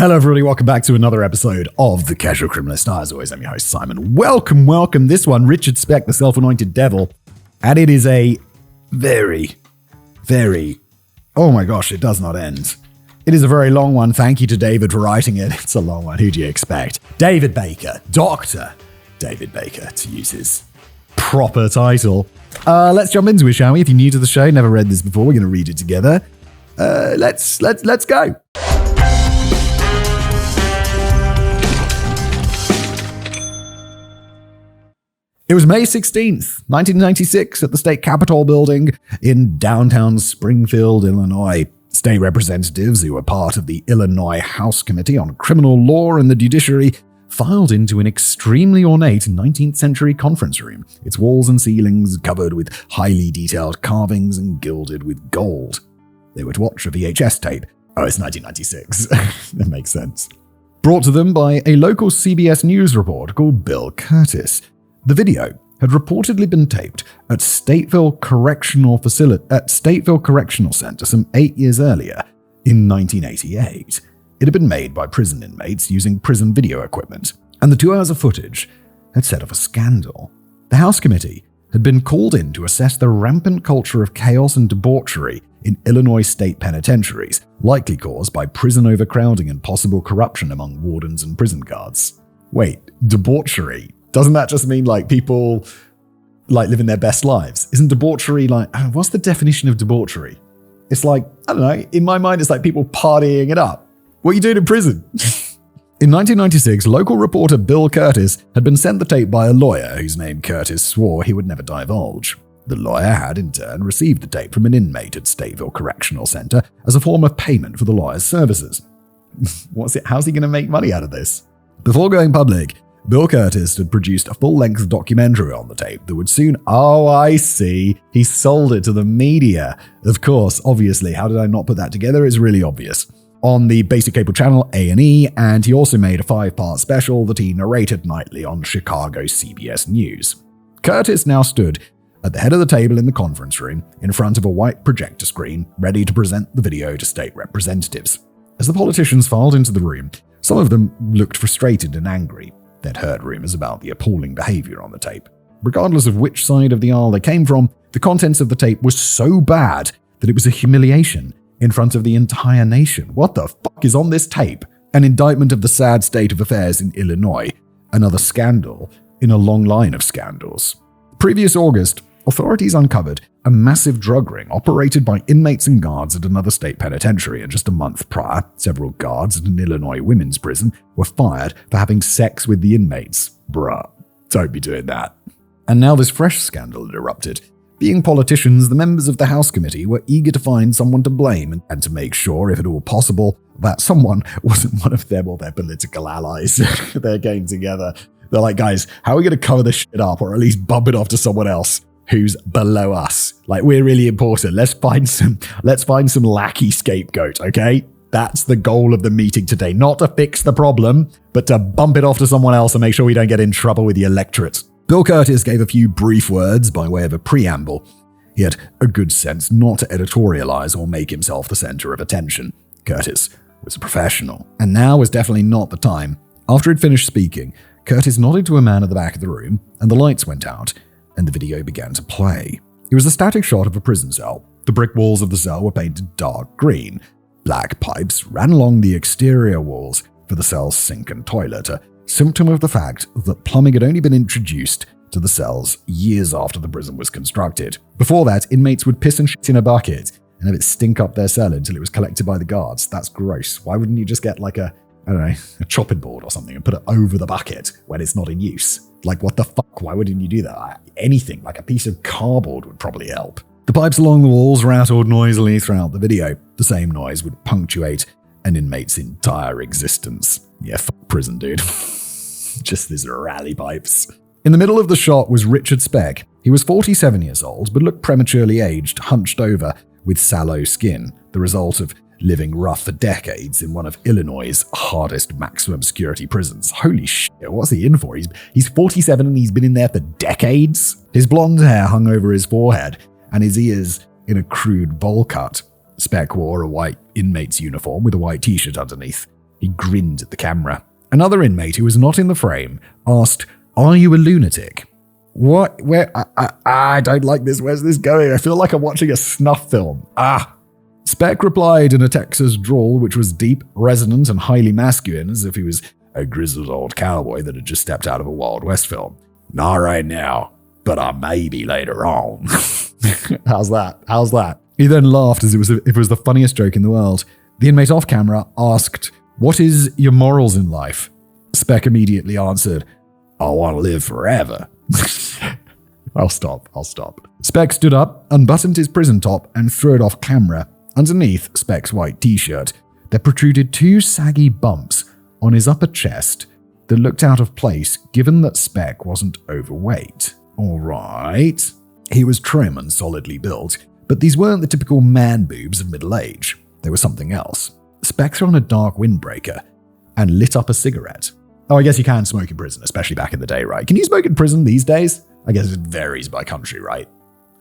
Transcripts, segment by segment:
Hello everybody, welcome back to another episode of The Casual Criminalist. As always, I'm your host Simon. Welcome. This one, Richard Speck, the Self-Anointed Devil. And it is a very, oh my gosh, it does not end. It is a very long one. Thank you to David for writing it. It's a long one. Who do you expect? David Baker, Dr. David Baker, to use his proper title. Let's jump into it, shall we? If you're new to the show, never read this before, we're going to read it together. Let's go. It was May 16th, 1996, at the State Capitol building in downtown Springfield, Illinois. State representatives who were part of the Illinois House Committee on Criminal Law and the Judiciary filed into an extremely ornate 19th century conference room, its walls and ceilings covered with highly detailed carvings and gilded with gold. They were to watch a VHS tape. Oh, it's 1996. That makes sense. Brought to them by a local CBS News reporter called Bill Curtis. The video had reportedly been taped at Stateville Correctional Center some 8 years earlier, in 1988. It had been made by prison inmates using prison video equipment, and the 2 hours of footage had set off a scandal. The House Committee had been called in to assess the rampant culture of chaos and debauchery in Illinois state penitentiaries, likely caused by prison overcrowding and possible corruption among wardens and prison guards. Wait, debauchery? Doesn't that just mean people living their best lives? Isn't debauchery what's the definition of debauchery? It's I don't know, in my mind it's people partying it up. What are you doing in prison? In 1996, local reporter Bill Curtis had been sent the tape by a lawyer whose name Curtis swore he would never divulge. The lawyer had in turn received the tape from an inmate at Stateville Correctional Center as a form of payment for the lawyer's services. How's he going to make money out of this? Before going public, Bill Curtis had produced a full-length documentary on the tape that would soon... Oh, I see. He sold it to the media. Of course, obviously. How did I not put that together? It's really obvious. On the basic cable channel A&E, and he also made a 5-part special that he narrated nightly on Chicago CBS News. Curtis now stood at the head of the table in the conference room, in front of a white projector screen, ready to present the video to state representatives. As the politicians filed into the room, some of them looked frustrated and angry. They'd heard rumors about the appalling behavior on the tape. Regardless of which side of the aisle they came from, the contents of the tape was so bad that it was a humiliation in front of the entire nation. What the fuck is on this tape? An indictment of the sad state of affairs in Illinois. Another scandal in a long line of scandals. Previous August, authorities uncovered a massive drug ring operated by inmates and guards at another state penitentiary, and just a month prior, several guards at an Illinois women's prison were fired for having sex with the inmates. Bruh, don't be doing that. And now this fresh scandal had erupted. Being politicians, the members of the House Committee were eager to find someone to blame and to make sure, if at all possible, that someone wasn't one of them or their political allies. They're getting together. They're like, guys, how are we going to cover this shit up, or at least bump it off to someone else who's below us? We're really important. Let's find some lackey scapegoat, okay? That's the goal of the meeting today. Not to fix the problem, but to bump it off to someone else and make sure we don't get in trouble with the electorate. Bill Curtis gave a few brief words by way of a preamble. He had a good sense not to editorialize or make himself the center of attention. Curtis was a professional, and now was definitely not the time. After he'd finished speaking, Curtis nodded to a man at the back of the room, and the lights went out, and the video began to play. It was a static shot of a prison cell. The brick walls of the cell were painted dark green. Black pipes ran along the exterior walls for the cell's sink and toilet, a symptom of the fact that plumbing had only been introduced to the cells years after the prison was constructed. Before that, inmates would piss and shit in a bucket and have it stink up their cell until it was collected by the guards. That's gross. Why wouldn't you just get a chopping board or something and put it over the bucket when it's not in use? What the fuck? Why wouldn't you do that? Anything, a piece of cardboard would probably help. The pipes along the walls rattled noisily throughout the video. The same noise would punctuate an inmate's entire existence. Yeah, fuck prison, dude. Just these rally pipes. In the middle of the shot was Richard Speck. He was 47 years old, but looked prematurely aged, hunched over, with sallow skin, the result of living rough for decades in one of Illinois' hardest maximum security prisons. Holy shit, what's he in for? He's 47 and he's been in there for decades? His blonde hair hung over his forehead, and his ears in a crude bowl cut. Speck wore a white inmate's uniform with a white t-shirt underneath. He grinned at the camera. Another inmate who was not in the frame asked, "Are you a lunatic?" What? Where? I don't like this. Where's this going? I feel like I'm watching a snuff film. Speck replied in a Texas drawl, which was deep, resonant, and highly masculine, as if he was a grizzled old cowboy that had just stepped out of a Wild West film. "Not right now, but I may be later on." How's that? He then laughed as if it was the funniest joke in the world. The inmate off camera asked, "What is your morals in life?" Speck immediately answered, "I want to live forever." I'll stop. Speck stood up, unbuttoned his prison top, and threw it off camera. Underneath Speck's white t-shirt, there protruded two saggy bumps on his upper chest that looked out of place given that Speck wasn't overweight. All right. He was trim and solidly built, but these weren't the typical man boobs of middle age. They were something else. Speck threw on a dark windbreaker and lit up a cigarette. Oh, I guess you can smoke in prison, especially back in the day, right? Can you smoke in prison these days? I guess it varies by country, right?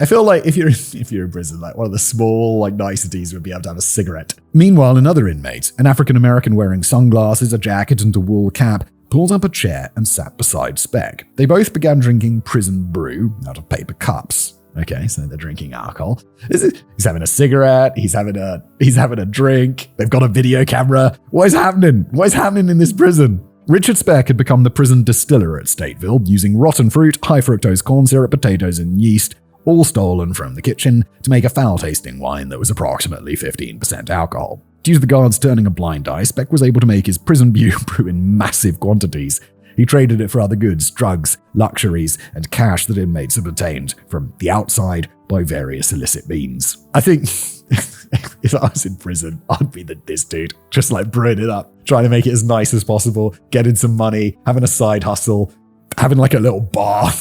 I feel like if you're in prison, like one of the small niceties would be able to have a cigarette. Meanwhile, another inmate, an African-American wearing sunglasses, a jacket, and a wool cap, pulled up a chair and sat beside Speck. They both began drinking prison brew out of paper cups. Okay, so they're drinking alcohol. He's having a cigarette. He's having a drink. They've got a video camera. What is happening? What is happening in this prison? Richard Speck had become the prison distiller at Stateville, using rotten fruit, high fructose corn syrup, potatoes, and yeast, all stolen from the kitchen, to make a foul-tasting wine that was approximately 15% alcohol. Due to the guards turning a blind eye, Speck was able to make his prison brew in massive quantities. He traded it for other goods, drugs, luxuries, and cash that inmates had obtained from the outside by various illicit means. I think if I was in prison, I'd be this dude, just brewing it up, trying to make it as nice as possible, getting some money, having a side hustle, having a little bar.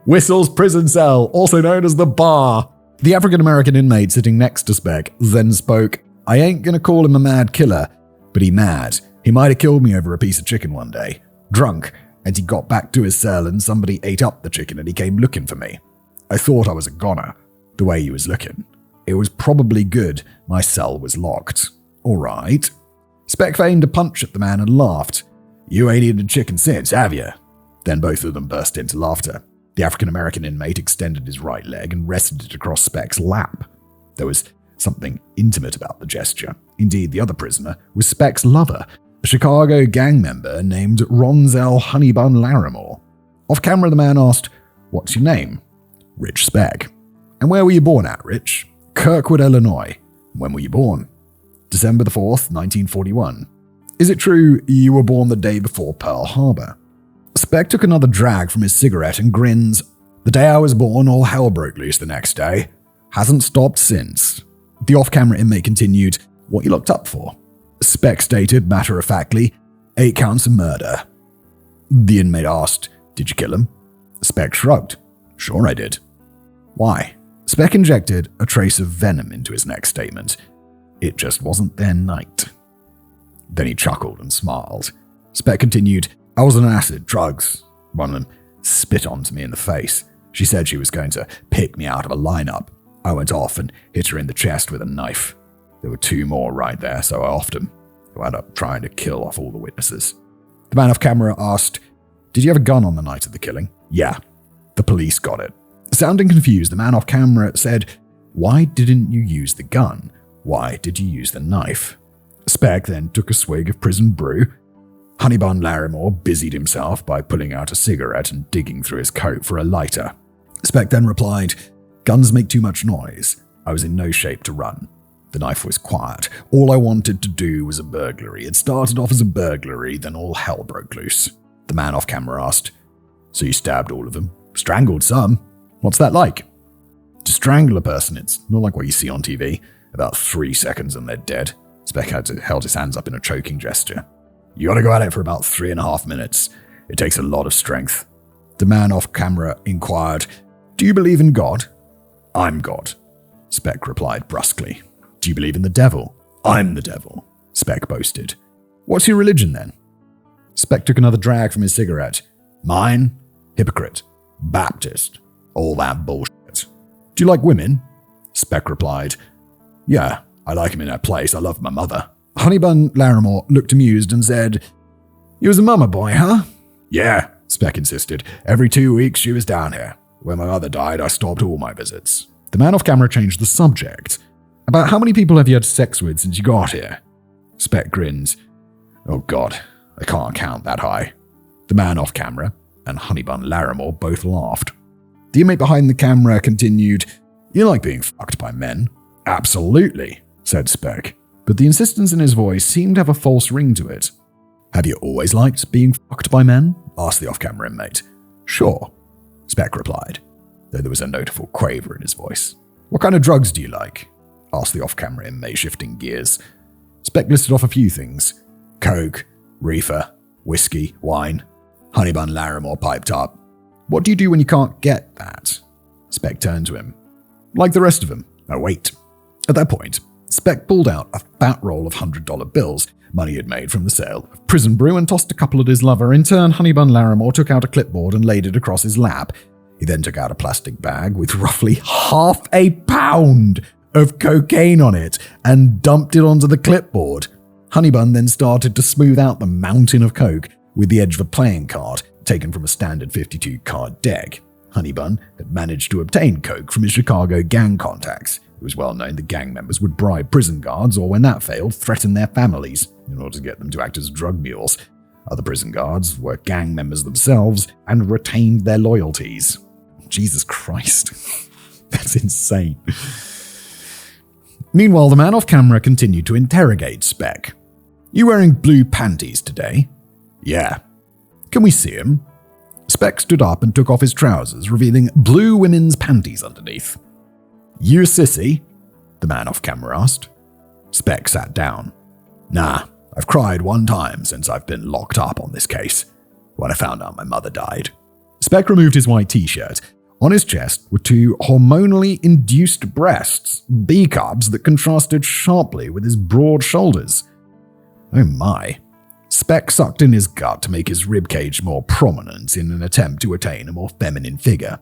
Whistle's prison cell, also known as the bar. The African-American inmate sitting next to Speck then spoke. "I ain't gonna call him a mad killer, but he mad. He might have killed me over a piece of chicken one day. Drunk, and he got back to his cell and somebody ate up the chicken and he came looking for me. I thought I was a goner, the way he was looking. It was probably good my cell was locked. All right." Speck feigned a punch at the man and laughed. "You ain't eaten chicken since, have you?" Then both of them burst into laughter. The African-American inmate extended his right leg and rested it across Speck's lap. There was something intimate about the gesture. Indeed, the other prisoner was Speck's lover, a Chicago gang member named Ronzel Honeybun Larimore. Off camera, the man asked, "What's your name?" "Rich Speck." "And where were you born at, Rich?" "Kirkwood, Illinois." "When were you born?" "December the 4th, 1941. "Is it true you were born the day before Pearl Harbor?" Speck took another drag from his cigarette and grins. "The day I was born, all hell broke loose the next day. Hasn't stopped since." The off-camera inmate continued, "What you looked up for?" Speck stated, matter-of-factly, 8 counts of murder. The inmate asked, "Did you kill him?" Speck shrugged. "Sure I did." "Why?" Speck injected a trace of venom into his next statement. "It just wasn't their night." Then he chuckled and smiled. Speck continued, "I was on acid, drugs. One of them spit onto me in the face. She said she was going to pick me out of a lineup. I went off and hit her in the chest with a knife. There were 2 more right there, so I offed him. I wound up trying to kill off all the witnesses." The man off camera asked, "Did you have a gun on the night of the killing?" "Yeah. The police got it." Sounding confused, the man off camera said, "Why didn't you use the gun? Why did you use the knife?" Speck then took a swig of prison brew. Honeybun Larimore busied himself by pulling out a cigarette and digging through his coat for a lighter. Speck then replied, "Guns make too much noise. I was in no shape to run. The knife was quiet. All I wanted to do was a burglary. It started off as a burglary, then all hell broke loose." The man off camera asked, "So you stabbed all of them? Strangled some? What's that like?" "To strangle a person, it's not like what you see on TV. About 3 seconds and they're dead." Speck held his hands up in a choking gesture. "You gotta go at it for about 3.5 minutes. It takes a lot of strength." The man off camera inquired, "Do you believe in God?" "I'm God," Speck replied brusquely. "Do you believe in the devil?" "I'm the devil," Speck boasted. "What's your religion then?" Speck took another drag from his cigarette. "Mine? Hypocrite. Baptist. All that bullshit." "Do you like women?" Speck replied, "Yeah, I like them in their place. I love my mother." Honeybun Larimore looked amused and said, "You was a mama boy, huh?" "Yeah," Speck insisted. "Every 2 weeks she was down here. When my mother died, I stopped all my visits." The man off camera changed the subject. "About how many people have you had sex with since you got here?" Speck grinned. "Oh God, I can't count that high." The man off camera and Honeybun Larimore both laughed. The inmate behind the camera continued, "You like being fucked by men?" "Absolutely," said Speck, but the insistence in his voice seemed to have a false ring to it. "Have you always liked being fucked by men?" asked the off-camera inmate. "Sure," Speck replied, though there was a notable quaver in his voice. "What kind of drugs do you like?" asked the off-camera inmate, shifting gears. Speck listed off a few things. Coke, reefer, whiskey, wine. Honeybun Larimore piped up. "What do you do when you can't get that?" Speck turned to him. "Like the rest of them, I wait." At that point, Speck pulled out a fat roll of $100 bills, money he'd made from the sale of prison brew, and tossed a couple at his lover. In turn, Honeybun Larimore took out a clipboard and laid it across his lap. He then took out a plastic bag with roughly half a pound of cocaine on it and dumped it onto the clipboard. Honeybun then started to smooth out the mountain of coke with the edge of a playing card taken from a standard 52-card deck. Honeybun had managed to obtain coke from his Chicago gang contacts. It was well known that gang members would bribe prison guards, or when that failed, threaten their families in order to get them to act as drug mules. Other prison guards were gang members themselves and retained their loyalties. Jesus Christ. That's insane. Meanwhile, the man off camera continued to interrogate Speck. "You wearing blue panties today?" "Yeah." "Can we see him?" Speck stood up and took off his trousers, revealing blue women's panties underneath. "You a sissy?" the man off camera asked. Speck sat down. "Nah, I've cried one time since I've been locked up on this case, when I found out my mother died." Speck removed his white t-shirt. On his chest were two hormonally induced breasts, B-cubs that contrasted sharply with his broad shoulders. Oh my. Speck sucked in his gut to make his ribcage more prominent in an attempt to attain a more feminine figure.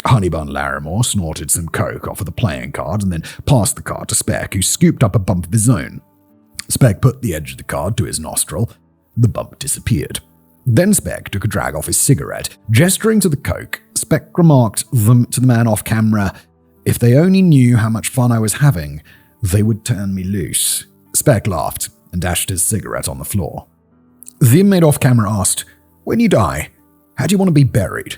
Honeybun Larimore snorted some coke off of the playing card and then passed the card to Speck, who scooped up a bump of his own. Speck put the edge of the card to his nostril. The bump disappeared. Then Speck took a drag off his cigarette. Gesturing to the coke, Speck remarked to the man off camera, "If they only knew how much fun I was having, they would turn me loose." Speck laughed and dashed his cigarette on the floor. The inmate off camera asked, "When you die, how do you want to be buried?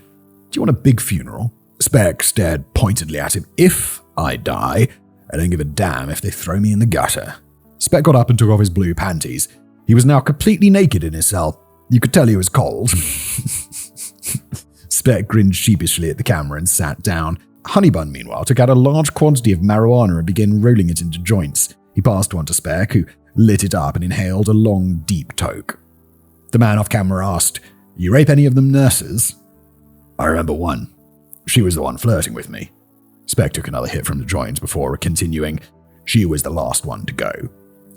Do you want a big funeral?" Speck stared pointedly at him. "If I die, I don't give a damn if they throw me in the gutter." Speck got up and took off his blue panties. He was now completely naked in his cell. You could tell he was cold. Speck grinned sheepishly at the camera and sat down. Honeybun, meanwhile, took out a large quantity of marijuana and began rolling it into joints. He passed one to Speck, who lit it up and inhaled a long, deep toke. The man off camera asked, "You rape any of them nurses?" "I remember one. She was the one flirting with me." Speck took another hit from the joint before continuing, "She was the last one to go.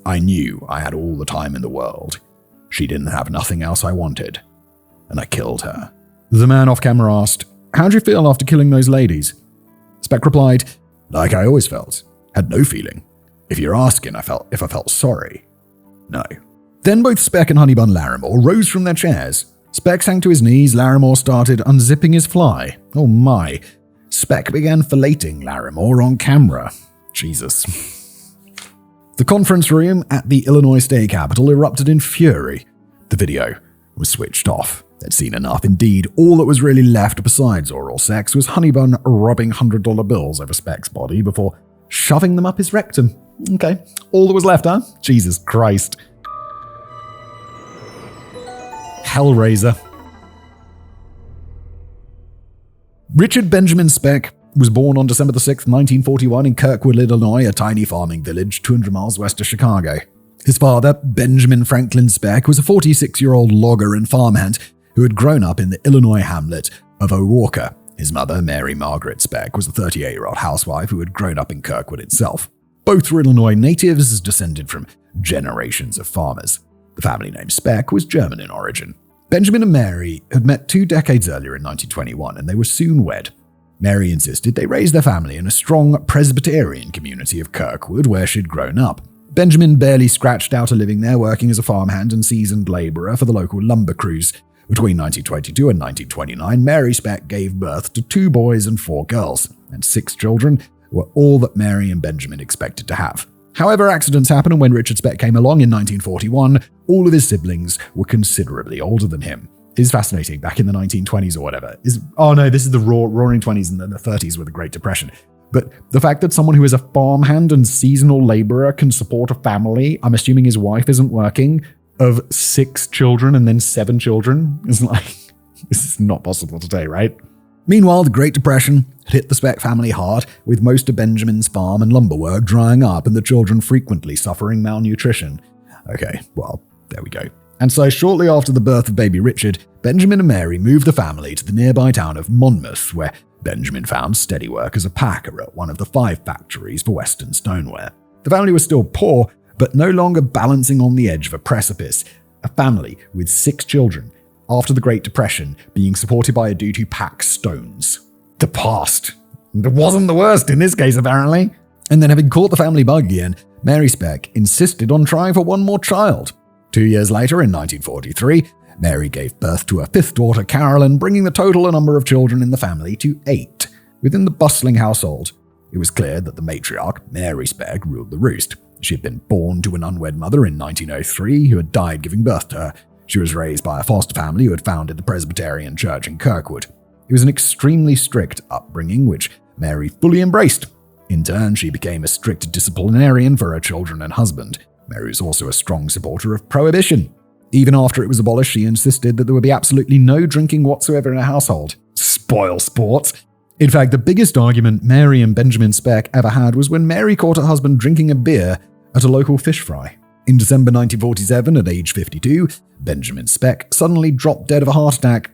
I knew I had all the time in the world. She didn't have nothing else I wanted, and I killed her." The man off camera asked, "How'd you feel after killing those ladies?" Speck replied, "Like I always felt. Had no feeling. If you're asking if I felt sorry, no." Then both Speck and Honeybun Larimore rose from their chairs. Speck sank to his knees. Larimore started unzipping his fly. Oh my. Speck began filleting Larimore on camera. Jesus. The conference room at the Illinois State Capitol erupted in fury. The video was switched off. They'd seen enough. Indeed, all that was really left besides oral sex was Honeybun rubbing $100 bills over Speck's body before shoving them up his rectum. Okay, all that was left, huh? Jesus Christ. Hellraiser. Richard Benjamin Speck was born on December 6, 1941 in Kirkwood, Illinois, a tiny farming village 200 miles west of Chicago. His father, Benjamin Franklin Speck, was a 46-year-old logger and farmhand who had grown up in the Illinois hamlet of O'Walker. His mother, Mary Margaret Speck, was a 38-year-old housewife who had grown up in Kirkwood itself. Both were Illinois natives, descended from generations of farmers. The family name Speck was German in origin. Benjamin and Mary had met 2 decades earlier in 1921, and they were soon wed. Mary insisted they raise their family in a strong Presbyterian community of Kirkwood, where she'd grown up. Benjamin barely scratched out a living there, working as a farmhand and seasoned laborer for the local lumber crews. Between 1922 and 1929, Mary Speck gave birth to 2 boys and 4 girls, and 6 children were all that Mary and Benjamin expected to have. However, accidents happened, and when Richard Speck came along in 1941, all of his siblings were considerably older than him. It's fascinating, back in the 1920s or whatever. This is the roaring 20s, and then the 30s with the Great Depression. But the fact that someone who is a farmhand and seasonal laborer can support a family, I'm assuming his wife isn't working, of 6 children and then 7 children, is like, this is not possible today, right? Meanwhile, the Great Depression had hit the Speck family hard, with most of Benjamin's farm and lumber work drying up and the children frequently suffering malnutrition. Okay, well, there we go. And so shortly after the birth of baby Richard, Benjamin and Mary moved the family to the nearby town of Monmouth, where Benjamin found steady work as a packer at one of the 5 factories for Western Stoneware. The family was still poor, but no longer balancing on the edge of a precipice. A family with 6 children, after the Great Depression, being supported by a dude who packs stones. The past. It wasn't the worst in this case, apparently. And then, having caught the family bug again, Mary Speck insisted on trying for one more child. 2 years later, in 1943, Mary gave birth to her 5th daughter, Carolyn, bringing the total number of children in the family to 8. Within the bustling household, it was clear that the matriarch, Mary Speck, ruled the roost. She had been born to an unwed mother in 1903 who had died giving birth to her. She was raised by a foster family who had founded the Presbyterian Church in Kirkwood. It was an extremely strict upbringing, which Mary fully embraced. In turn, she became a strict disciplinarian for her children and husband. Mary was also a strong supporter of prohibition. Even after it was abolished, she insisted that there would be absolutely no drinking whatsoever in her household. Spoil sport. In fact, the biggest argument Mary and Benjamin Speck ever had was when Mary caught her husband drinking a beer at a local fish fry. In December 1947, at age 52, Benjamin Speck suddenly dropped dead of a heart attack.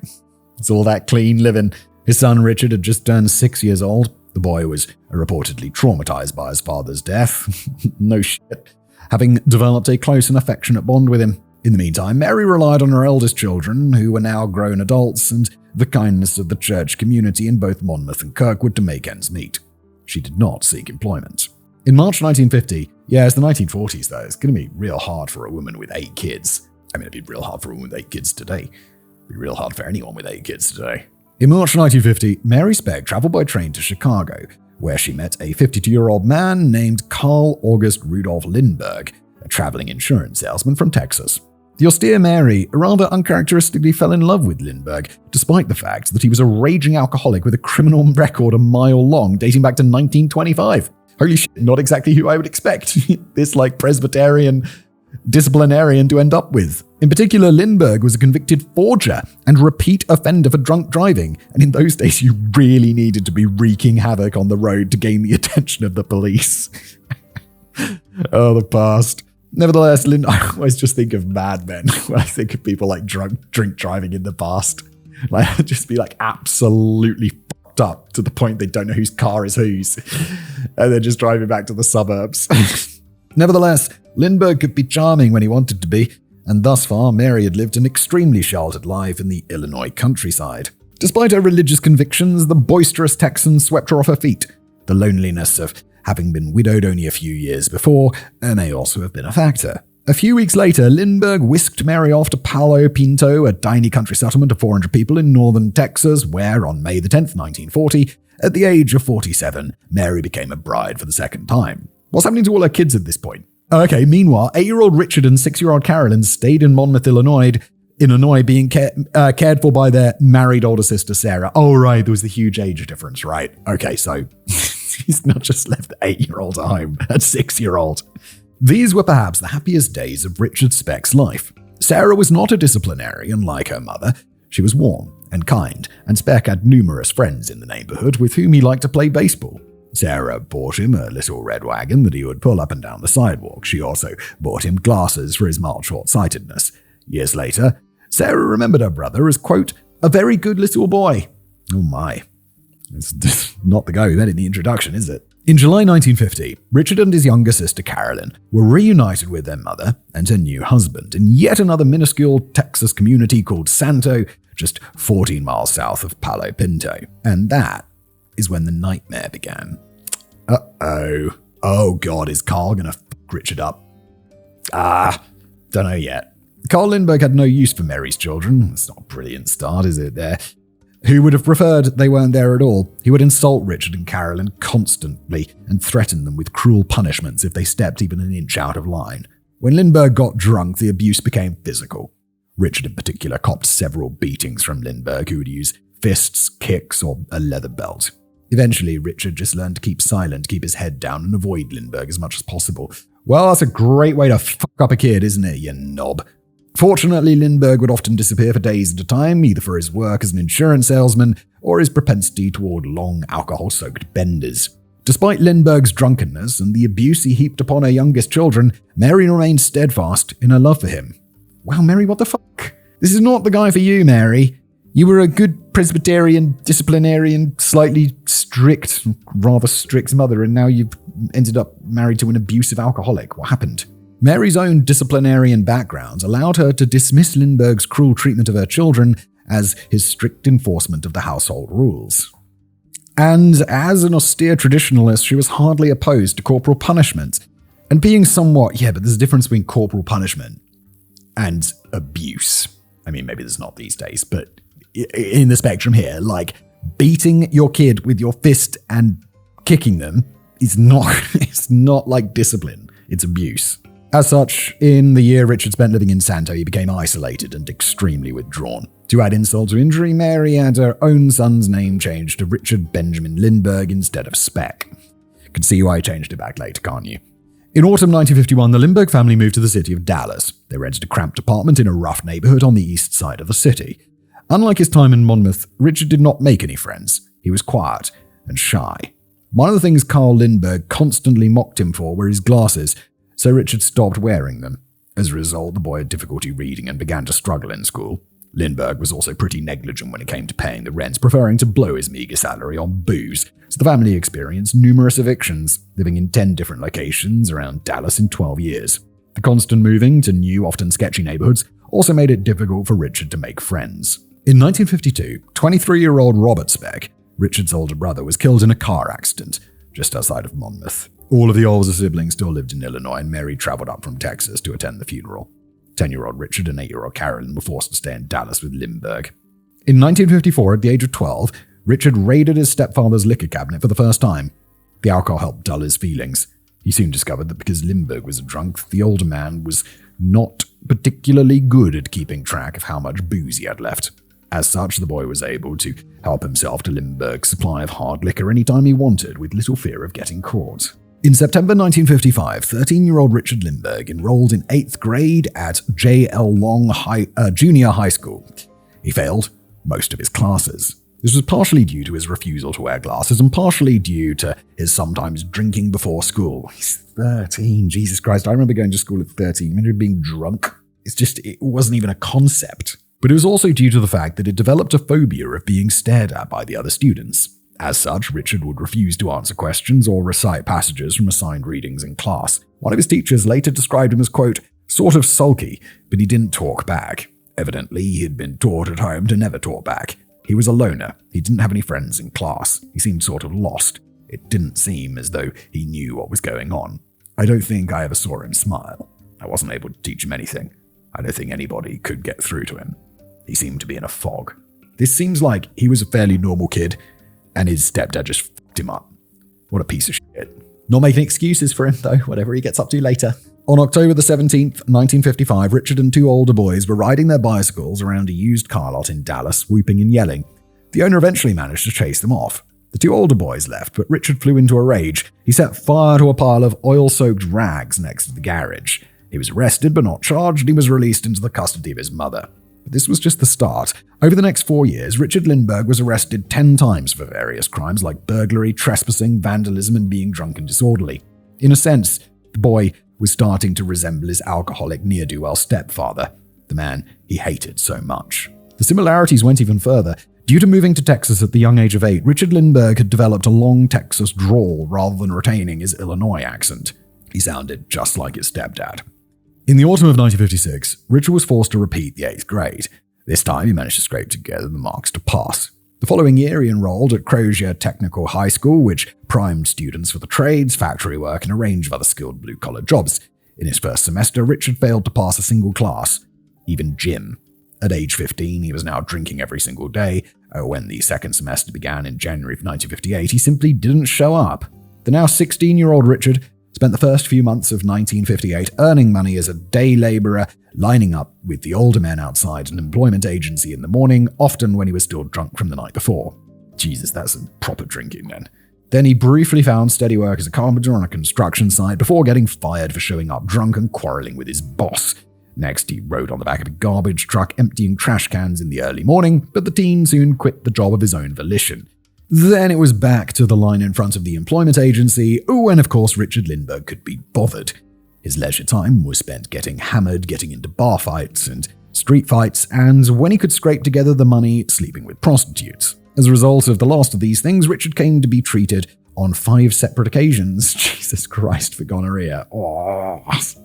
It's all that clean living. His son Richard had just turned 6 years old. The boy was reportedly traumatized by his father's death. No shit. Having developed a close and affectionate bond with him. In the meantime, Mary relied on her eldest children, who were now grown adults, and the kindness of the church community in both Monmouth and Kirkwood to make ends meet. She did not seek employment. In March 1950, it's the 1940s though, it's going to be real hard for a woman with 8 kids. I mean, it'd be real hard for a woman with 8 kids today. It'd be real hard for anyone with 8 kids today. In March 1950, Mary Speck traveled by train to Chicago, where she met a 52-year-old man named Carl August Rudolph Lindbergh, a traveling insurance salesman from Texas. The austere Mary rather uncharacteristically fell in love with Lindbergh, despite the fact that he was a raging alcoholic with a criminal record a mile long dating back to 1925. Holy shit, not exactly who I would expect this Presbyterian disciplinarian to end up with. In particular, Lindbergh was a convicted forger and repeat offender for drunk driving, and in those days you really needed to be wreaking havoc on the road to gain the attention of the police. Oh, the past. Nevertheless, I always just think of Mad Men when I think of people drink driving in the past. I'd just be absolutely fucked up to the point they don't know whose car is whose, and they're just driving back to the suburbs. Nevertheless, Lindbergh could be charming when he wanted to be, and thus far Mary had lived an extremely sheltered life in the Illinois countryside. Despite her religious convictions, the boisterous Texan swept her off her feet. The loneliness of having been widowed only a few years before may also have been a factor. A few weeks later, Lindbergh whisked Mary off to Palo Pinto, a tiny country settlement of 400 people in northern Texas, where on May the 10th, 1940, at the age of 47, Mary became a bride for the second time. What's happening to all her kids at this point? Okay, meanwhile, 8-year-old Richard and 6-year-old Carolyn stayed in Monmouth, Illinois, being cared for by their married older sister, Sarah. Oh, right, there was the huge age difference, right? Okay, so he's not just left the 8-year-old at home, a 6-year-old. These were perhaps the happiest days of Richard Speck's life. Sarah was not a disciplinarian like her mother. She was warm and kind, and Speck had numerous friends in the neighborhood with whom he liked to play baseball. Sarah bought him a little red wagon that he would pull up and down the sidewalk. She also bought him glasses for his mild short-sightedness. Years later, Sarah remembered her brother as, quote, a very good little boy. Oh my. It's not the guy we met in the introduction, is it? In July 1950, Richard and his younger sister Carolyn were reunited with their mother and her new husband in yet another minuscule Texas community called Santo, just 14 miles south of Palo Pinto. And that is when the nightmare began. Uh-oh. Oh God, is Carl gonna fuck Richard up? Don't know yet. Carl Lindbergh had no use for Mary's children. It's not a brilliant start, is it there? Who would have preferred they weren't there at all? He would insult Richard and Carolyn constantly and threaten them with cruel punishments if they stepped even an inch out of line. When Lindbergh got drunk, the abuse became physical. Richard in particular copped several beatings from Lindbergh, who would use fists, kicks, or a leather belt. Eventually, Richard just learned to keep silent, keep his head down, and avoid Lindbergh as much as possible. Well, that's a great way to fuck up a kid, isn't it, you knob? Fortunately, Lindbergh would often disappear for days at a time, either for his work as an insurance salesman or his propensity toward long, alcohol-soaked benders. Despite Lindbergh's drunkenness and the abuse he heaped upon her youngest children, Mary remained steadfast in her love for him. Wow, Mary, what the fuck? This is not the guy for you, Mary. You were a good Presbyterian, disciplinarian, slightly strict, rather strict mother, and now you've ended up married to an abusive alcoholic. What happened? Mary's own disciplinarian background allowed her to dismiss Lindbergh's cruel treatment of her children as his strict enforcement of the household rules. And as an austere traditionalist, she was hardly opposed to corporal punishment. And being somewhat, but there's a difference between corporal punishment and abuse. I mean, maybe there's not these days, but in the spectrum here, like beating your kid with your fist and kicking them is not, it's not like discipline, it's abuse. As such, in the year Richard spent living in Santo, he became isolated and extremely withdrawn. To add insult to injury, Mary had her own son's name changed to Richard Benjamin Lindbergh instead of Speck. You can see why he changed it back later, can't you? In autumn 1951, the Lindbergh family moved to the city of Dallas. They rented a cramped apartment in a rough neighborhood on the east side of the city. Unlike his time in Monmouth, Richard did not make any friends. He was quiet and shy. One of the things Carl Lindbergh constantly mocked him for were his glasses, so Richard stopped wearing them. As a result, the boy had difficulty reading and began to struggle in school. Lindbergh was also pretty negligent when it came to paying the rent, preferring to blow his meager salary on booze, so the family experienced numerous evictions, living in 10 different locations around Dallas in 12 years. The constant moving to new, often sketchy neighborhoods also made it difficult for Richard to make friends. In 1952, 23-year-old Robert Speck, Richard's older brother, was killed in a car accident just outside of Monmouth. All of the older siblings still lived in Illinois, and Mary traveled up from Texas to attend the funeral. 10-year-old Richard and 8-year-old Carolyn were forced to stay in Dallas with Lindbergh. In 1954, at the age of 12, Richard raided his stepfather's liquor cabinet for the first time. The alcohol helped dull his feelings. He soon discovered that because Lindbergh was a drunk, the older man was not particularly good at keeping track of how much booze he had left. As such, the boy was able to help himself to Lindbergh's supply of hard liquor anytime he wanted, with little fear of getting caught. In September 1955, 13-year-old Richard Lindbergh enrolled in 8th grade at J.L. Long Junior High School. He failed most of his classes. This was partially due to his refusal to wear glasses and partially due to his sometimes drinking before school. He's 13, Jesus Christ. I remember going to school at 13. I remember being drunk. It wasn't even a concept. But it was also due to the fact that it developed a phobia of being stared at by the other students. As such, Richard would refuse to answer questions or recite passages from assigned readings in class. One of his teachers later described him as, quote, sort of sulky, but he didn't talk back. Evidently, he had been taught at home to never talk back. He was a loner. He didn't have any friends in class. He seemed sort of lost. It didn't seem as though he knew what was going on. I don't think I ever saw him smile. I wasn't able to teach him anything. I don't think anybody could get through to him. He seemed to be in a fog. This seems like he was a fairly normal kid, and his stepdad just fucked him up. What a piece of shit. Not making excuses for him, though, whatever he gets up to later. On October the 17th, 1955, Richard and 2 older boys were riding their bicycles around a used car lot in Dallas, whooping and yelling. The owner eventually managed to chase them off. The 2 older boys left, but Richard flew into a rage. He set fire to a pile of oil-soaked rags next to the garage. He was arrested but not charged, and he was released into the custody of his mother. But this was just the start. Over the next 4 years, Richard Lindbergh was arrested 10 times for various crimes like burglary, trespassing, vandalism, and being drunk and disorderly. In a sense, the boy was starting to resemble his alcoholic ne'er-do-well stepfather, the man he hated so much. The similarities went even further. Due to moving to Texas at the young age of 8, Richard Lindbergh had developed a long Texas drawl rather than retaining his Illinois accent. He sounded just like his stepdad. In the autumn of 1956, Richard was forced to repeat the 8th grade. This time, he managed to scrape together the marks to pass. The following year, he enrolled at Crozier Technical High School, which primed students for the trades, factory work, and a range of other skilled blue-collar jobs. In his first semester, Richard failed to pass a single class, even gym. At age 15, he was now drinking every single day. When the second semester began in January of 1958, he simply didn't show up. The now 16-year-old Richard spent the first few months of 1958 earning money as a day laborer, lining up with the older men outside an employment agency in the morning, often when he was still drunk from the night before. Jesus, that's some proper drinking then. Then he briefly found steady work as a carpenter on a construction site before getting fired for showing up drunk and quarreling with his boss. Next, he rode on the back of a garbage truck emptying trash cans in the early morning, but the teen soon quit the job of his own volition. Then it was back to the line in front of the employment agency, when of course Richard Lindbergh could be bothered. His leisure time was spent getting hammered, getting into bar fights and street fights, and when he could scrape together the money, sleeping with prostitutes. As a result of the last of these things, Richard came to be treated on 5 separate occasions. Jesus Christ, for gonorrhea. Oh,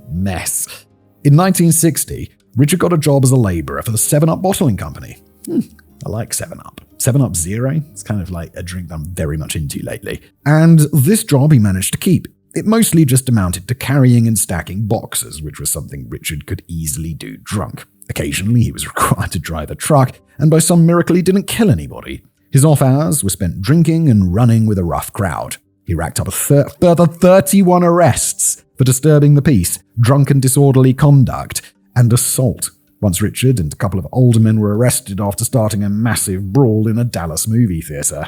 mess. In 1960, Richard got a job as a laborer for the 7-Up bottling company. I like 7-Up. 7-Up Zero? It's kind of like a drink I'm very much into lately. And this job he managed to keep. It mostly just amounted to carrying and stacking boxes, which was something Richard could easily do drunk. Occasionally, he was required to drive a truck, and by some miracle, he didn't kill anybody. His off hours were spent drinking and running with a rough crowd. He racked up a further 31 arrests for disturbing the peace, drunken disorderly conduct, and assault. Once Richard and a couple of older men were arrested after starting a massive brawl in a Dallas movie theater.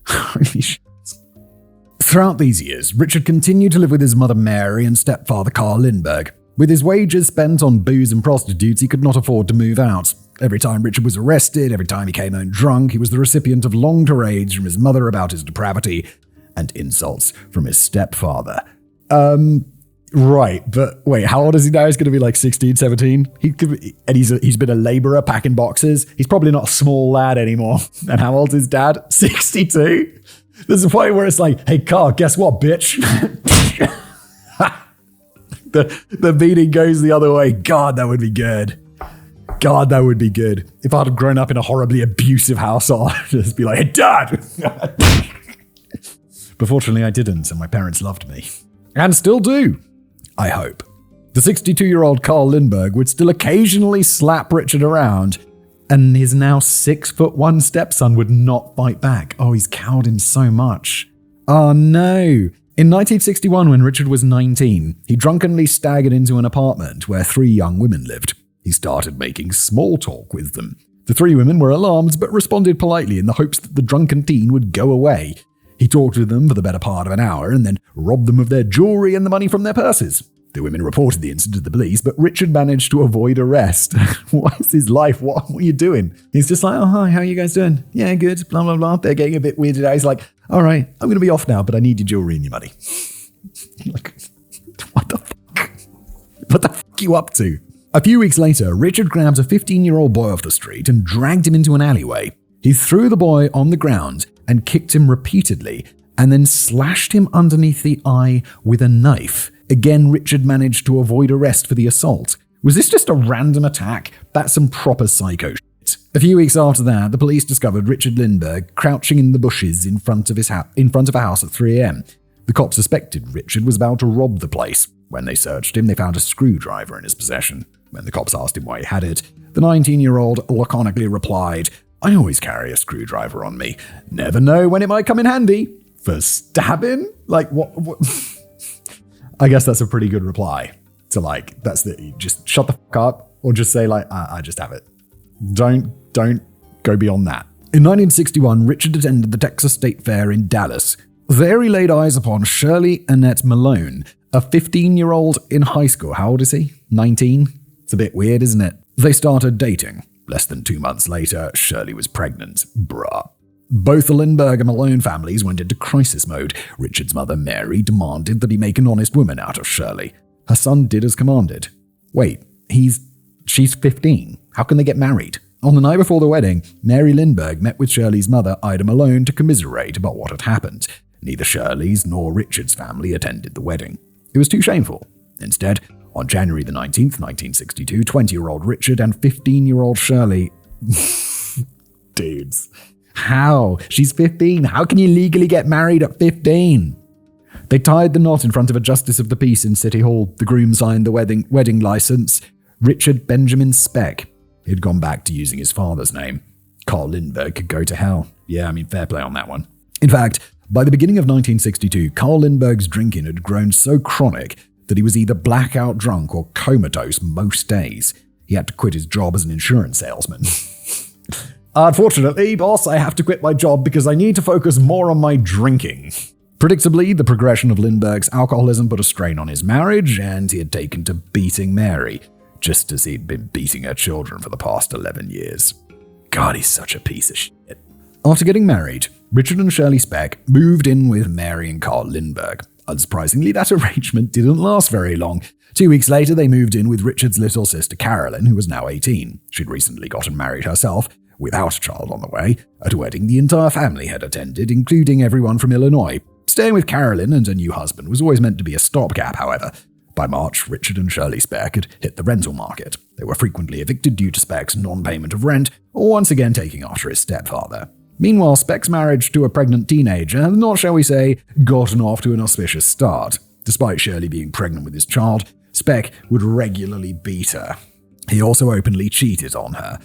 Holy shit. Throughout these years, Richard continued to live with his mother Mary and stepfather Carl Lindbergh. With his wages spent on booze and prostitutes, he could not afford to move out. Every time Richard was arrested, every time he came home drunk, he was the recipient of long tirades from his mother about his depravity and insults from his stepfather. Right, but wait, how old is he now? He's going to be like 16, 17? He's been a laborer packing boxes. He's probably not a small lad anymore. And how old's his dad? 62? There's a point where it's like, hey, Carl, guess what, bitch? the beating goes the other way. God, that would be good. God, that would be good. If I'd have grown up in a horribly abusive household, I'd just be like, hey, Dad! But fortunately, I didn't, and my parents loved me. And still do. I hope. The 62-year-old Carl Lindbergh would still occasionally slap Richard around, and his now 6'1" stepson would not fight back. Oh, he's cowed him so much. Oh no. In 1961, when Richard was 19, he drunkenly staggered into an apartment where 3 young women lived. He started making small talk with them. The 3 women were alarmed, but responded politely in the hopes that the drunken teen would go away. He talked with them for the better part of an hour and then robbed them of their jewelry and the money from their purses. The women reported the incident to the police, but Richard managed to avoid arrest. What is his life? What are you doing? He's just like, oh, hi, how are you guys doing? Yeah, good, blah, blah, blah. They're getting a bit weirded out. He's like, all right, I'm going to be off now, but I need your jewelry and your money. Like, what the fuck? What the fuck are you up to? A few weeks later, Richard grabbed a 15-year-old boy off the street and dragged him into an alleyway. He threw the boy on the ground and kicked him repeatedly, and then slashed him underneath the eye with a knife. Again, Richard managed to avoid arrest for the assault. Was this just a random attack? That's some proper psycho shit. A few weeks after that, the police discovered Richard Lindbergh crouching in the bushes in front of a house at 3 a.m. The cops suspected Richard was about to rob the place. When they searched him, they found a screwdriver in his possession. When the cops asked him why he had it, the 19-year-old laconically replied, I always carry a screwdriver on me. Never know when it might come in handy. For stabbing? Like, what? I guess that's a pretty good reply. To like, just shut the fuck up, or just say like, I just have it. Don't go beyond that. In 1961, Richard attended the Texas State Fair in Dallas. There he laid eyes upon Shirley Annette Malone, a 15-year-old in high school. How old is he? 19? It's a bit weird, isn't it? They started dating. Less than 2 months later, Shirley was pregnant. Bruh. Both the Lindbergh and Malone families went into crisis mode. Richard's mother, Mary, demanded that he make an honest woman out of Shirley. Her son did as commanded. Wait, she's 15. How can they get married? On the night before the wedding, Mary Lindbergh met with Shirley's mother, Ida Malone, to commiserate about what had happened. Neither Shirley's nor Richard's family attended the wedding. It was too shameful. Instead, on January the 19th, 1962, 20-year-old Richard and 15-year-old Shirley... Dudes. How? She's 15. How can you legally get married at 15? They tied the knot in front of a justice of the peace in City Hall. The groom signed the wedding license. Richard Benjamin Speck. He'd gone back to using his father's name. Carl Lindbergh could go to hell. Yeah, fair play on that one. In fact, by the beginning of 1962, Carl Lindbergh's drinking had grown so chronic that he was either blackout drunk or comatose most days. He had to quit his job as an insurance salesman. Unfortunately, boss, I have to quit my job because I need to focus more on my drinking. Predictably, the progression of Lindbergh's alcoholism put a strain on his marriage, and he had taken to beating Mary, just as he'd been beating her children for the past 11 years. God, he's such a piece of shit. After getting married, Richard and Shirley Speck moved in with Mary and Carl Lindbergh. Unsurprisingly, that arrangement didn't last very long. 2 weeks later, they moved in with Richard's little sister Carolyn, who was now 18. She'd recently gotten married herself, without a child on the way, at a wedding the entire family had attended, including everyone from Illinois. Staying with Carolyn and her new husband was always meant to be a stopgap, however. By March, Richard and Shirley Speck had hit the rental market. They were frequently evicted due to Speck's non-payment of rent, or once again taking after his stepfather. Meanwhile, Speck's marriage to a pregnant teenager had not, shall we say, gotten off to an auspicious start. Despite Shirley being pregnant with his child, Speck would regularly beat her. He also openly cheated on her.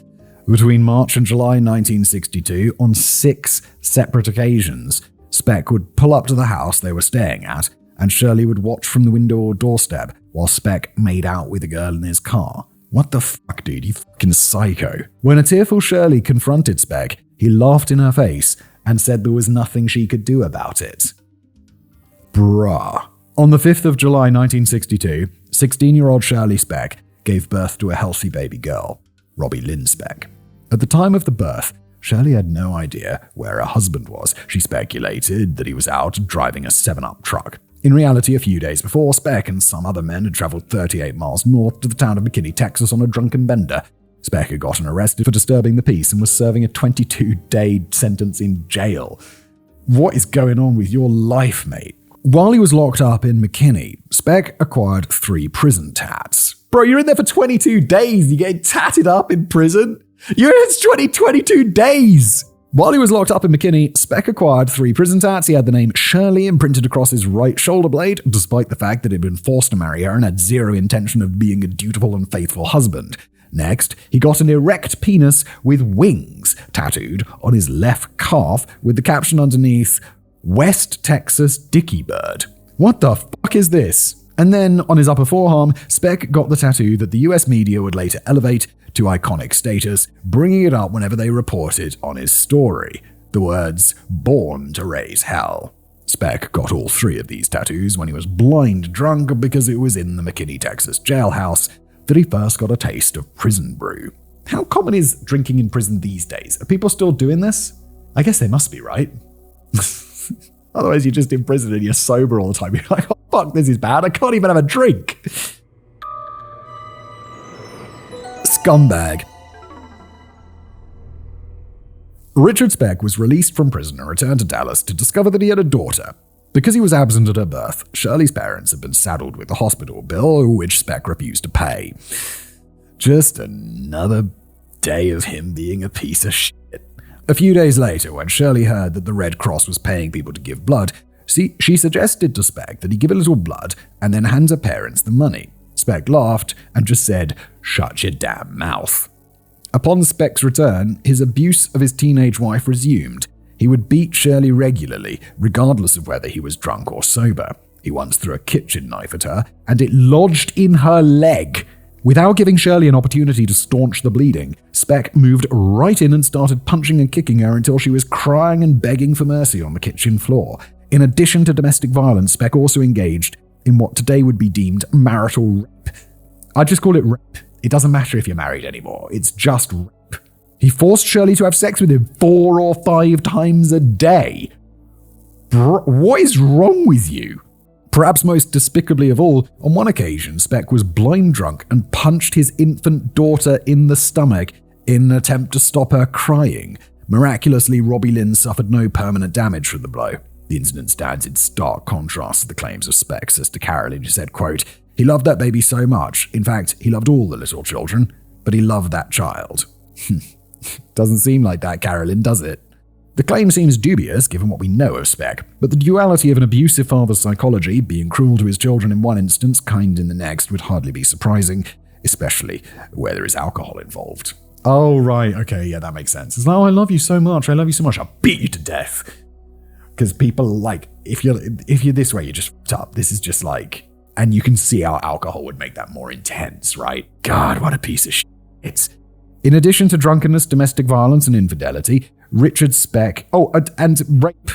Between March and July 1962, on 6 separate occasions, Speck would pull up to the house they were staying at, and Shirley would watch from the window or doorstep while Speck made out with a girl in his car. What the fuck, dude? You fucking psycho. When a tearful Shirley confronted Speck, he laughed in her face and said there was nothing she could do about it. Bruh. On the 5th of July 1962, 16-year-old Shirley Speck gave birth to a healthy baby girl, Robbie Lynn Speck. At the time of the birth, Shirley had no idea where her husband was. She speculated that he was out driving a 7-Up truck. In reality, a few days before, Speck and some other men had traveled 38 miles north to the town of McKinney, Texas on a drunken bender. Speck had gotten arrested for disturbing the peace and was serving a 22-day sentence in jail. What is going on with your life, mate? While he was locked up in McKinney, Speck acquired 3 prison tats. Bro, you're in there for 22 days. You get tatted up in prison? It's 22 days. While he was locked up in McKinney, Speck acquired 3 prison tats. He had the name Shirley imprinted across his right shoulder blade, despite the fact that he'd been forced to marry her and had zero intention of being a dutiful and faithful husband. Next, he got an erect penis with wings tattooed on his left calf with the caption underneath, West Texas Dicky Bird. What the fuck is this? And then, on his upper forearm, Speck got the tattoo that the US media would later elevate to iconic status, bringing it up whenever they reported on his story. The words, Born to Raise Hell. Speck got all 3 of these tattoos when he was blind drunk because it was in the McKinney, Texas jailhouse that he first got a taste of prison brew. How common is drinking in prison these days? Are people still doing this? I guess they must be, right? Otherwise, you're just in prison and you're sober all the time. You're like, oh, fuck, this is bad. I can't even have a drink. Scumbag. Richard Speck was released from prison and returned to Dallas to discover that he had a daughter. Because he was absent at her birth, Shirley's parents had been saddled with a hospital bill, which Speck refused to pay. Just another day of him being a piece of shit. A few days later, when Shirley heard that the Red Cross was paying people to give blood, she suggested to Speck that he give a little blood and then hand her parents the money. Speck laughed and just said, "Shut your damn mouth." Upon Speck's return, his abuse of his teenage wife resumed. He would beat Shirley regularly, regardless of whether he was drunk or sober. He once threw a kitchen knife at her, and it lodged in her leg. Without giving Shirley an opportunity to staunch the bleeding, Speck moved right in and started punching and kicking her until she was crying and begging for mercy on the kitchen floor. In addition to domestic violence, Speck also engaged in what today would be deemed marital rape. I just call it rape. It doesn't matter if you're married anymore. It's just rape. He forced Shirley to have sex with him 4 or 5 times a day. What is wrong with you? Perhaps most despicably of all, on one occasion, Speck was blind drunk and punched his infant daughter in the stomach in an attempt to stop her crying. Miraculously, Robbie Lynn suffered no permanent damage from the blow. The incident stands in stark contrast to the claims of Speck's sister Carolyn, who said, quote, "He loved that baby so much. In fact, he loved all the little children, but he loved that child." Doesn't seem like that, Carolyn, does it? The claim seems dubious given what we know of Speck, but the duality of an abusive father's psychology, being cruel to his children in one instance, kind in the next, would hardly be surprising, especially where there is alcohol involved. Oh, right, okay, yeah, that makes sense. It's like, oh, I love you so much, I'll beat you to death. Because people, like, if you're this way, you're just fucked up. This is just like, and you can see how alcohol would make that more intense, right? God, what a piece of shit. In addition to drunkenness, domestic violence, and infidelity, Richard Speck, and rape.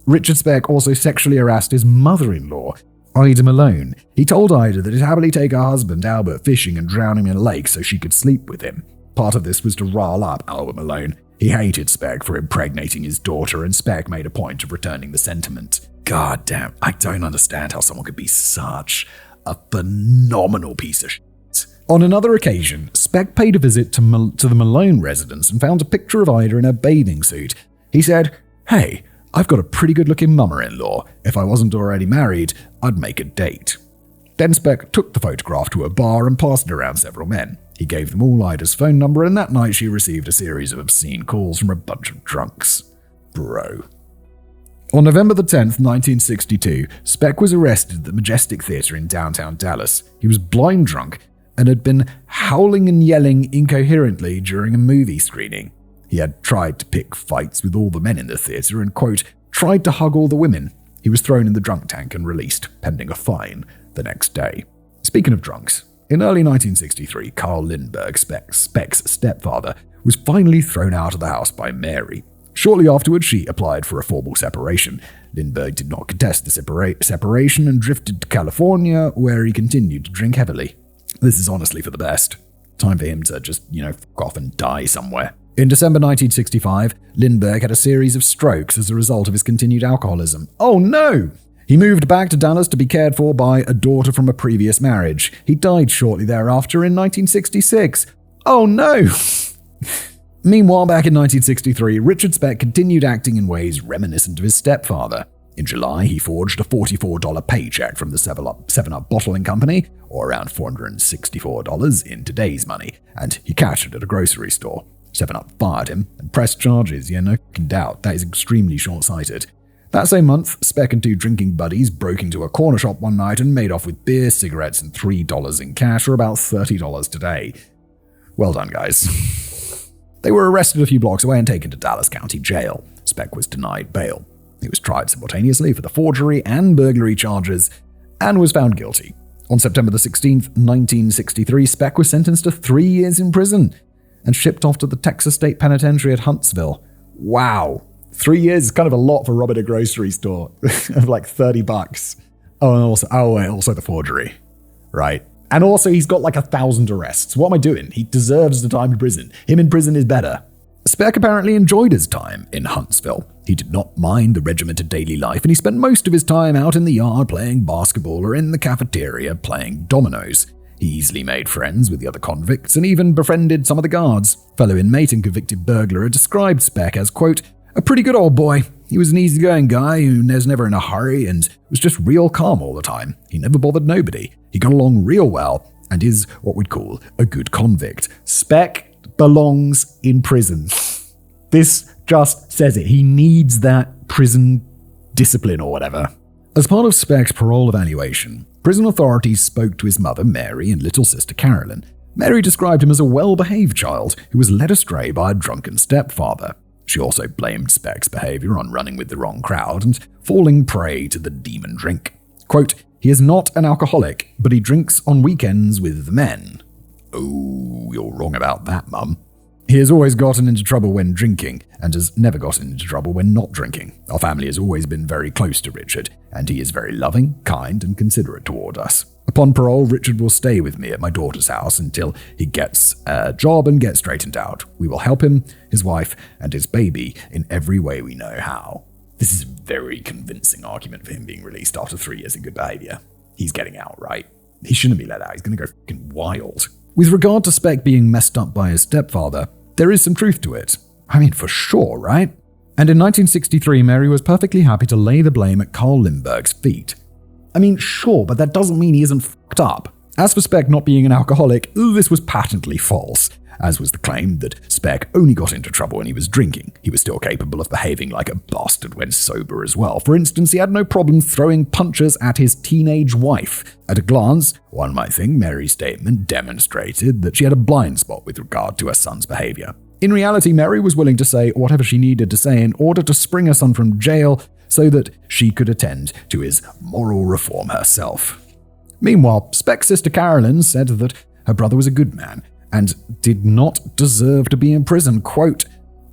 Richard Speck also sexually harassed his mother-in-law, Ida Malone. He told Ida that he'd happily take her husband, Albert, fishing and drown him in a lake so she could sleep with him. Part of this was to rile up Albert Malone. He hated Speck for impregnating his daughter, and Speck made a point of returning the sentiment. God damn, I don't understand how someone could be such a phenomenal piece of shit. On another occasion, Speck paid a visit to the Malone residence and found a picture of Ida in her bathing suit. He said, "Hey, I've got a pretty good-looking mother-in-law. If I wasn't already married, I'd make a date." Then Speck took the photograph to a bar and passed it around several men. He gave them all Ida's phone number, and that night she received a series of obscene calls from a bunch of drunks. Bro. On November the 10th, 1962, Speck was arrested at the Majestic Theater in downtown Dallas. He was blind drunk and had been howling and yelling incoherently during a movie screening. He had tried to pick fights with all the men in the theater and, quote, tried to hug all the women. He was thrown in the drunk tank and released, pending a fine, the next day. Speaking of drunks, in early 1963, Carl Lindbergh, Speck's stepfather, was finally thrown out of the house by Mary. Shortly afterwards, she applied for a formal separation. Lindbergh did not contest the separation and drifted to California, where he continued to drink heavily. This is honestly for the best. Time for him to just, fuck off and die somewhere. In December 1965, Lindbergh had a series of strokes as a result of his continued alcoholism. Oh no! He moved back to Dallas to be cared for by a daughter from a previous marriage. He died shortly thereafter in 1966. Oh no! Meanwhile, back in 1963, Richard Speck continued acting in ways reminiscent of his stepfather. In July, he forged a $44 paycheck from the 7-Up bottling company, or around $464 in today's money, and he cashed it at a grocery store. 7-Up fired him and pressed charges, no fucking doubt. That is extremely short-sighted. That same month, Speck and two drinking buddies broke into a corner shop one night and made off with beer, cigarettes, and $3 in cash, or about $30 today. Well done, guys. They were arrested a few blocks away and taken to Dallas County Jail. Speck was denied bail. He was tried simultaneously for the forgery and burglary charges and was found guilty. On September the 16th, 1963, Speck was sentenced to 3 years in prison and shipped off to the Texas State Penitentiary at Huntsville. Wow. 3 years is kind of a lot for robbing a grocery store of like $30. Oh, and also the forgery. Right. And also he's got like 1,000 arrests. What am I doing? He deserves the time in prison. Him in prison is better. Speck apparently enjoyed his time in Huntsville. He did not mind the regimented daily life, and he spent most of his time out in the yard playing basketball or in the cafeteria playing dominoes. He easily made friends with the other convicts and even befriended some of the guards. Fellow inmate and convicted burglar described Speck as, quote, a pretty good old boy. He was an easygoing guy who was never in a hurry and was just real calm all the time. He never bothered nobody. He got along real well and is what we'd call a good convict. Speck belongs in prison. This just says it. He needs that prison discipline or whatever. As part of Speck's parole evaluation, prison authorities spoke to his mother, Mary, and little sister, Carolyn. Mary described him as a well-behaved child who was led astray by a drunken stepfather. She also blamed Speck's behavior on running with the wrong crowd and falling prey to the demon drink. Quote, he is not an alcoholic, but he drinks on weekends with the men. Oh, you're wrong about that, Mum. He has always gotten into trouble when drinking, and has never gotten into trouble when not drinking. Our family has always been very close to Richard, and he is very loving, kind, and considerate toward us. Upon parole, Richard will stay with me at my daughter's house until he gets a job and gets straightened out. We will help him, his wife, and his baby in every way we know how. This is a very convincing argument for him being released after 3 years of good behavior. He's getting out, right? He shouldn't be let out. He's going to go fucking wild. With regard to Speck being messed up by his stepfather, there is some truth to it. I mean, for sure, right? And in 1963, Mary was perfectly happy to lay the blame at Carl Lindbergh's feet. I mean, sure, but that doesn't mean he isn't fucked up. As for Speck not being an alcoholic, this was patently false, as was the claim that Speck only got into trouble when he was drinking. He was still capable of behaving like a bastard when sober as well. For instance, he had no problem throwing punches at his teenage wife. At a glance, one might think Mary's statement demonstrated that she had a blind spot with regard to her son's behavior. In reality, Mary was willing to say whatever she needed to say in order to spring her son from jail so that she could attend to his moral reform herself. Meanwhile, Speck's sister Carolyn said that her brother was a good man and did not deserve to be in prison. Quote,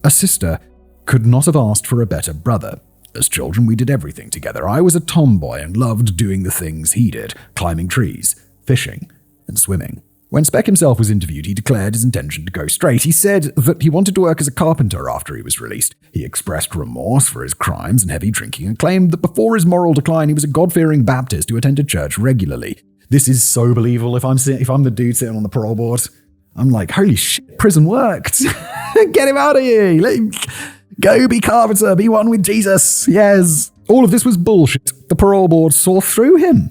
"A sister could not have asked for a better brother. As children, we did everything together. I was a tomboy and loved doing the things he did, climbing trees, fishing, and swimming." When Speck himself was interviewed, he declared his intention to go straight. He said that he wanted to work as a carpenter after he was released. He expressed remorse for his crimes and heavy drinking and claimed that before his moral decline, he was a God-fearing Baptist who attended church regularly. This is so believable. If I'm the dude sitting on the parole board, I'm like, holy shit, prison worked. Get him out of here. Go be carpenter, be one with Jesus. Yes. All of this was bullshit. The parole board saw through him.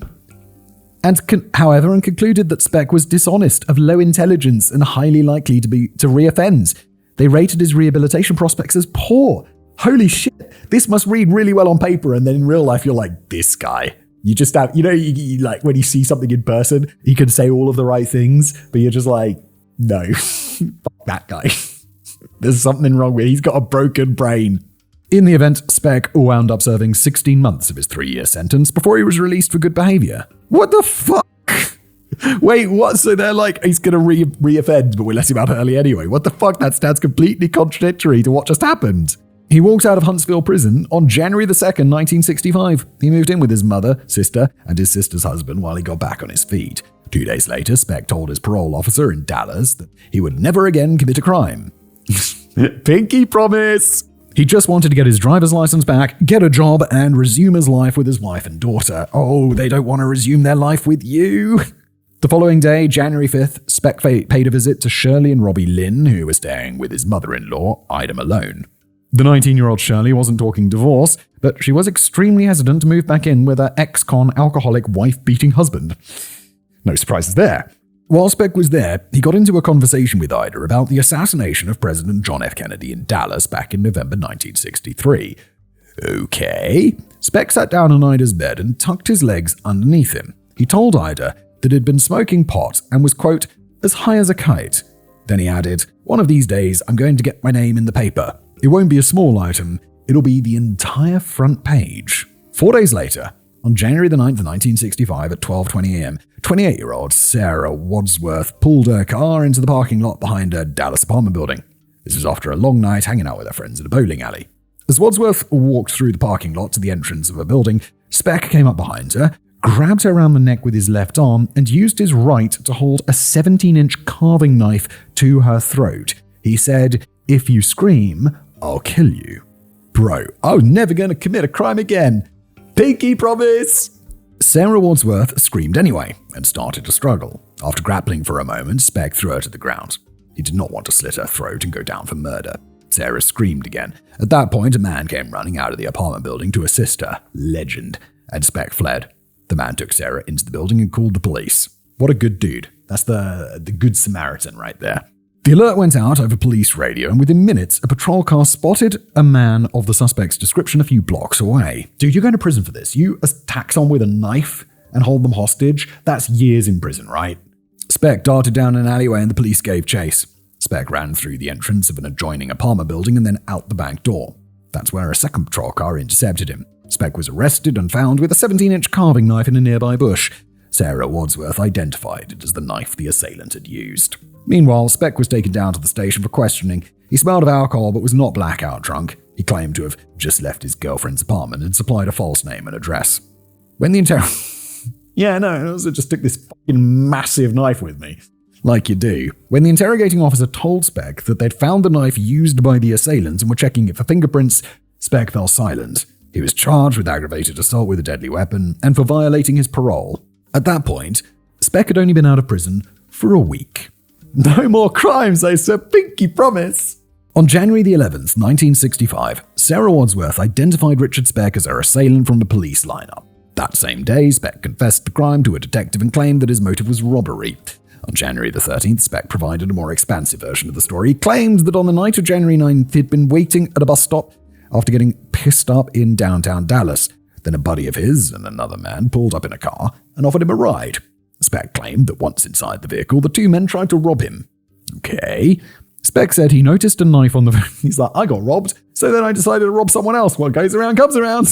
And concluded that Speck was dishonest, of low intelligence, and highly likely to reoffend. They rated his rehabilitation prospects as poor. Holy shit. This must read really well on paper, and then in real life, you're like, this guy. You just have, you like when you see something in person, he can say all of the right things, but you're just like, no, fuck that guy. There's something wrong with him. He's got a broken brain. In the event, Speck wound up serving 16 months of his 3-year sentence before he was released for good behavior. What the fuck? Wait, what? So they're like, he's going to reoffend, but we let him out early anyway. What the fuck? That's completely contradictory to what just happened. He walked out of Huntsville prison on January the 2nd, 1965. He moved in with his mother, sister, and his sister's husband while he got back on his feet. 2 days later, Speck told his parole officer in Dallas that he would never again commit a crime. Pinky promise! He just wanted to get his driver's license back, get a job, and resume his life with his wife and daughter. Oh, they don't want to resume their life with you. The following day, January 5th, Speck paid a visit to Shirley and Robbie Lynn, who were staying with his mother-in-law, Ida Malone. The 19-year-old Shirley wasn't talking divorce, but she was extremely hesitant to move back in with her ex-con alcoholic wife-beating husband. No surprises there. While Speck was there, he got into a conversation with Ida about the assassination of President John F. Kennedy in Dallas back in November 1963. Okay. Speck sat down on Ida's bed and tucked his legs underneath him. He told Ida that he'd been smoking pot and was, quote, as high as a kite. Then he added, one of these days I'm going to get my name in the paper. It won't be a small item, it'll be the entire front page. 4 days later, on January the 9th, 1965 at 12:20 a.m., 28-year-old Sarah Wadsworth pulled her car into the parking lot behind her Dallas apartment building. This was after a long night hanging out with her friends at a bowling alley. As Wadsworth walked through the parking lot to the entrance of her building, Speck came up behind her, grabbed her around the neck with his left arm, and used his right to hold a 17-inch carving knife to her throat. He said, "If you scream, I'll kill you." Bro, I was never going to commit a crime again. Pinky promise! Sarah Wadsworth screamed anyway and started to struggle. After grappling for a moment, Speck threw her to the ground. He did not want to slit her throat and go down for murder. Sarah screamed again. At that point, a man came running out of the apartment building to assist her. Legend. And Speck fled. The man took Sarah into the building and called the police. What a good dude. That's the good Samaritan right there. The alert went out over police radio, and within minutes, a patrol car spotted a man of the suspect's description a few blocks away. Dude, you're going to prison for this. You attack someone with a knife and hold them hostage? That's years in prison, right? Speck darted down an alleyway and the police gave chase. Speck ran through the entrance of an adjoining apartment building and then out the back door. That's where a second patrol car intercepted him. Speck was arrested and found with a 17-inch carving knife in a nearby bush. Sarah Wadsworth identified it as the knife the assailant had used. Meanwhile, Speck was taken down to the station for questioning. He smelled of alcohol but was not blackout drunk. He claimed to have just left his girlfriend's apartment and supplied a false name and address. When the I also just took this fucking massive knife with me. Like you do. When the interrogating officer told Speck that they'd found the knife used by the assailant and were checking it for fingerprints, Speck fell silent. He was charged with aggravated assault with a deadly weapon and for violating his parole. At that point, Speck had only been out of prison for a week. No more crimes, I sir, pinky promise. On January the 11th, 1965, Sarah Wadsworth identified Richard Speck as her assailant from the police lineup. That same day, Speck confessed the crime to a detective and claimed that his motive was robbery. On January the 13th, Speck provided a more expansive version of the story. He claimed that on the night of January 9th, he'd been waiting at a bus stop after getting pissed up in downtown Dallas. Then a buddy of his and another man pulled up in a car and offered him a ride. Speck claimed that once inside the vehicle, the two men tried to rob him. Okay. Speck said he noticed a knife on the... He's like, I got robbed, so then I decided to rob someone else. What goes around comes around.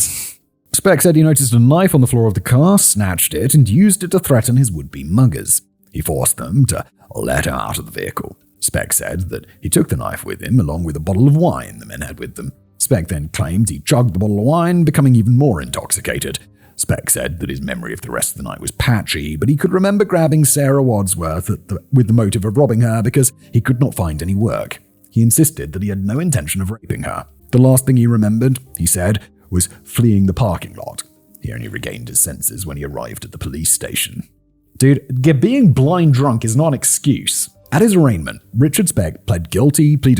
Speck said he noticed a knife on the floor of the car, snatched it, and used it to threaten his would-be muggers. He forced them to let him out of the vehicle. Speck said that he took the knife with him along with a bottle of wine the men had with them. Speck then claimed he chugged the bottle of wine, becoming even more intoxicated. Speck said that his memory of the rest of the night was patchy, but he could remember grabbing Sarah Wadsworth with the motive of robbing her because he could not find any work. He insisted that he had no intention of raping her. The last thing he remembered, he said, was fleeing the parking lot. He only regained his senses when he arrived at the police station. Dude, being blind drunk is not an excuse. At his arraignment, Richard Speck pleaded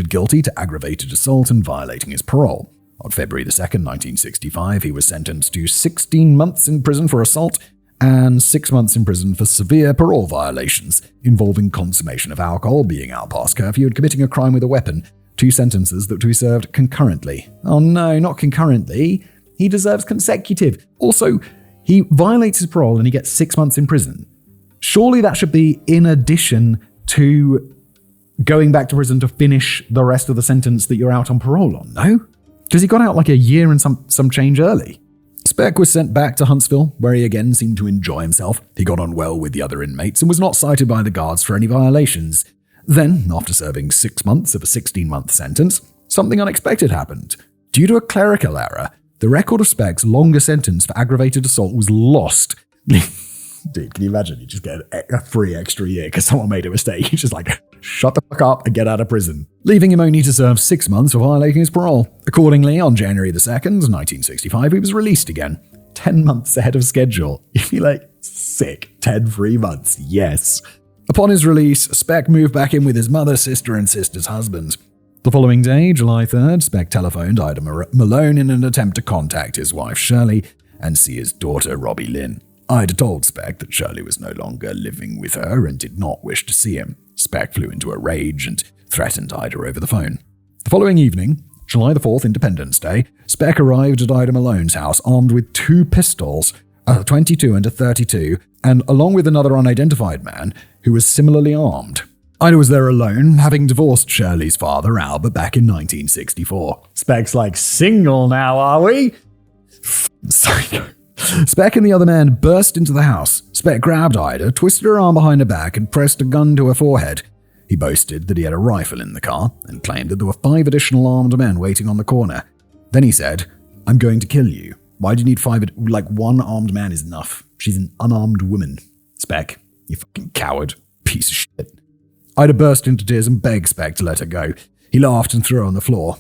guilty to aggravated assault and violating his parole. On February 2, 1965, he was sentenced to 16 months in prison for assault and 6 months in prison for severe parole violations involving consummation of alcohol, being out past curfew, and committing a crime with a weapon. 2 sentences that were to be served concurrently. Oh no, not concurrently. He deserves consecutive. Also, he violates his parole and he gets 6 months in prison. Surely that should be in addition to going back to prison to finish the rest of the sentence that you're out on parole on, no? Because he got out like a year and some change early. Speck was sent back to Huntsville, where he again seemed to enjoy himself. He got on well with the other inmates and was not cited by the guards for any violations. Then, after serving 6 months of a 16-month sentence, something unexpected happened. Due to a clerical error, the record of Speck's longer sentence for aggravated assault was lost. Dude, can you imagine? You just get a free extra year because someone made a mistake. He's just like, shut the fuck up and get out of prison. Leaving him only to serve 6 months for violating his parole. Accordingly, on January the 2nd, 1965, he was released again. 10 months ahead of schedule. You'd be like, sick. 10 free months. Yes. Upon his release, Speck moved back in with his mother, sister, and sister's husband. The following day, July 3rd, Speck telephoned Ida Malone in an attempt to contact his wife, Shirley, and see his daughter, Robbie Lynn. Ida told Speck that Shirley was no longer living with her and did not wish to see him. Speck flew into a rage and threatened Ida over the phone. The following evening, July the 4th, Independence Day, Speck arrived at Ida Malone's house armed with 2 pistols, a 22 and a 32, and along with another unidentified man who was similarly armed. Ida was there alone, having divorced Shirley's father, Albert, back in 1964. Speck's like, single now, are we? Psycho. Speck and the other man burst into the house. Speck grabbed Ida, twisted her arm behind her back, and pressed a gun to her forehead. He boasted that he had a rifle in the car and claimed that there were 5 additional armed men waiting on the corner. Then he said, I'm going to kill you. Why do you need 5? Like, 1 armed man is enough. She's an unarmed woman. Speck, you fucking coward. Piece of shit. Ida burst into tears and begged Speck to let her go. He laughed and threw her on the floor.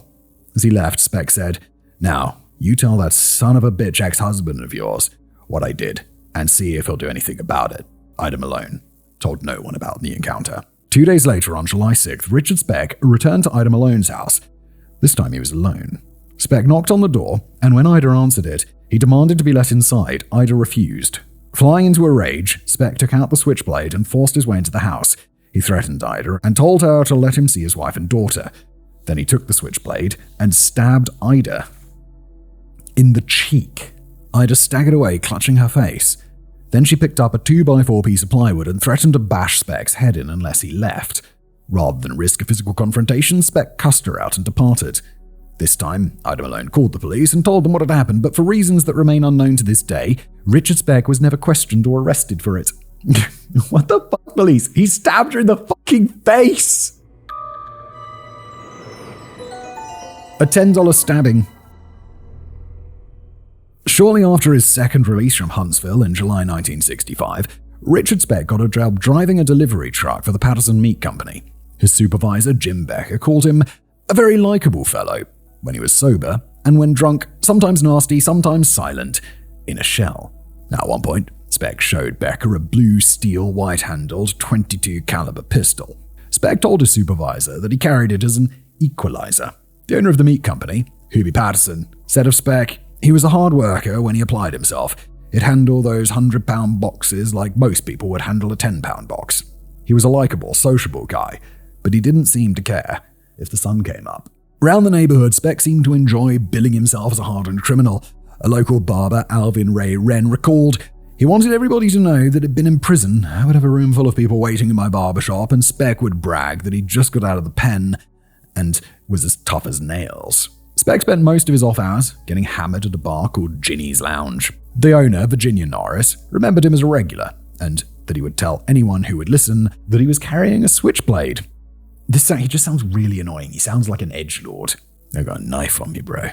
As he left, Speck said, Now, you tell that son of a bitch ex-husband of yours what I did and see if he'll do anything about it. Ida Malone told no one about the encounter. 2 days later, on July 6th, Richard Speck returned to Ida Malone's house. This time he was alone. Speck knocked on the door, and when Ida answered it, he demanded to be let inside. Ida refused. Flying into a rage, Speck took out the switchblade and forced his way into the house. He threatened Ida and told her to let him see his wife and daughter. Then he took the switchblade and stabbed Ida in the cheek. Ida staggered away, clutching her face. Then she picked up a 2x4 piece of plywood and threatened to bash Speck's head in unless he left. Rather than risk a physical confrontation, Speck cussed her out and departed. This time, Ida Malone called the police and told them what had happened, but for reasons that remain unknown to this day, Richard Speck was never questioned or arrested for it. What the fuck, police? He stabbed her in the fucking face! A $10 stabbing. Shortly after his second release from Huntsville in July 1965, Richard Speck got a job driving a delivery truck for the Patterson Meat Company. His supervisor, Jim Becker, called him a very likable fellow when he was sober, and when drunk, sometimes nasty, sometimes silent, in a shell. Now, at one point, Speck showed Becker a blue steel white-handled .22 caliber pistol. Speck told his supervisor that he carried it as an equalizer. The owner of the meat company, Hubie Patterson, said of Speck, he was a hard worker when he applied himself. He'd handle those 100-pound boxes like most people would handle a 10-pound box. He was a likable, sociable guy, but he didn't seem to care if the sun came up. Round the neighborhood, Speck seemed to enjoy billing himself as a hardened criminal. A local barber, Alvin Ray Wren, recalled, "He wanted everybody to know that he'd been in prison. I would have a room full of people waiting in my barbershop, and Speck would brag that he'd just got out of the pen and was as tough as nails." Speck spent most of his off hours getting hammered at a bar called Ginny's Lounge. The owner, Virginia Norris, remembered him as a regular, and that he would tell anyone who would listen that he was carrying a switchblade. He just sounds really annoying. He sounds like an edgelord. "I got a knife on me, bro."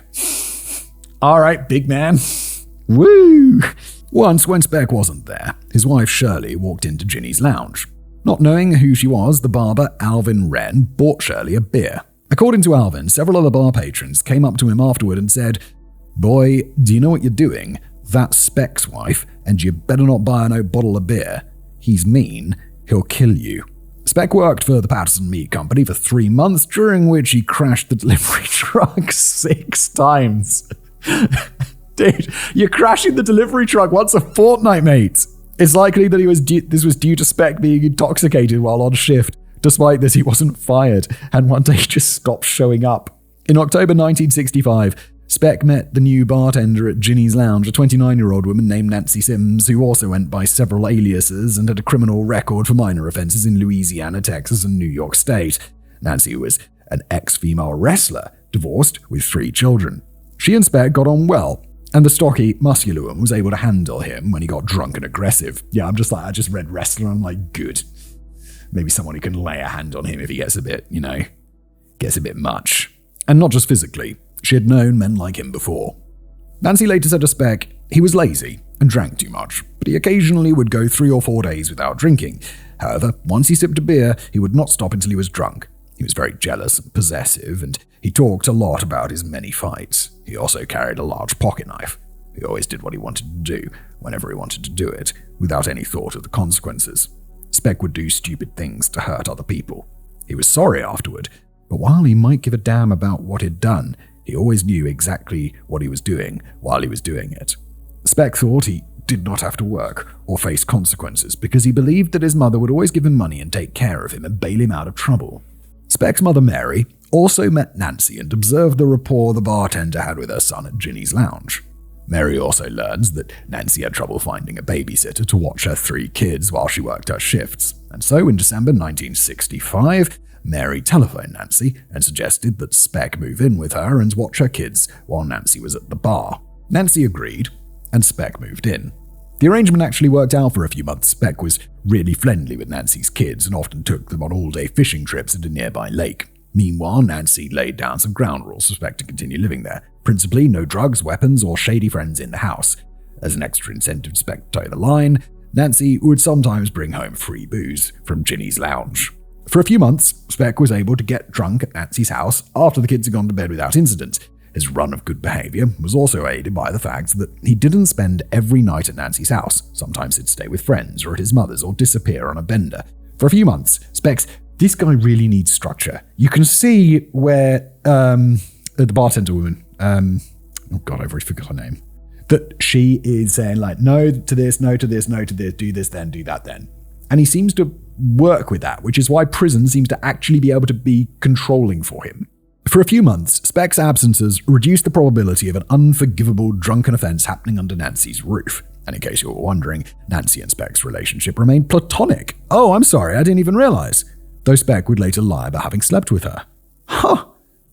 All right, big man. Woo! Once, when Speck wasn't there, his wife Shirley walked into Ginny's Lounge. Not knowing who she was, the barber, Alvin Wren, bought Shirley a beer. According to Alvin, several other bar patrons came up to him afterward and said, "Boy, do you know what you're doing? That's Speck's wife, and you better not buy no bottle of beer. He's mean. He'll kill you." Speck worked for the Patterson Meat Company for 3 months, during which he crashed the delivery truck 6 times. Dude, you're crashing the delivery truck once a fortnight, mate. It's likely that this was due to Speck being intoxicated while on shift. Despite this, he wasn't fired, and one day he just stopped showing up. In October 1965, Speck met the new bartender at Ginny's Lounge, a 29-year-old woman named Nancy Sims, who also went by several aliases and had a criminal record for minor offenses in Louisiana, Texas, and New York State. Nancy was an ex-female wrestler, divorced with 3 children. She and Speck got on well, and the stocky, muscular woman was able to handle him when he got drunk and aggressive. Yeah, I just read wrestler, I'm like, good. Maybe someone who can lay a hand on him if he gets a bit much. And not just physically. She had known men like him before. Nancy later said to Speck, he was lazy and drank too much, but he occasionally would go 3 or 4 days without drinking. However, once he sipped a beer, he would not stop until he was drunk. He was very jealous and possessive, and he talked a lot about his many fights. He also carried a large pocket knife. He always did what he wanted to do, whenever he wanted to do it, without any thought of the consequences. Speck would do stupid things to hurt other people. He was sorry afterward, but while he might give a damn about what he'd done, he always knew exactly what he was doing while he was doing it. Speck thought he did not have to work or face consequences because he believed that his mother would always give him money and take care of him and bail him out of trouble. Speck's mother, Mary, also met Nancy and observed the rapport the bartender had with her son at Ginny's Lounge. Mary also learns that Nancy had trouble finding a babysitter to watch her 3 kids while she worked her shifts, and so in December 1965, Mary telephoned Nancy and suggested that Speck move in with her and watch her kids while Nancy was at the bar. Nancy agreed, and Speck moved in. The arrangement actually worked out for a few months. Speck was really friendly with Nancy's kids and often took them on all-day fishing trips at a nearby lake. Meanwhile, Nancy laid down some ground rules for Speck to continue living there. Principally, no drugs, weapons, or shady friends in the house. As an extra incentive to Speck to toe the line, Nancy would sometimes bring home free booze from Ginny's Lounge. For a few months, Speck was able to get drunk at Nancy's house after the kids had gone to bed without incident. His run of good behavior was also aided by the fact that he didn't spend every night at Nancy's house. Sometimes he'd stay with friends or at his mother's or disappear on a bender. For a few months, this guy really needs structure. You can see where the bartender woman, oh God, I've already forgot her name, that she is saying like, no to this, no to this, no to this, do this then, do that then. And he seems to work with that, which is why prison seems to actually be able to be controlling for him. For a few months, Speck's absences reduced the probability of an unforgivable drunken offense happening under Nancy's roof. And in case you were wondering, Nancy and Speck's relationship remained platonic. Oh, I'm sorry, I didn't even realize. Though Speck would later lie about having slept with her. Huh.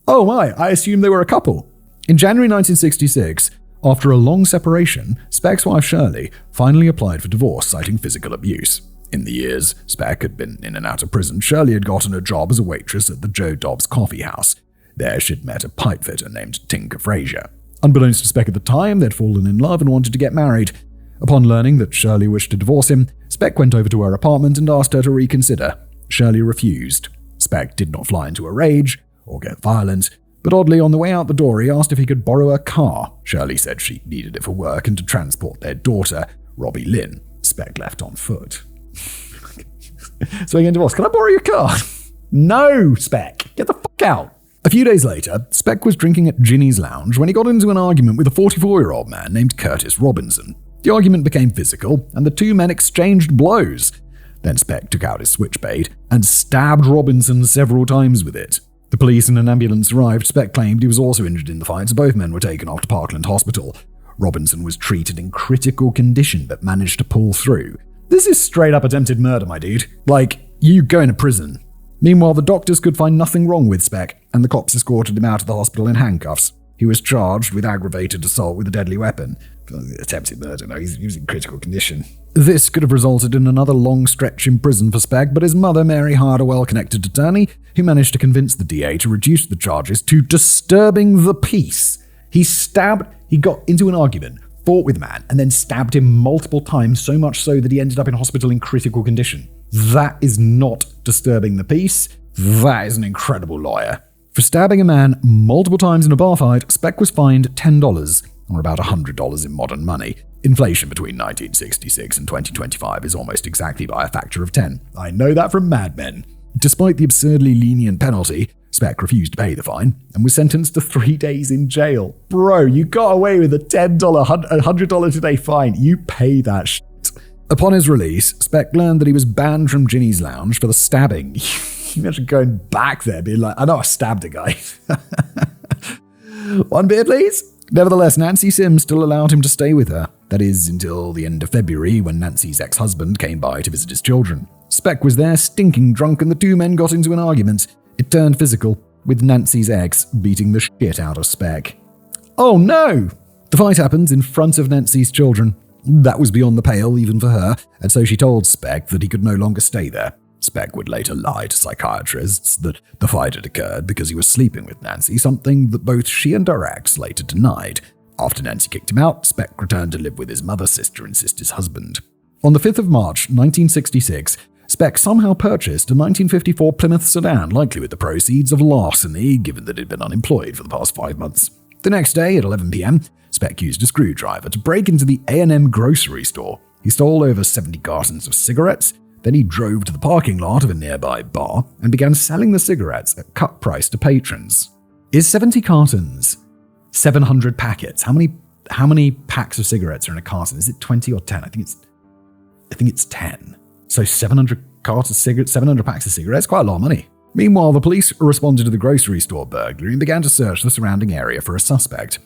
Oh my, I assumed they were a couple. In January 1966, after a long separation, Speck's wife Shirley finally applied for divorce, citing physical abuse. In the years Speck had been in and out of prison, Shirley had gotten a job as a waitress at the Joe Dobbs Coffee House. There she'd met a pipefitter named Tinker Frazier. Unbeknownst to Speck at the time, they'd fallen in love and wanted to get married. Upon learning that Shirley wished to divorce him, Speck went over to her apartment and asked her to reconsider. Shirley refused. Speck did not fly into a rage or get violent, but oddly, on the way out the door, he asked if he could borrow a car. Shirley said she needed it for work and to transport their daughter, Robbie Lynn. Speck left on foot. So we're getting divorced. Can I borrow your car? No, Speck. Get the fuck out. A few days later, Speck was drinking at Ginny's Lounge when he got into an argument with a 44-year-old man named Curtis Robinson. The argument became physical, and the two men exchanged blows. Then Speck took out his switchblade and stabbed Robinson several times with it. The police and an ambulance arrived. Speck claimed he was also injured in the fight, so both men were taken off to Parkland Hospital. Robinson was treated in critical condition but managed to pull through. This is straight up attempted murder, my dude. Like, you go into prison. Meanwhile, the doctors could find nothing wrong with Speck, and the cops escorted him out of the hospital in handcuffs. He was charged with aggravated assault with a deadly weapon. Attempted murder, no, he was in critical condition. This could have resulted in another long stretch in prison for Speck, but his mother, Mary, hired a well-connected attorney who managed to convince the DA to reduce the charges to disturbing the peace. He got into an argument, fought with a man, and then stabbed him multiple times, so much so that he ended up in hospital in critical condition. That is not disturbing the peace. That is an incredible lawyer. For stabbing a man multiple times in a bar fight, Speck was fined $10, or about $100 in modern money. Inflation between 1966 and 2025 is almost exactly by a factor of 10. I know that from Mad Men. Despite the absurdly lenient penalty, Speck refused to pay the fine and was sentenced to 3 days in jail. Bro, you got away with a $10, $100 a day fine. You pay that shit. Upon his release, Speck learned that he was banned from Ginny's Lounge for the stabbing. Imagine going back there being like, I know I stabbed a guy. One beer, please? Nevertheless, Nancy Sims still allowed him to stay with her. That is, until the end of February, when Nancy's ex-husband came by to visit his children. Speck was there, stinking drunk, and the two men got into an argument. It turned physical, with Nancy's ex beating the shit out of Speck. Oh no! The fight happens in front of Nancy's children. That was beyond the pale, even for her, and so she told Speck that he could no longer stay there. Speck would later lie to psychiatrists that the fight had occurred because he was sleeping with Nancy, something that both she and her ex later denied. After Nancy kicked him out, Speck returned to live with his mother, sister, and sister's husband. On the 5th of March, 1966, Speck somehow purchased a 1954 Plymouth sedan, likely with the proceeds of larceny, given that he'd been unemployed for the past 5 months. The next day, at 11 p.m., Speck used a screwdriver to break into the A&M grocery store. He stole over 70 cartons of cigarettes. Then he drove to the parking lot of a nearby bar and began selling the cigarettes at cut price to patrons. Is 70 cartons 700 packets? How many packs of cigarettes are in a carton? Is it 20 or 10? I think it's 10. So 700 packs of cigarettes, quite a lot of money. Meanwhile, the police responded to the grocery store burglary and began to search the surrounding area for a suspect.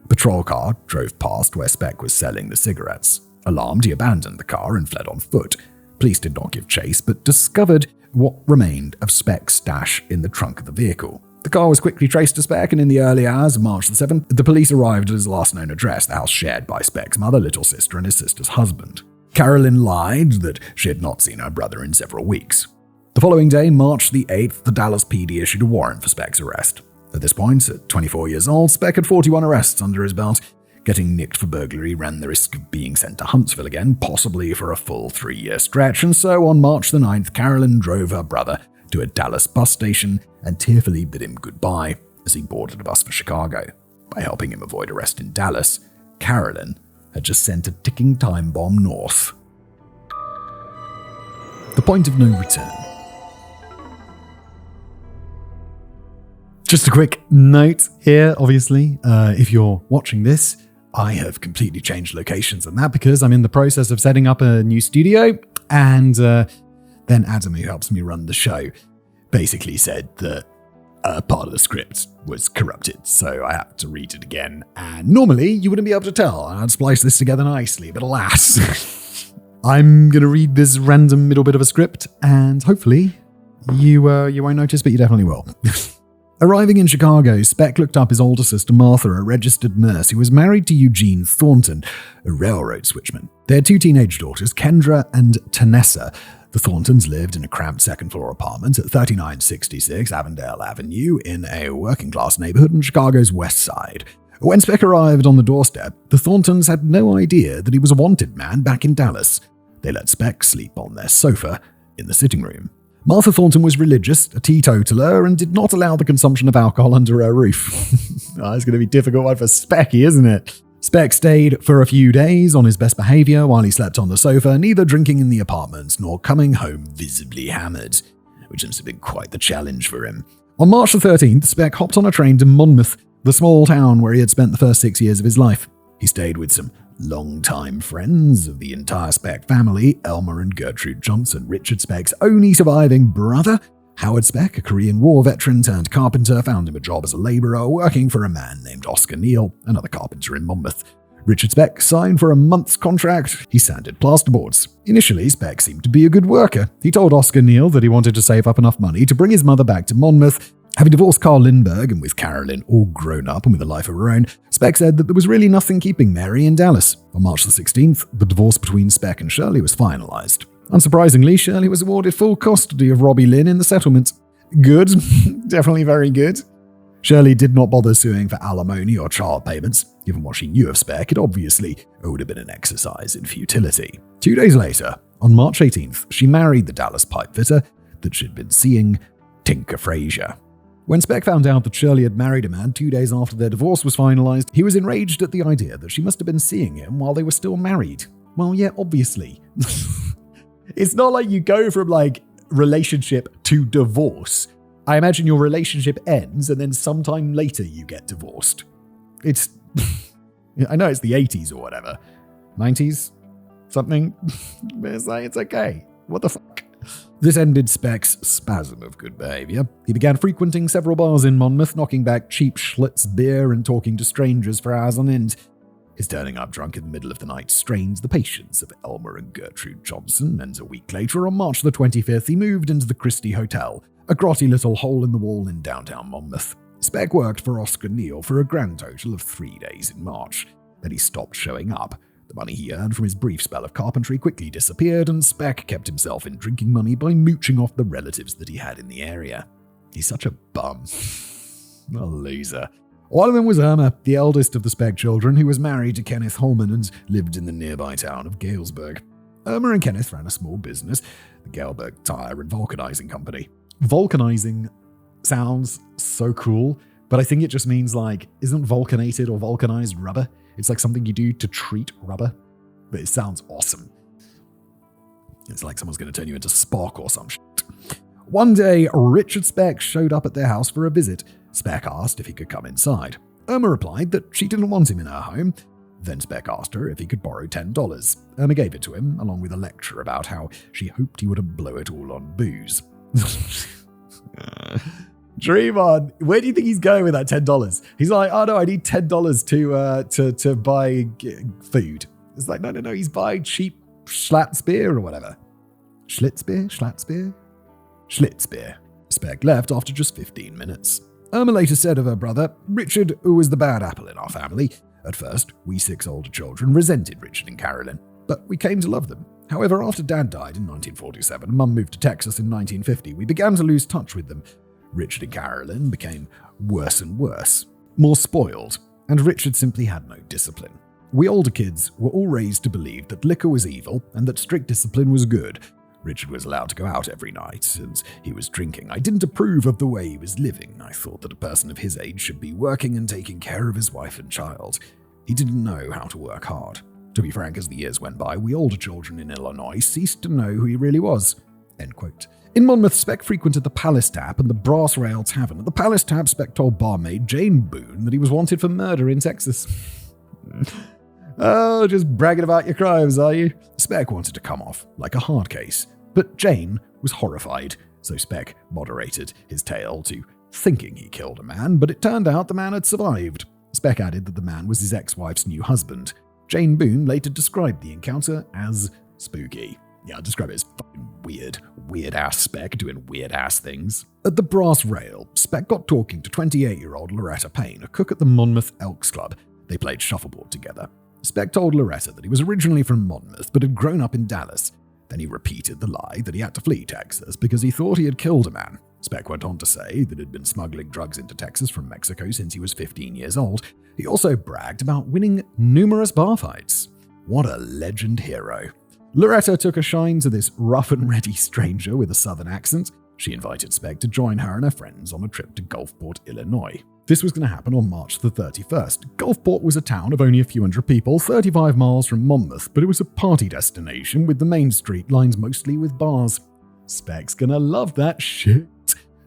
A patrol car drove past where Speck was selling the cigarettes. Alarmed, he abandoned the car and fled on foot. Police did not give chase, but discovered what remained of Speck's stash in the trunk of the vehicle. The car was quickly traced to Speck, and in the early hours of March the 7th, the police arrived at his last known address, the house shared by Speck's mother, little sister, and his sister's husband. Carolyn lied that she had not seen her brother in several weeks. The following day, March the 8th, the Dallas PD issued a warrant for Speck's arrest. At this point, at 24 years old, Speck had 41 arrests under his belt. Getting nicked for burglary ran the risk of being sent to Huntsville again, possibly for a full 3-year stretch, and so on March the 9th, Carolyn drove her brother to a Dallas bus station and tearfully bid him goodbye as he boarded a bus for Chicago. By helping him avoid arrest in Dallas, Carolyn had just sent a ticking time bomb north. The point of no return. Just a quick note here, obviously, if you're watching this, I have completely changed locations on that because I'm in the process of setting up a new studio, and then Adam, who helps me run the show, basically said that part of the script was corrupted, so I had to read it again. And normally you wouldn't be able to tell, and I'd splice this together nicely, but alas, I'm going to read this random middle bit of a script, and hopefully you won't notice, but you definitely will. Arriving in Chicago, Speck looked up his older sister Martha, a registered nurse who was married to Eugene Thornton, a railroad switchman. They had 2 teenage daughters, Kendra and Tanessa. The Thorntons lived in a cramped second-floor apartment at 3966 Avondale Avenue in a working-class neighborhood in Chicago's West Side. When Speck arrived on the doorstep, the Thorntons had no idea that he was a wanted man back in Dallas. They let Speck sleep on their sofa in the sitting room. Martha Thornton was religious, a teetotaler, and did not allow the consumption of alcohol under her roof. It's going to be a difficult one for Specky, isn't it? Speck stayed for a few days on his best behavior while he slept on the sofa, neither drinking in the apartment nor coming home visibly hammered, which must have been quite the challenge for him. On March the 13th, Speck hopped on a train to Monmouth, the small town where he had spent the first 6 years of his life. He stayed with some Longtime friends of the entire Speck family, Elmer and Gertrude Johnson, Richard Speck's only surviving brother, Howard Speck, a Korean War veteran turned carpenter, found him a job as a laborer working for a man named Oscar Neal, another carpenter in Monmouth. Richard Speck signed for a month's contract. He sanded plasterboards. Initially, Speck seemed to be a good worker. He told Oscar Neal that he wanted to save up enough money to bring his mother back to Monmouth. Having divorced Carl Lindbergh and with Carolyn all grown up and with a life of her own, Speck said that there was really nothing keeping Mary in Dallas. On March the 16th, the divorce between Speck and Shirley was finalized. Unsurprisingly, Shirley was awarded full custody of Robbie Lynn in the settlement. Good. Definitely very good. Shirley did not bother suing for alimony or child payments. Given what she knew of Speck, it obviously would have been an exercise in futility. 2 days later, on March 18th, she married the Dallas pipefitter that she'd been seeing, Tinker Frazier. When Speck found out that Shirley had married a man 2 days after their divorce was finalized, he was enraged at the idea that she must have been seeing him while they were still married. Well, yeah, obviously. It's not like you go from, relationship to divorce. I imagine your relationship ends and then sometime later you get divorced. It's... I know it's the 80s or whatever. 90s? Something? It's okay. What the fuck? This ended Speck's spasm of good behavior. He began frequenting several bars in Monmouth, knocking back cheap Schlitz beer and talking to strangers for hours on end. His turning up drunk in the middle of the night strains the patience of Elmer and Gertrude Johnson, and a week later, on March the 25th, he moved into the Christie Hotel, a grotty little hole in the wall in downtown Monmouth. Speck worked for Oscar Neal for a grand total of 3 days in March. Then he stopped showing up. The money he earned from his brief spell of carpentry quickly disappeared, and Speck kept himself in drinking money by mooching off the relatives that he had in the area. He's such a bum. A loser. One of them was Irma, the eldest of the Speck children, who was married to Kenneth Holman and lived in the nearby town of Galesburg. Irma and Kenneth ran a small business, the Galesburg Tire and Vulcanizing Company. Vulcanizing sounds so cool, but I think it just means isn't vulcanated or vulcanized rubber? It's like something you do to treat rubber, but it sounds awesome. It's like someone's going to turn you into Spock or some shit. One day, Richard Speck showed up at their house for a visit. Speck asked if he could come inside. Irma replied that she didn't want him in her home. Then Speck asked her if he could borrow $10. Irma gave it to him, along with a lecture about how she hoped he wouldn't blow it all on booze. Dream on. Where do you think he's going with that $10? He's like, oh no, I need $10 to buy food. It's like, no, he's buying cheap Schlitz beer or whatever. Schlitz beer. Speck left after just 15 minutes. Irma later said of her brother, Richard was the bad apple in our family. At first, we 6 older children resented Richard and Carolyn, but we came to love them. However, after Dad died in 1947 and Mum moved to Texas in 1950, we began to lose touch with them. Richard and Carolyn became worse and worse, more spoiled, and Richard simply had no discipline. We older kids were all raised to believe that liquor was evil and that strict discipline was good. Richard was allowed to go out every night, and he was drinking. I didn't approve of the way he was living. I thought that a person of his age should be working and taking care of his wife and child. He didn't know how to work hard. To be frank, as the years went by, we older children in Illinois ceased to know who he really was. End quote. In Monmouth, Speck frequented the Palace Tap and the Brass Rail Tavern. At the Palace Tap, Speck told barmaid Jane Boone that he was wanted for murder in Texas. Oh, just bragging about your crimes, are you? Speck wanted to come off like a hard case, but Jane was horrified, so Speck moderated his tale to thinking he killed a man, but it turned out the man had survived. Speck added that the man was his ex-wife's new husband. Jane Boone later described the encounter as spooky. Yeah, I'll describe it as fucking weird-ass Speck doing weird-ass things. At the Brass Rail, Speck got talking to 28-year-old Loretta Payne, a cook at the Monmouth Elks Club. They played shuffleboard together. Speck told Loretta that he was originally from Monmouth, but had grown up in Dallas. Then he repeated the lie that he had to flee Texas because he thought he had killed a man. Speck went on to say that he'd been smuggling drugs into Texas from Mexico since he was 15 years old. He also bragged about winning numerous bar fights. What a legend hero. Loretta took a shine to this rough and ready stranger with a southern accent. She invited Speck to join her and her friends on a trip to Gulfport, Illinois. This was going to happen on March the 31st. Gulfport was a town of only a few hundred people, 35 miles from Monmouth, but it was a party destination with the main street lined mostly with bars. Speck's gonna love that shit.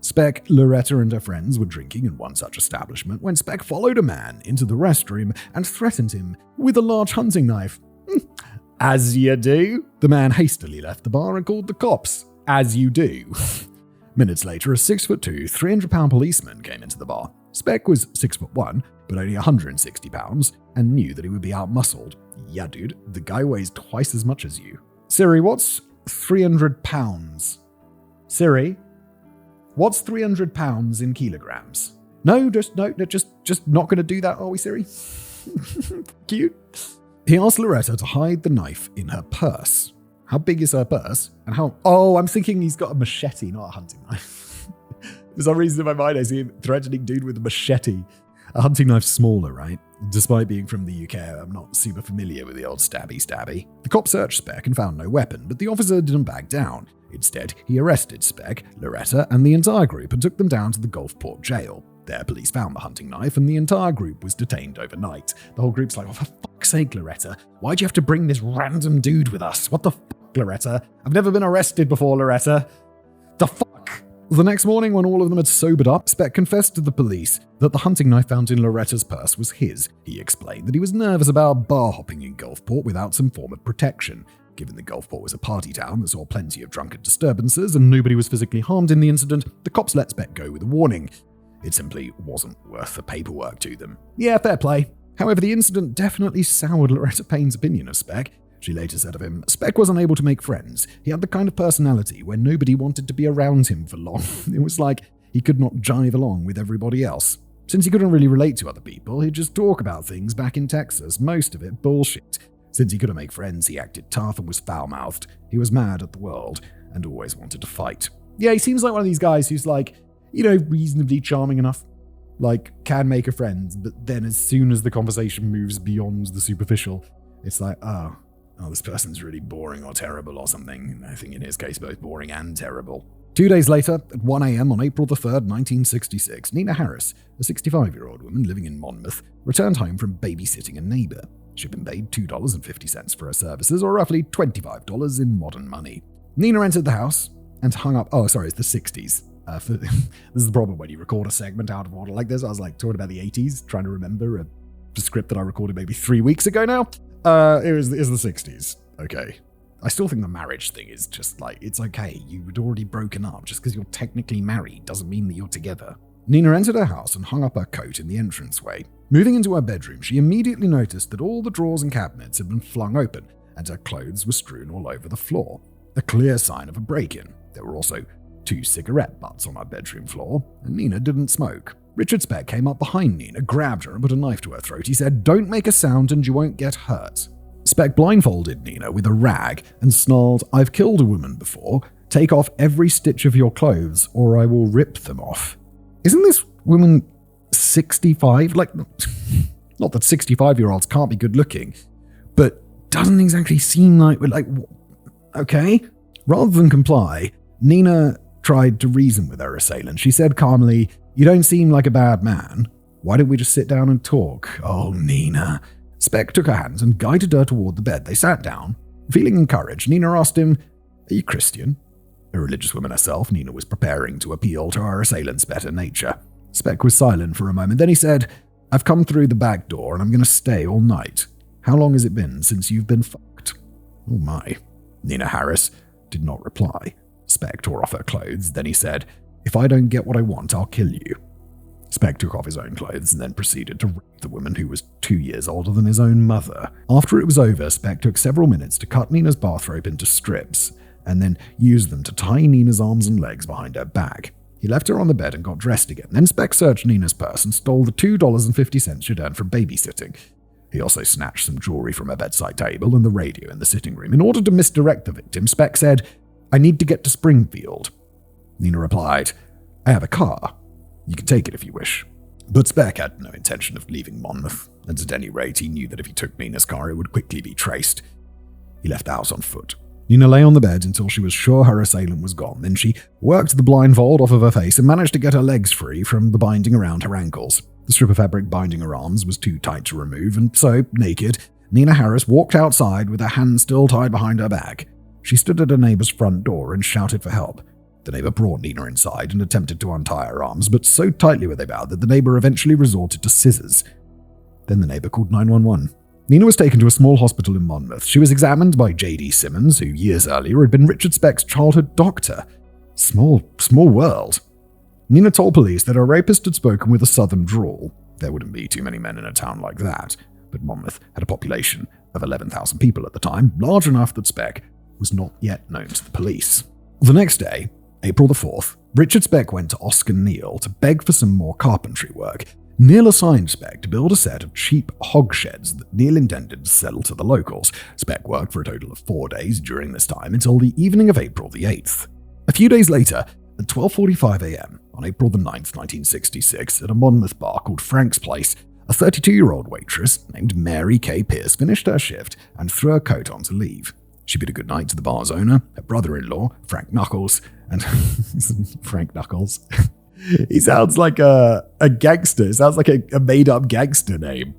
Speck, Loretta, and her friends were drinking in one such establishment when Speck followed a man into the restroom and threatened him with a large hunting knife. As you do. The man hastily left the bar and called the cops. As you do. Minutes later, a 6'2", 300-pound policeman came into the bar. Speck was 6'1", but only 160 pounds, and knew that he would be outmuscled. Yeah, dude, the guy weighs twice as much as you. Siri, what's 300 pounds? Siri, what's 300 pounds in kilograms? No, just not going to do that, are we, Siri? Cute. He asked Loretta to hide the knife in her purse. How big is her purse? And how... Oh, I'm thinking he's got a machete, not a hunting knife. For some reason in my mind, I see him threatening dude with a machete. A hunting knife's smaller, right? Despite being from the UK, I'm not super familiar with the old stabby. The cop searched Speck and found no weapon, but the officer didn't back down. Instead, he arrested Speck, Loretta, and the entire group and took them down to the Gulfport jail. There, police found the hunting knife, and the entire group was detained overnight. The whole group's like, oh, for fuck's sake, Loretta, why'd you have to bring this random dude with us? What the fuck, Loretta? I've never been arrested before, Loretta. The fuck? The next morning, when all of them had sobered up, Speck confessed to the police that the hunting knife found in Loretta's purse was his. He explained that he was nervous about bar hopping in Gulfport without some form of protection. Given that Gulfport was a party town that saw plenty of drunken disturbances and nobody was physically harmed in the incident, the cops let Speck go with a warning. It simply wasn't worth the paperwork to them. Yeah, fair play. However, the incident definitely soured Loretta Payne's opinion of Speck. She later said of him, Speck was unable to make friends. He had the kind of personality where nobody wanted to be around him for long. It was like he could not jive along with everybody else. Since he couldn't really relate to other people, he'd just talk about things back in Texas, most of it bullshit. Since he couldn't make friends, he acted tough and was foul-mouthed. He was mad at the world and always wanted to fight. Yeah, he seems like one of these guys who's like, reasonably charming enough. Like, can make a friend, but then as soon as the conversation moves beyond the superficial, it's like, oh, this person's really boring or terrible or something. I think in his case, both boring and terrible. 2 days later, at 1 a.m. on April the 3rd, 1966, Nina Harris, a 65-year-old woman living in Monmouth, returned home from babysitting a neighbor. She'd been paid $2.50 for her services, or roughly $25 in modern money. Nina entered the house and hung up... Oh, sorry, it's the 60s. This is the problem when you record a segment out of order like this. I was like talking about the 80s, trying to remember a script that I recorded maybe 3 weeks ago now. It was the 60s. Okay. I still think the marriage thing is just like, it's okay. You had already broken up. Just because you're technically married doesn't mean that you're together. Nina entered her house and hung up her coat in the entranceway. Moving into her bedroom, she immediately noticed that all the drawers and cabinets had been flung open and her clothes were strewn all over the floor. A clear sign of a break-in. There were also 2 cigarette butts on her bedroom floor, and Nina didn't smoke. Richard Speck came up behind Nina, grabbed her and put a knife to her throat. He said, "Don't make a sound and you won't get hurt." Speck blindfolded Nina with a rag and snarled, "I've killed a woman before. Take off every stitch of your clothes or I will rip them off." Isn't this woman 65? Like, not that 65-year-olds can't be good looking, but doesn't exactly seem like, okay. Rather than comply, Nina tried to reason with her assailant. She said calmly, "You don't seem like a bad man. Why don't we just sit down and talk?" Oh, Nina. Speck took her hands and guided her toward the bed. They sat down. Feeling encouraged, Nina asked him, "Are you Christian?" A religious woman herself, Nina was preparing to appeal to her assailant's better nature. Speck was silent for a moment. Then he said, "I've come through the back door and I'm going to stay all night. How long has it been since you've been fucked?" Oh my. Nina Harris did not reply. Speck tore off her clothes. Then he said, "If I don't get what I want, I'll kill you." Speck took off his own clothes and then proceeded to rape the woman who was 2 years older than his own mother. After it was over, Speck took several minutes to cut Nina's bathrobe into strips and then used them to tie Nina's arms and legs behind her back. He left her on the bed and got dressed again. Then Speck searched Nina's purse and stole the $2.50 she'd earned from babysitting. He also snatched some jewelry from her bedside table and the radio in the sitting room. In order to misdirect the victim, Speck said, "I need to get to Springfield." Nina replied, "I have a car. You can take it if you wish." But Speck had no intention of leaving Monmouth, and at any rate, he knew that if he took Nina's car, it would quickly be traced. He left the house on foot. Nina lay on the bed until she was sure her assailant was gone. Then she worked the blindfold off of her face and managed to get her legs free from the binding around her ankles. The strip of fabric binding her arms was too tight to remove, and so, naked, Nina Harris walked outside with her hands still tied behind her back. She stood at her neighbor's front door and shouted for help. The neighbor brought Nina inside and attempted to untie her arms, but so tightly were they bound that the neighbor eventually resorted to scissors. Then the neighbor called 911. Nina was taken to a small hospital in Monmouth. She was examined by J.D. Simmons, who years earlier had been Richard Speck's childhood doctor. Small world. Nina told police that her rapist had spoken with a southern drawl. There wouldn't be too many men in a town like that, but Monmouth had a population of 11,000 people at the time, large enough that Speck was not yet known to the police. The next day, April the 4th, Richard Speck went to Oscar Neal to beg for some more carpentry work. Neal assigned Speck to build a set of cheap hogsheds that Neal intended to sell to the locals. Speck worked for a total of 4 days during this time until the evening of April the 8th. A few days later, at 12:45 a.m. on April the 9th, 1966, at a Monmouth bar called Frank's Place, a 32-year-old waitress named Mary K. Pierce finished her shift and threw her coat on to leave. She bid a good night to the bar's owner, her brother-in-law, Frank Knuckles, and Frank Knuckles. He sounds like a gangster. It sounds like a made-up gangster name.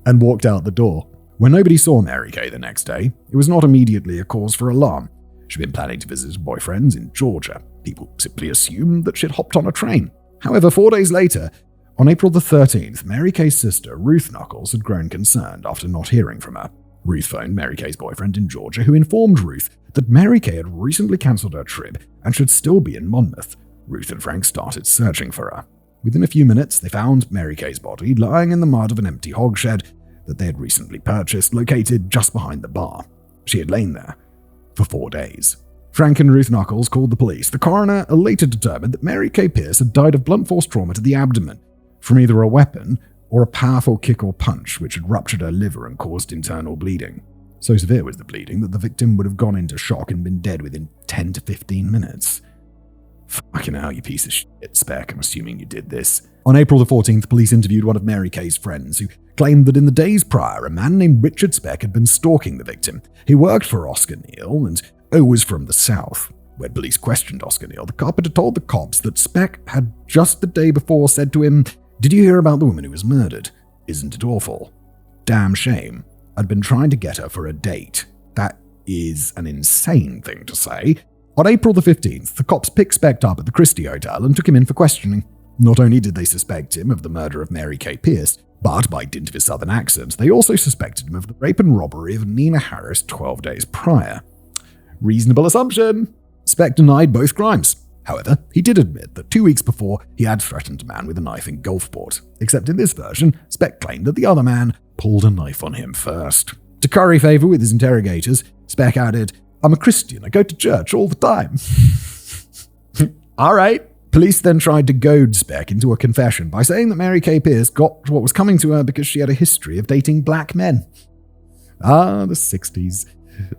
And walked out the door. When nobody saw Mary Kay the next day, it was not immediately a cause for alarm. She'd been planning to visit her boyfriends in Georgia. People simply assumed that she'd hopped on a train. However, 4 days later, on April the 13th, Mary Kay's sister, Ruth Knuckles, had grown concerned after not hearing from her. Ruth phoned Mary Kay's boyfriend in Georgia, who informed Ruth that Mary Kay had recently cancelled her trip and should still be in Monmouth. Ruth and Frank started searching for her. Within a few minutes, they found Mary Kay's body lying in the mud of an empty hogshed that they had recently purchased, located just behind the bar. She had lain there for 4 days. Frank and Ruth Knuckles called the police. The coroner later determined that Mary Kay Pierce had died of blunt force trauma to the abdomen from either a weapon or a powerful kick or punch which had ruptured her liver and caused internal bleeding. So severe was the bleeding that the victim would have gone into shock and been dead within 10 to 15 minutes. Fucking hell, you piece of shit, Speck. I'm assuming you did this. On April the 14th, police interviewed one of Mary Kay's friends who claimed that in the days prior, a man named Richard Speck had been stalking the victim. He worked for Oscar Neal and was from the South. When police questioned Oscar Neal, the carpenter told the cops that Speck had just the day before said to him, "Did you hear about the woman who was murdered? Isn't it awful? Damn shame. I'd been trying to get her for a date." That is an insane thing to say. On April the 15th, the cops picked Speck up at the Christie Hotel and took him in for questioning. Not only did they suspect him of the murder of Mary Kay Pierce, but by dint of his southern accent, they also suspected him of the rape and robbery of Nina Harris 12 days prior. Reasonable assumption. Speck denied both crimes. However, he did admit that 2 weeks before, he had threatened a man with a knife in Gulfport. Except in this version, Speck claimed that the other man pulled a knife on him first. To curry favor with his interrogators, Speck added, "I'm a Christian. I go to church all the time." All right. Police then tried to goad Speck into a confession by saying that Mary Kay Pierce got what was coming to her because she had a history of dating black men. The 60s.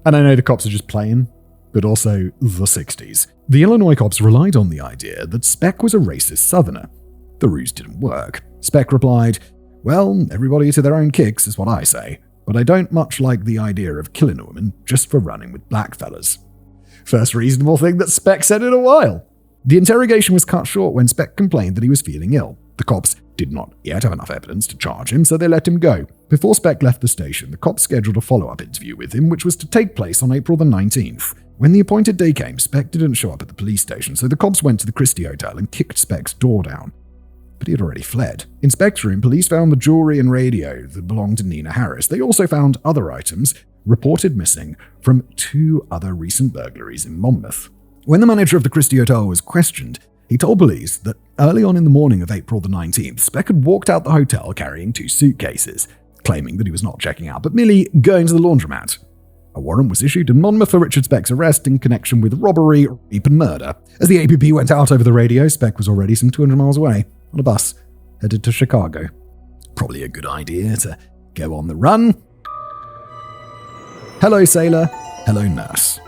And I know the cops are just playing, but also the 60s. The Illinois cops relied on the idea that Speck was a racist southerner. The ruse didn't work. Speck replied, "Well, everybody to their own kicks is what I say, but I don't much like the idea of killing a woman just for running with black fellas." First reasonable thing that Speck said in a while. The interrogation was cut short when Speck complained that he was feeling ill. The cops did not yet have enough evidence to charge him, so they let him go. Before Speck left the station, the cops scheduled a follow-up interview with him, which was to take place on April the 19th. When the appointed day came, Speck didn't show up at the police station, so the cops went to the Christie Hotel and kicked Speck's door down. But he had already fled. In Speck's room, police found the jewelry and radio that belonged to Nina Harris. They also found other items reported missing from 2 other recent burglaries in Monmouth. When the manager of the Christie Hotel was questioned, he told police that early on in the morning of April the 19th, Speck had walked out the hotel carrying 2 suitcases, claiming that he was not checking out, but merely going to the laundromat. A warrant was issued in Monmouth for Richard Speck's arrest in connection with robbery, rape, and murder. As the APB went out over the radio, Speck was already some 200 miles away, on a bus, headed to Chicago. Probably a good idea to go on the run. Hello, sailor. Hello, nurse.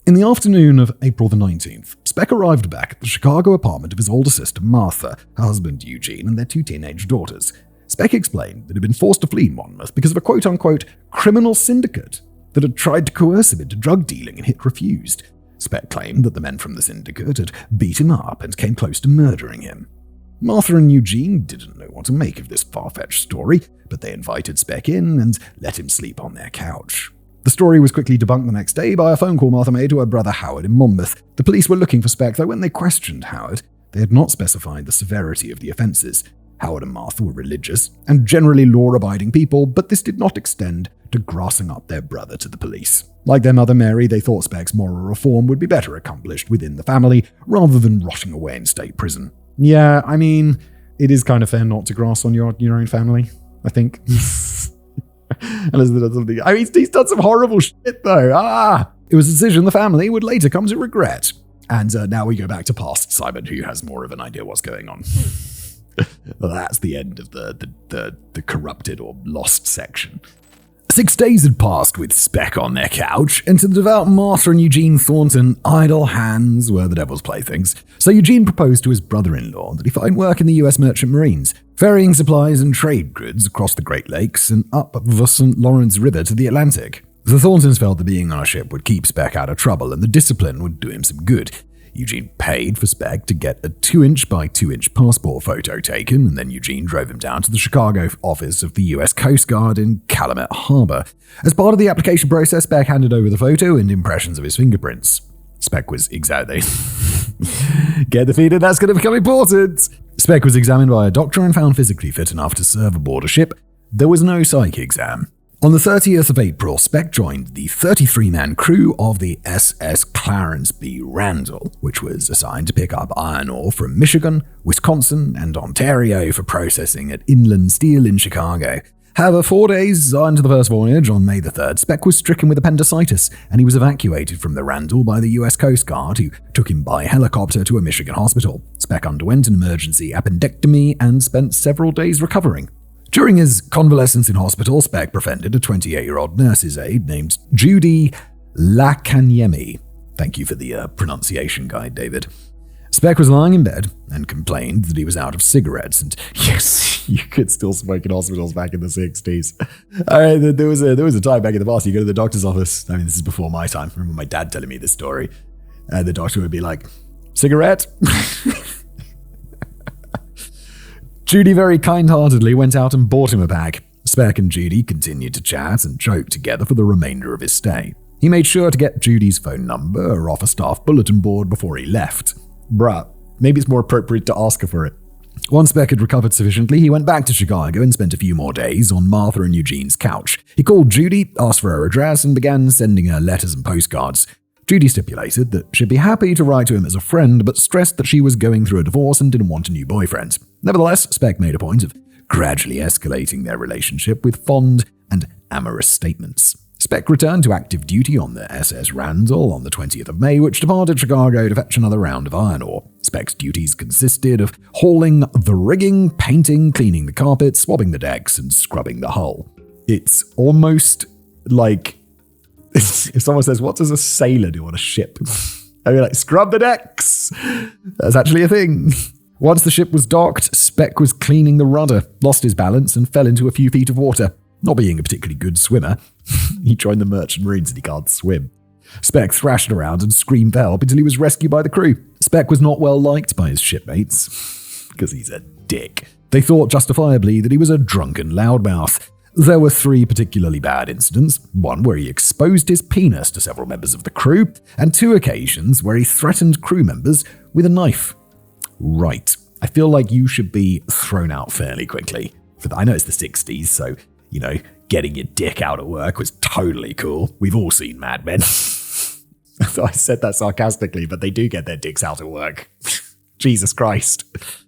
In the afternoon of April the 19th, Speck arrived back at the Chicago apartment of his older sister Martha, her husband Eugene, and their 2 teenage daughters. Speck explained that he'd been forced to flee Monmouth because of a quote-unquote criminal syndicate that had tried to coerce him into drug dealing and he'd refused. Speck claimed that the men from the syndicate had beat him up and came close to murdering him. Martha and Eugene didn't know what to make of this far-fetched story, but they invited Speck in and let him sleep on their couch. The story was quickly debunked the next day by a phone call Martha made to her brother Howard in Monmouth. The police were looking for Speck, though when they questioned Howard, they had not specified the severity of the offences. Howard and Martha were religious and generally law-abiding people, but this did not extend to grassing up their brother to the police. Like their mother Mary, they thought Speck's moral reform would be better accomplished within the family rather than rotting away in state prison. Yeah, I mean, it is kind of fair not to grass on your own family, I think. Unless they done something. I mean, he's done some horrible shit, though. It was a decision the family would later come to regret. And now we go back to past Simon, who has more of an idea what's going on. Well, that's the end of the corrupted or lost section. 6 days had passed with Speck on their couch, and to the devout Martha and Eugene Thornton, idle hands were the devil's playthings. So Eugene proposed to his brother-in-law that he find work in the US Merchant Marines, ferrying supplies and trade goods across the Great Lakes and up the St. Lawrence River to the Atlantic. The Thorntons felt that being on a ship would keep Speck out of trouble, and the discipline would do him some good. Eugene paid for Speck to get a 2-inch by 2-inch passport photo taken, and then Eugene drove him down to the Chicago office of the US Coast Guard in Calumet Harbor. As part of the application process, Speck handed over the photo and impressions of his fingerprints. Speck was exactly... Get defeated, that's going to become important! Speck was examined by a doctor and found physically fit enough to serve aboard a ship. There was no psych exam. On the 30th of April, Speck joined the 33-man crew of the SS Clarence B. Randall, which was assigned to pick up iron ore from Michigan, Wisconsin, and Ontario for processing at Inland Steel in Chicago. However, 4 days into the first voyage, on May the 3rd, Speck was stricken with appendicitis, and he was evacuated from the Randall by the US Coast Guard, who took him by helicopter to a Michigan hospital. Speck underwent an emergency appendectomy and spent several days recovering. During his convalescence in hospital, Speck befriended a 28-year-old nurse's aide named Judy Lakanyemi. Thank you for the pronunciation guide, David. Speck was lying in bed and complained that he was out of cigarettes, and yes, you could still smoke in hospitals back in the 60s. There was a time back in the past, you go to the doctor's office. I mean, this is before my time. I remember my dad telling me this story. And the doctor would be like, cigarette? Judy very kind-heartedly went out and bought him a pack. Speck and Judy continued to chat and joke together for the remainder of his stay. He made sure to get Judy's phone number off a staff bulletin board before he left. Bruh, maybe it's more appropriate to ask her for it. Once Speck had recovered sufficiently, he went back to Chicago and spent a few more days on Martha and Eugene's couch. He called Judy, asked for her address, and began sending her letters and postcards. Judy stipulated that she'd be happy to write to him as a friend, but stressed that she was going through a divorce and didn't want a new boyfriend. Nevertheless, Speck made a point of gradually escalating their relationship with fond and amorous statements. Speck returned to active duty on the SS Randall on the 20th of May, which departed Chicago to fetch another round of iron ore. Speck's duties consisted of hauling the rigging, painting, cleaning the carpet, swabbing the decks, and scrubbing the hull. It's almost like if someone says, what does a sailor do on a ship? I mean, like, scrub the decks. That's actually a thing. Once the ship was docked, Speck was cleaning the rudder, lost his balance, and fell into a few feet of water. Not being a particularly good swimmer, he joined the Merchant Marines and he can't swim. Speck thrashed around and screamed for help until he was rescued by the crew. Speck was not well liked by his shipmates, because he's a dick. They thought justifiably that he was a drunken loudmouth. There were 3 particularly bad incidents, one where he exposed his penis to several members of the crew, and 2 occasions where he threatened crew members with a knife. Right. I feel like you should be thrown out fairly quickly. I know it's the 60s, so, getting your dick out at work was totally cool. We've all seen Mad Men. I said that sarcastically, but they do get their dicks out at work. Jesus Christ.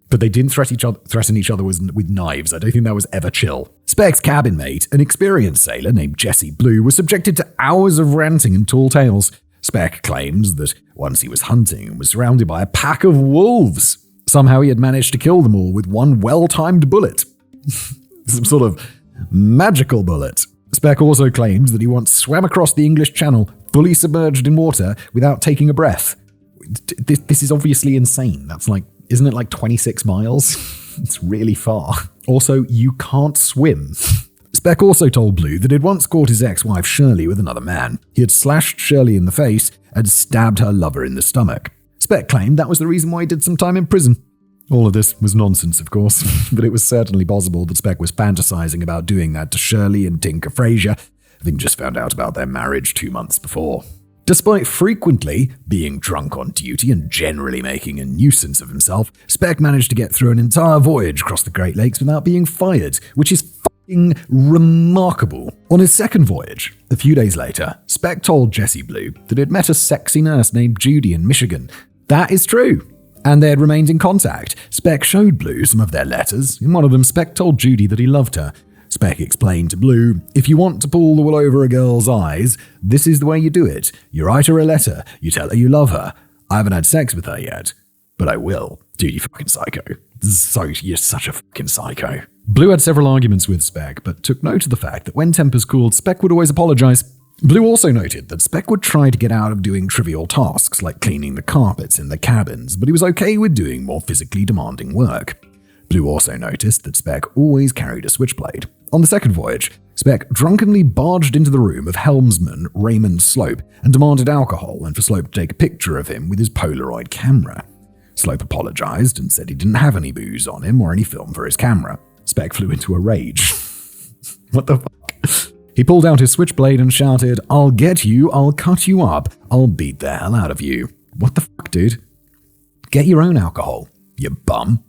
But they didn't threaten each other with knives. I don't think that was ever chill. Speck's cabin mate, an experienced sailor named Jesse Blue, was subjected to hours of ranting and tall tales. Speck claims that once he was hunting and was surrounded by a pack of wolves. Somehow he had managed to kill them all with one well-timed bullet. Some sort of magical bullet. Speck also claims that he once swam across the English Channel, fully submerged in water, without taking a breath. This is obviously insane. That's isn't it like 26 miles? It's really far. Also, you can't swim. Speck also told Blue that he'd once caught his ex-wife Shirley with another man. He had slashed Shirley in the face and stabbed her lover in the stomach. Speck claimed that was the reason why he did some time in prison. All of this was nonsense, of course, but it was certainly possible that Speck was fantasizing about doing that to Shirley and Tinker Frazier. having just found out about their marriage 2 months before. Despite frequently being drunk on duty and generally making a nuisance of himself, Speck managed to get through an entire voyage across the Great Lakes without being fired, which is fucking remarkable. On his second voyage, a few days later, Speck told Jessie Blue that he'd met a sexy nurse named Judy in Michigan. That is true, and they had remained in contact. Speck showed Blue some of their letters. In one of them, Speck told Judy that he loved her. Speck explained to Blue, if you want to pull the wool over a girl's eyes, this is the way you do it. You write her a letter, you tell her you love her. I haven't had sex with her yet, but I will. Dude, you fucking psycho. You're such a fucking psycho. Blue had several arguments with Speck, but took note of the fact that when tempers cooled, Speck would always apologize. Blue also noted that Speck would try to get out of doing trivial tasks like cleaning the carpets in the cabins, but he was okay with doing more physically demanding work. Blue also noticed that Speck always carried a switchblade. On the second voyage, Speck drunkenly barged into the room of helmsman Raymond Slope and demanded alcohol and for Slope to take a picture of him with his Polaroid camera. Slope apologized and said he didn't have any booze on him or any film for his camera. Speck flew into a rage. What the fuck? He pulled out his switchblade and shouted, I'll get you, I'll cut you up, I'll beat the hell out of you. What the fuck, dude? Get your own alcohol, you bum.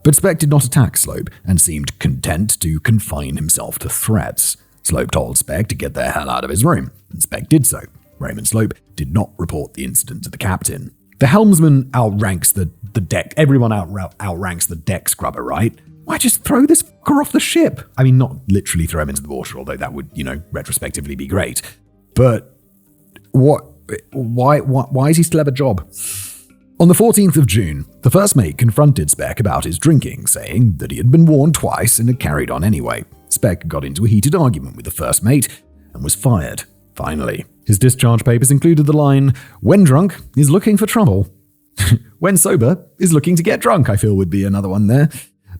But Speck did not attack Slope and seemed content to confine himself to threats. Slope told Speck to get the hell out of his room, and Speck did so. Raymond Slope did not report the incident to the captain. The helmsman outranks the deck. Everyone outranks the deck scrubber, right? Why just throw this fucker off the ship? I mean, not literally throw him into the water, although that would, retrospectively be great. But why does he still have a job? On the 14th of June, the first mate confronted Speck about his drinking, saying that he had been warned twice and had carried on anyway. Speck got into a heated argument with the first mate and was fired. Finally, his discharge papers included the line, when drunk, is looking for trouble. When sober, is looking to get drunk, I feel would be another one there.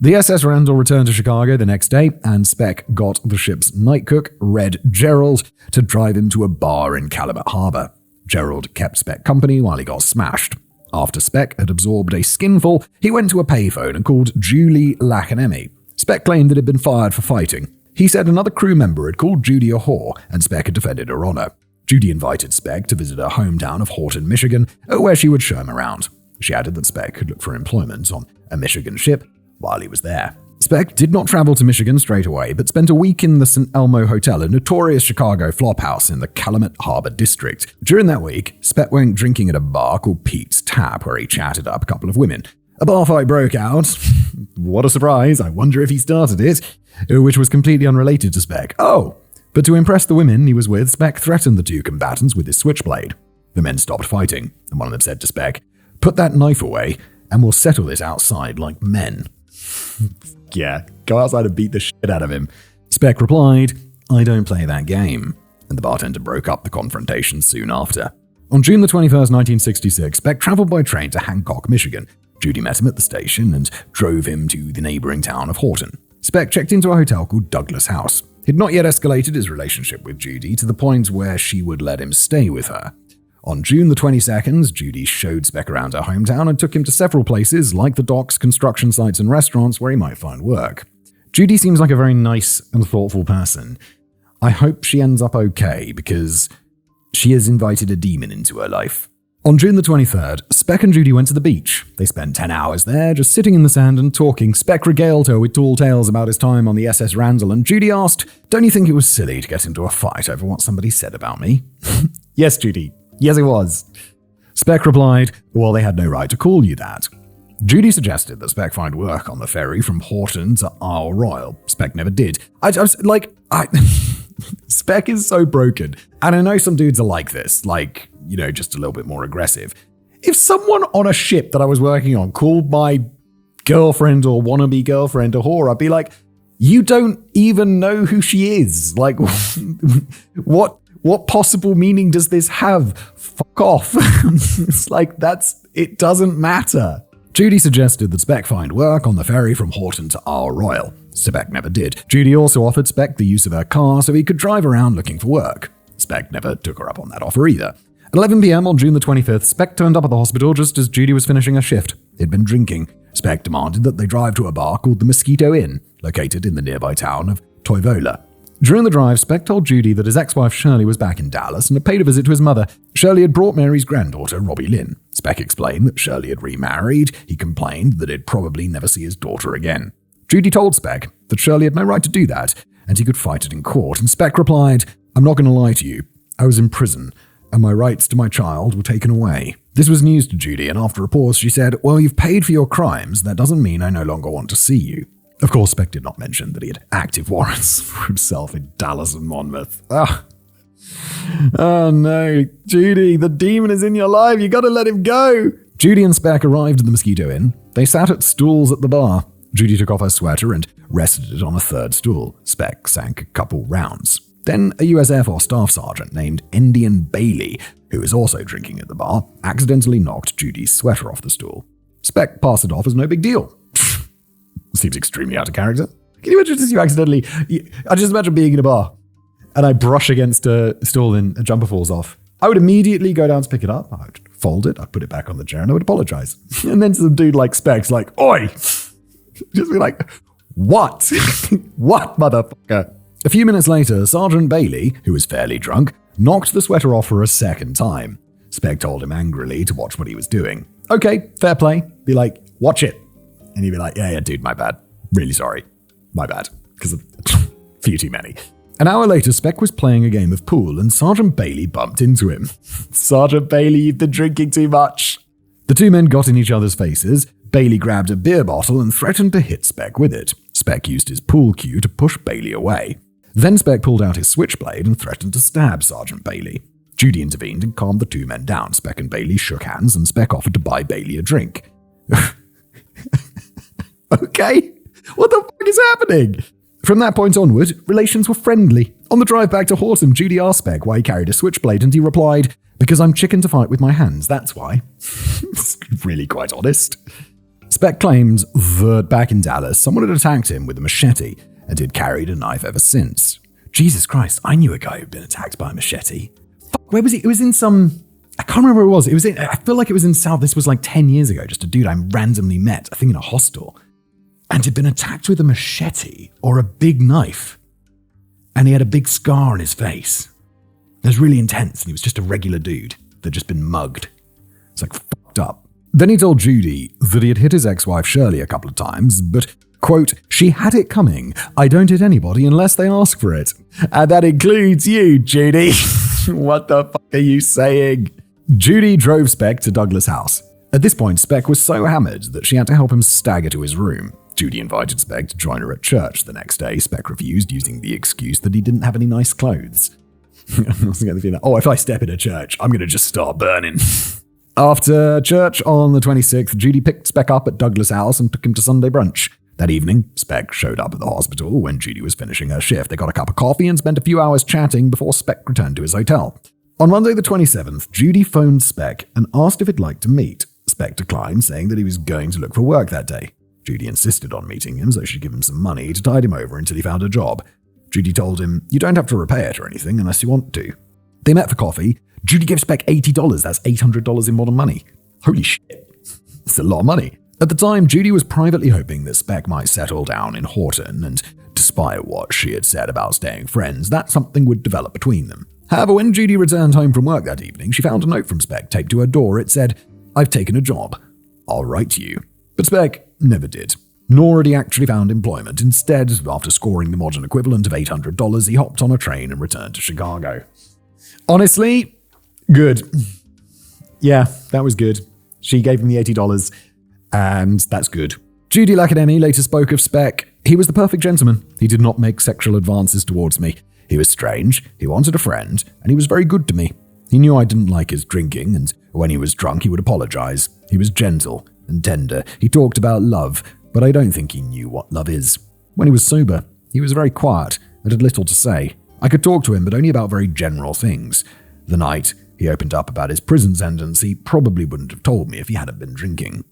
The SS Randall returned to Chicago the next day, and Speck got the ship's night cook, Red Gerald, to drive him to a bar in Calumet Harbor. Gerald kept Speck company while he got smashed. After Speck had absorbed a skinful, he went to a payphone and called Julie Lacanemi. Speck claimed that he'd been fired for fighting. He said another crew member had called Judy a whore, and Speck had defended her honor. Judy invited Speck to visit her hometown of Horton, Michigan, where she would show him around. She added that Speck could look for employment on a Michigan ship while he was there. Speck did not travel to Michigan straight away, but spent a week in the St. Elmo Hotel, a notorious Chicago flophouse in the Calumet Harbor district. During that week, Speck went drinking at a bar called Pete's Tap, where he chatted up a couple of women. A bar fight broke out. What a surprise, I wonder if he started it, which was completely unrelated to Speck. Oh, but to impress the women he was with, Speck threatened the two combatants with his switchblade. The men stopped fighting, and one of them said to Speck, "Put that knife away, and we'll settle this outside like men." Yeah, go outside and beat the shit out of him. Speck replied, "I don't play that game," and the bartender broke up the confrontation soon after. On June the 21st, 1966, Speck traveled by train to Hancock, Michigan. Judy met him at the station and drove him to the neighboring town of Horton. Speck checked into a hotel called Douglas House. He'd not yet escalated his relationship with Judy to the point where she would let him stay with her. On June the 22nd, Judy showed Speck around her hometown and took him to several places like the docks, construction sites, and restaurants where he might find work. Judy seems like a very nice and thoughtful person. I hope she ends up okay, because she has invited a demon into her life. On June the 23rd, Speck and Judy went to the beach. They spent 10 hours there, just sitting in the sand and talking. Speck regaled her with tall tales about his time on the SS Randall, and Judy asked, "Don't you think it was silly to get into a fight over what somebody said about me?" "Yes, Judy. Yes, it was." Speck replied, "Well, they had no right to call you that." Judy suggested that Speck find work on the ferry from Horton to Isle Royal. Speck never did. Speck is so broken. And I know some dudes are like this, just a little bit more aggressive. If someone on a ship that I was working on called my girlfriend or wannabe girlfriend a whore, I'd be like, you don't even know who she is. Like, what possible meaning does this have? Fuck off. It's like, it doesn't matter. Judy suggested that Speck find work on the ferry from Horton to Isle Royal. Speck never did. Judy also offered Speck the use of her car so he could drive around looking for work. Speck never took her up on that offer either. At 11 p.m. on June the 25th, Speck turned up at the hospital just as Judy was finishing her shift. He'd been drinking. Speck demanded that they drive to a bar called the Mosquito Inn, located in the nearby town of Toivola. During the drive, Speck told Judy that his ex-wife Shirley was back in Dallas and had paid a visit to his mother. Shirley had brought Mary's granddaughter, Robbie Lynn. Speck explained that Shirley had remarried. He complained that he'd probably never see his daughter again. Judy told Speck that Shirley had no right to do that, and he could fight it in court, and Speck replied, "I'm not going to lie to you. I was in prison, and my rights to my child were taken away." This was news to Judy, and after a pause she said, "Well, you've paid for your crimes. That doesn't mean I no longer want to see you." Of course, Speck did not mention that he had active warrants for himself in Dallas and Monmouth. Oh no, Judy, the demon is in your life. You gotta let him go. Judy and Speck arrived at the Mosquito Inn. They sat at stools at the bar. Judy took off her sweater and rested it on a third stool. Speck sank a couple rounds. Then a US Air Force staff sergeant named Indian Bailey, who was also drinking at the bar, accidentally knocked Judy's sweater off the stool. Speck passed it off as no big deal. Seems extremely out of character. Can you imagine I just imagine being in a bar and I brush against a stool and a jumper falls off. I would immediately go down to pick it up. I would fold it. I'd put it back on the chair and I would apologize. And then some dude like Speck's like, "Oi!" Just be like, "What?" "What, motherfucker?" A few minutes later, Sergeant Bailey, who was fairly drunk, knocked the sweater off for a second time. Speck told him angrily to watch what he was doing. "Okay, fair play." Be like, "Watch it." And he'd be like, yeah, dude, my bad. Really sorry. My bad. Because of few too many. An hour later, Speck was playing a game of pool and Sergeant Bailey bumped into him. "Sergeant Bailey, you've been drinking too much." The two men got in each other's faces. Bailey grabbed a beer bottle and threatened to hit Speck with it. Speck used his pool cue to push Bailey away. Then Speck pulled out his switchblade and threatened to stab Sergeant Bailey. Judy intervened and calmed the two men down. Speck and Bailey shook hands and Speck offered to buy Bailey a drink. Okay, what the fuck is happening? From that point onward, relations were friendly. On the drive back to Horsham, Judy asked Speck why he carried a switchblade, and he replied, "Because I'm chicken to fight with my hands, that's why." It's really quite honest. Speck claimed that back in Dallas, someone had attacked him with a machete, and he'd carried a knife ever since. Jesus Christ, I knew a guy who'd been attacked by a machete. Fuck, where was he? It was in some... I can't remember where it was. I feel like it was in South. This was like 10 years ago, just a dude I randomly met, I think in a hostel. And he'd been attacked with a machete or a big knife. And he had a big scar on his face. It was really intense, and he was just a regular dude that'd just been mugged. It's like fucked up. Then he told Judy that he had hit his ex-wife Shirley a couple of times, but, quote, "She had it coming. I don't hit anybody unless they ask for it. And that includes you, Judy." What the fuck are you saying? Judy drove Speck to Douglas' house. At this point, Speck was so hammered that she had to help him stagger to his room. Judy invited Speck to join her at church the next day. Speck refused, using the excuse that he didn't have any nice clothes. If I step in a church, I'm going to just start burning. After church on the 26th, Judy picked Speck up at Douglas' house and took him to Sunday brunch. That evening, Speck showed up at the hospital when Judy was finishing her shift. They got a cup of coffee and spent a few hours chatting before Speck returned to his hotel. On Monday the 27th, Judy phoned Speck and asked if he'd like to meet. Speck declined, saying that he was going to look for work that day. Judy insisted on meeting him, so she'd give him some money to tide him over until he found a job. Judy told him, "You don't have to repay it or anything unless you want to." They met for coffee. Judy gave Speck $80. That's $800 in modern money. Holy shit. That's a lot of money. At the time, Judy was privately hoping that Speck might settle down in Horton, and despite what she had said about staying friends, that something would develop between them. However, when Judy returned home from work that evening, she found a note from Speck taped to her door. It said, "I've taken a job. I'll write to you." But Speck never did. Nor had he actually found employment. Instead, after scoring the modern equivalent of $800, he hopped on a train and returned to Chicago. Honestly, good. Yeah, that was good. She gave him the $80, and that's good. Judy Lacademi later spoke of Speck. "He was the perfect gentleman. He did not make sexual advances towards me. He was strange, he wanted a friend, and he was very good to me. He knew I didn't like his drinking, and when he was drunk, he would apologize. He was gentle and tender. He talked about love, but I don't think he knew what love is. When he was sober, he was very quiet and had little to say. I could talk to him, but only about very general things. The night he opened up about his prison sentence, he probably wouldn't have told me if he hadn't been drinking."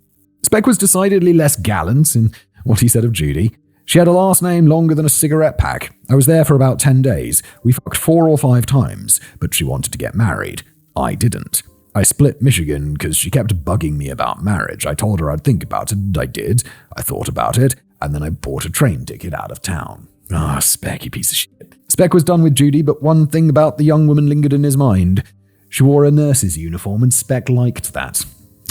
Speck was decidedly less gallant in what he said of Judy. "She had a last name longer than a cigarette pack. I was there for about 10 days. We fucked 4 or 5 times, but she wanted to get married. I didn't. I split Michigan because she kept bugging me about marriage. I told her I'd think about it, and I did. I thought about it, and then I bought a train ticket out of town." Speck, you piece of shit. Speck was done with Judy, but one thing about the young woman lingered in his mind. She wore a nurse's uniform, and Speck liked that.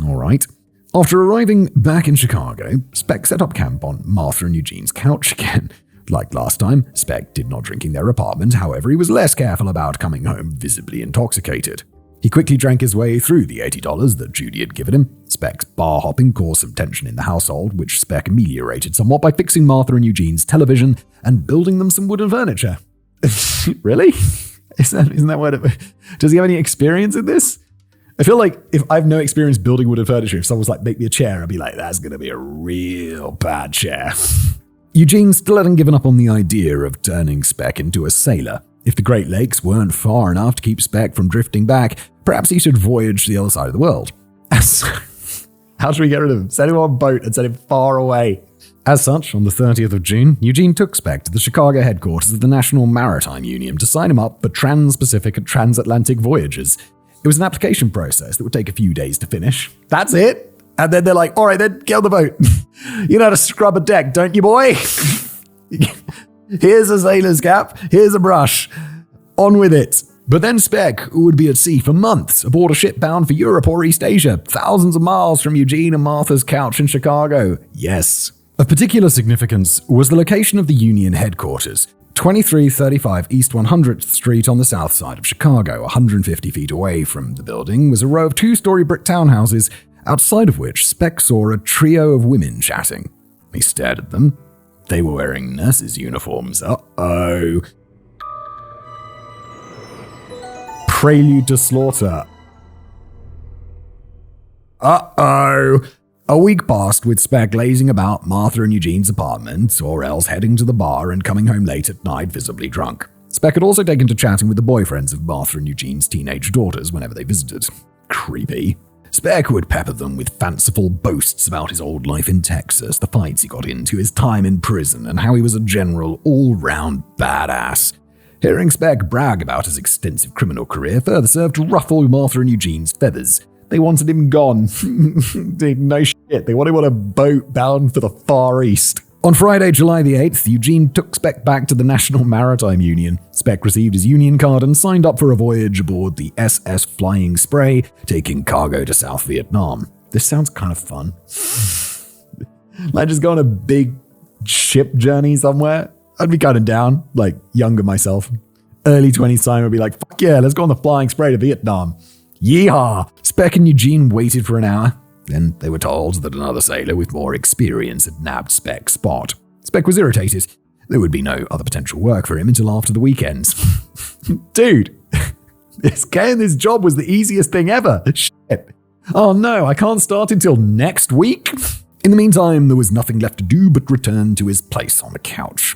All right. After arriving back in Chicago, Speck set up camp on Martha and Eugene's couch again. Like last time, Speck did not drink in their apartment, however, he was less careful about coming home visibly intoxicated. He quickly drank his way through the $80 that Judy had given him. Speck's bar hopping caused some tension in the household, which Speck ameliorated somewhat by fixing Martha and Eugene's television and building them some wooden furniture. Really? Isn't that what it... Does he have any experience in this? I feel like if I have no experience building wooden furniture, if someone was like, make me a chair, I'd be like, that's going to be a real bad chair. Eugene still hadn't given up on the idea of turning Speck into a sailor. If the Great Lakes weren't far enough to keep Speck from drifting back, perhaps he should voyage to the other side of the world. How should we get rid of him? Send him on a boat and send him far away. As such, on the 30th of June, Eugene took Speck to the Chicago headquarters of the National Maritime Union to sign him up for trans-Pacific and transatlantic voyages. It was an application process that would take a few days to finish. That's it. And then they're like, all right, then get on the boat. You know how to scrub a deck, don't you, boy? Here's a sailor's cap. Here's a brush. On with it. But then Speck would be at sea for months, aboard a ship bound for Europe or East Asia, thousands of miles from Eugene and Martha's couch in Chicago. Yes. Of particular significance was the location of the Union headquarters, 2335 East 100th Street on the south side of Chicago. 150 feet away from the building was a row of two-story brick townhouses, outside of which Speck saw a trio of women chatting. He stared at them. They were wearing nurses' uniforms. Uh-oh. Prelude to slaughter. Uh-oh. A week passed with Speck lazing about Martha and Eugene's apartment, or else heading to the bar and coming home late at night visibly drunk. Speck had also taken to chatting with the boyfriends of Martha and Eugene's teenage daughters whenever they visited. Creepy. Speck would pepper them with fanciful boasts about his old life in Texas, the fights he got into, his time in prison, and how he was a general all-round badass. Hearing Speck brag about his extensive criminal career further served to ruffle Martha and Eugene's feathers. They wanted him gone. Dude, no shit. They want him on a boat bound for the Far East. On Friday, July the 8th, Eugene took Speck back to the National Maritime Union. Speck received his union card and signed up for a voyage aboard the SS Flying Spray, taking cargo to South Vietnam. This sounds kind of fun. Like just go on a big ship journey somewhere. I'd be kind of down, like younger myself. Early 20s time would be like, fuck yeah, let's go on the Flying Spray to Vietnam. Yeehaw! Speck and Eugene waited for an hour. Then they were told that another sailor with more experience had nabbed Speck's spot. Speck was irritated. There would be no other potential work for him until after the weekends. Dude, getting this job was the easiest thing ever. Shit. Oh no, I can't start until next week? In the meantime, there was nothing left to do but return to his place on the couch.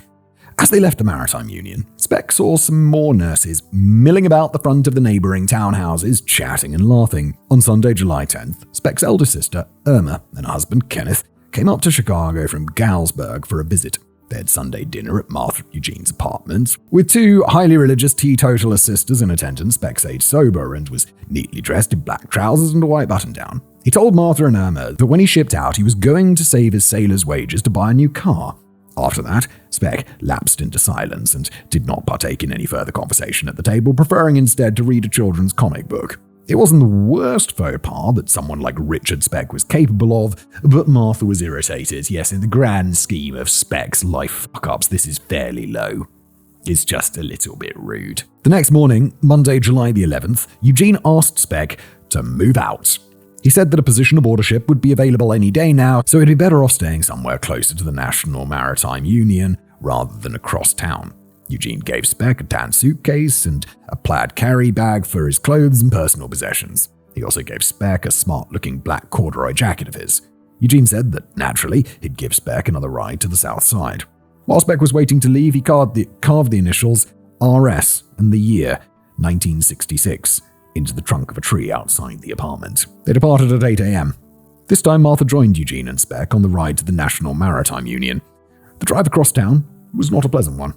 As they left the Maritime Union, Speck saw some more nurses milling about the front of the neighboring townhouses, chatting and laughing. On Sunday, July 10th, Speck's elder sister, Irma, and her husband, Kenneth, came up to Chicago from Galesburg for a visit. They had Sunday dinner at Martha and Eugene's apartment. With two highly religious teetotaler sisters in attendance, Speck stayed sober and was neatly dressed in black trousers and a white button-down. He told Martha and Irma that when he shipped out, he was going to save his sailor's wages to buy a new car. After that, Speck lapsed into silence and did not partake in any further conversation at the table, preferring instead to read a children's comic book. It wasn't the worst faux pas that someone like Richard Speck was capable of, but Martha was irritated. Yes, in the grand scheme of Speck's life fuck-ups, this is fairly low. It's just a little bit rude. The next morning, Monday, July the 11th, Eugene asked Speck to move out. He said that a position aboard a ship would be available any day now, so it'd be better off staying somewhere closer to the National Maritime Union rather than across town. Eugene gave Speck a tan suitcase and a plaid carry bag for his clothes and personal possessions. He also gave Speck a smart-looking black corduroy jacket of his. Eugene said that, naturally, he'd give Speck another ride to the south side. While Speck was waiting to leave, he carved the initials RS and the year 1966 into the trunk of a tree outside the apartment. They departed at 8 a.m. This time, Martha joined Eugene and Speck on the ride to the National Maritime Union. The drive across town was not a pleasant one.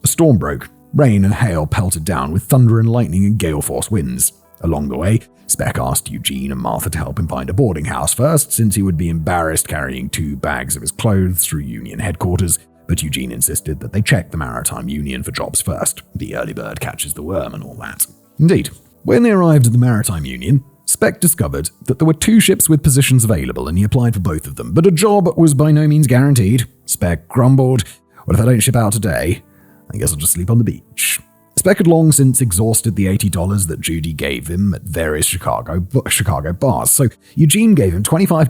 A storm broke. Rain and hail pelted down with thunder and lightning and gale-force winds. Along the way, Speck asked Eugene and Martha to help him find a boarding house first, since he would be embarrassed carrying 2 bags of his clothes through Union headquarters, but Eugene insisted that they check the Maritime Union for jobs first. The early bird catches the worm and all that. Indeed, when they arrived at the Maritime Union, Speck discovered that there were 2 ships with positions available and he applied for both of them, but a job was by no means guaranteed. Speck grumbled, "What if I don't ship out today? I guess I'll just sleep on the beach." Speck had long since exhausted the $80 that Judy gave him at various Chicago bars, so Eugene gave him $25,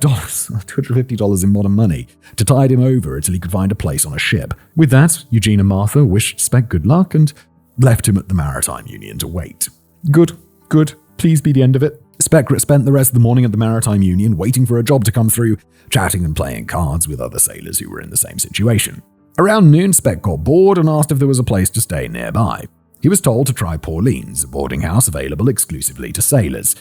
$250 in modern money, to tide him over until he could find a place on a ship. With that, Eugene and Martha wished Speck good luck and left him at the Maritime Union to wait. Good, please be the end of it. Speck spent the rest of the morning at the Maritime Union waiting for a job to come through, chatting and playing cards with other sailors who were in the same situation. Around noon, Speck got bored and asked if there was a place to stay nearby. He was told to try Pauline's, a boarding house available exclusively to sailors.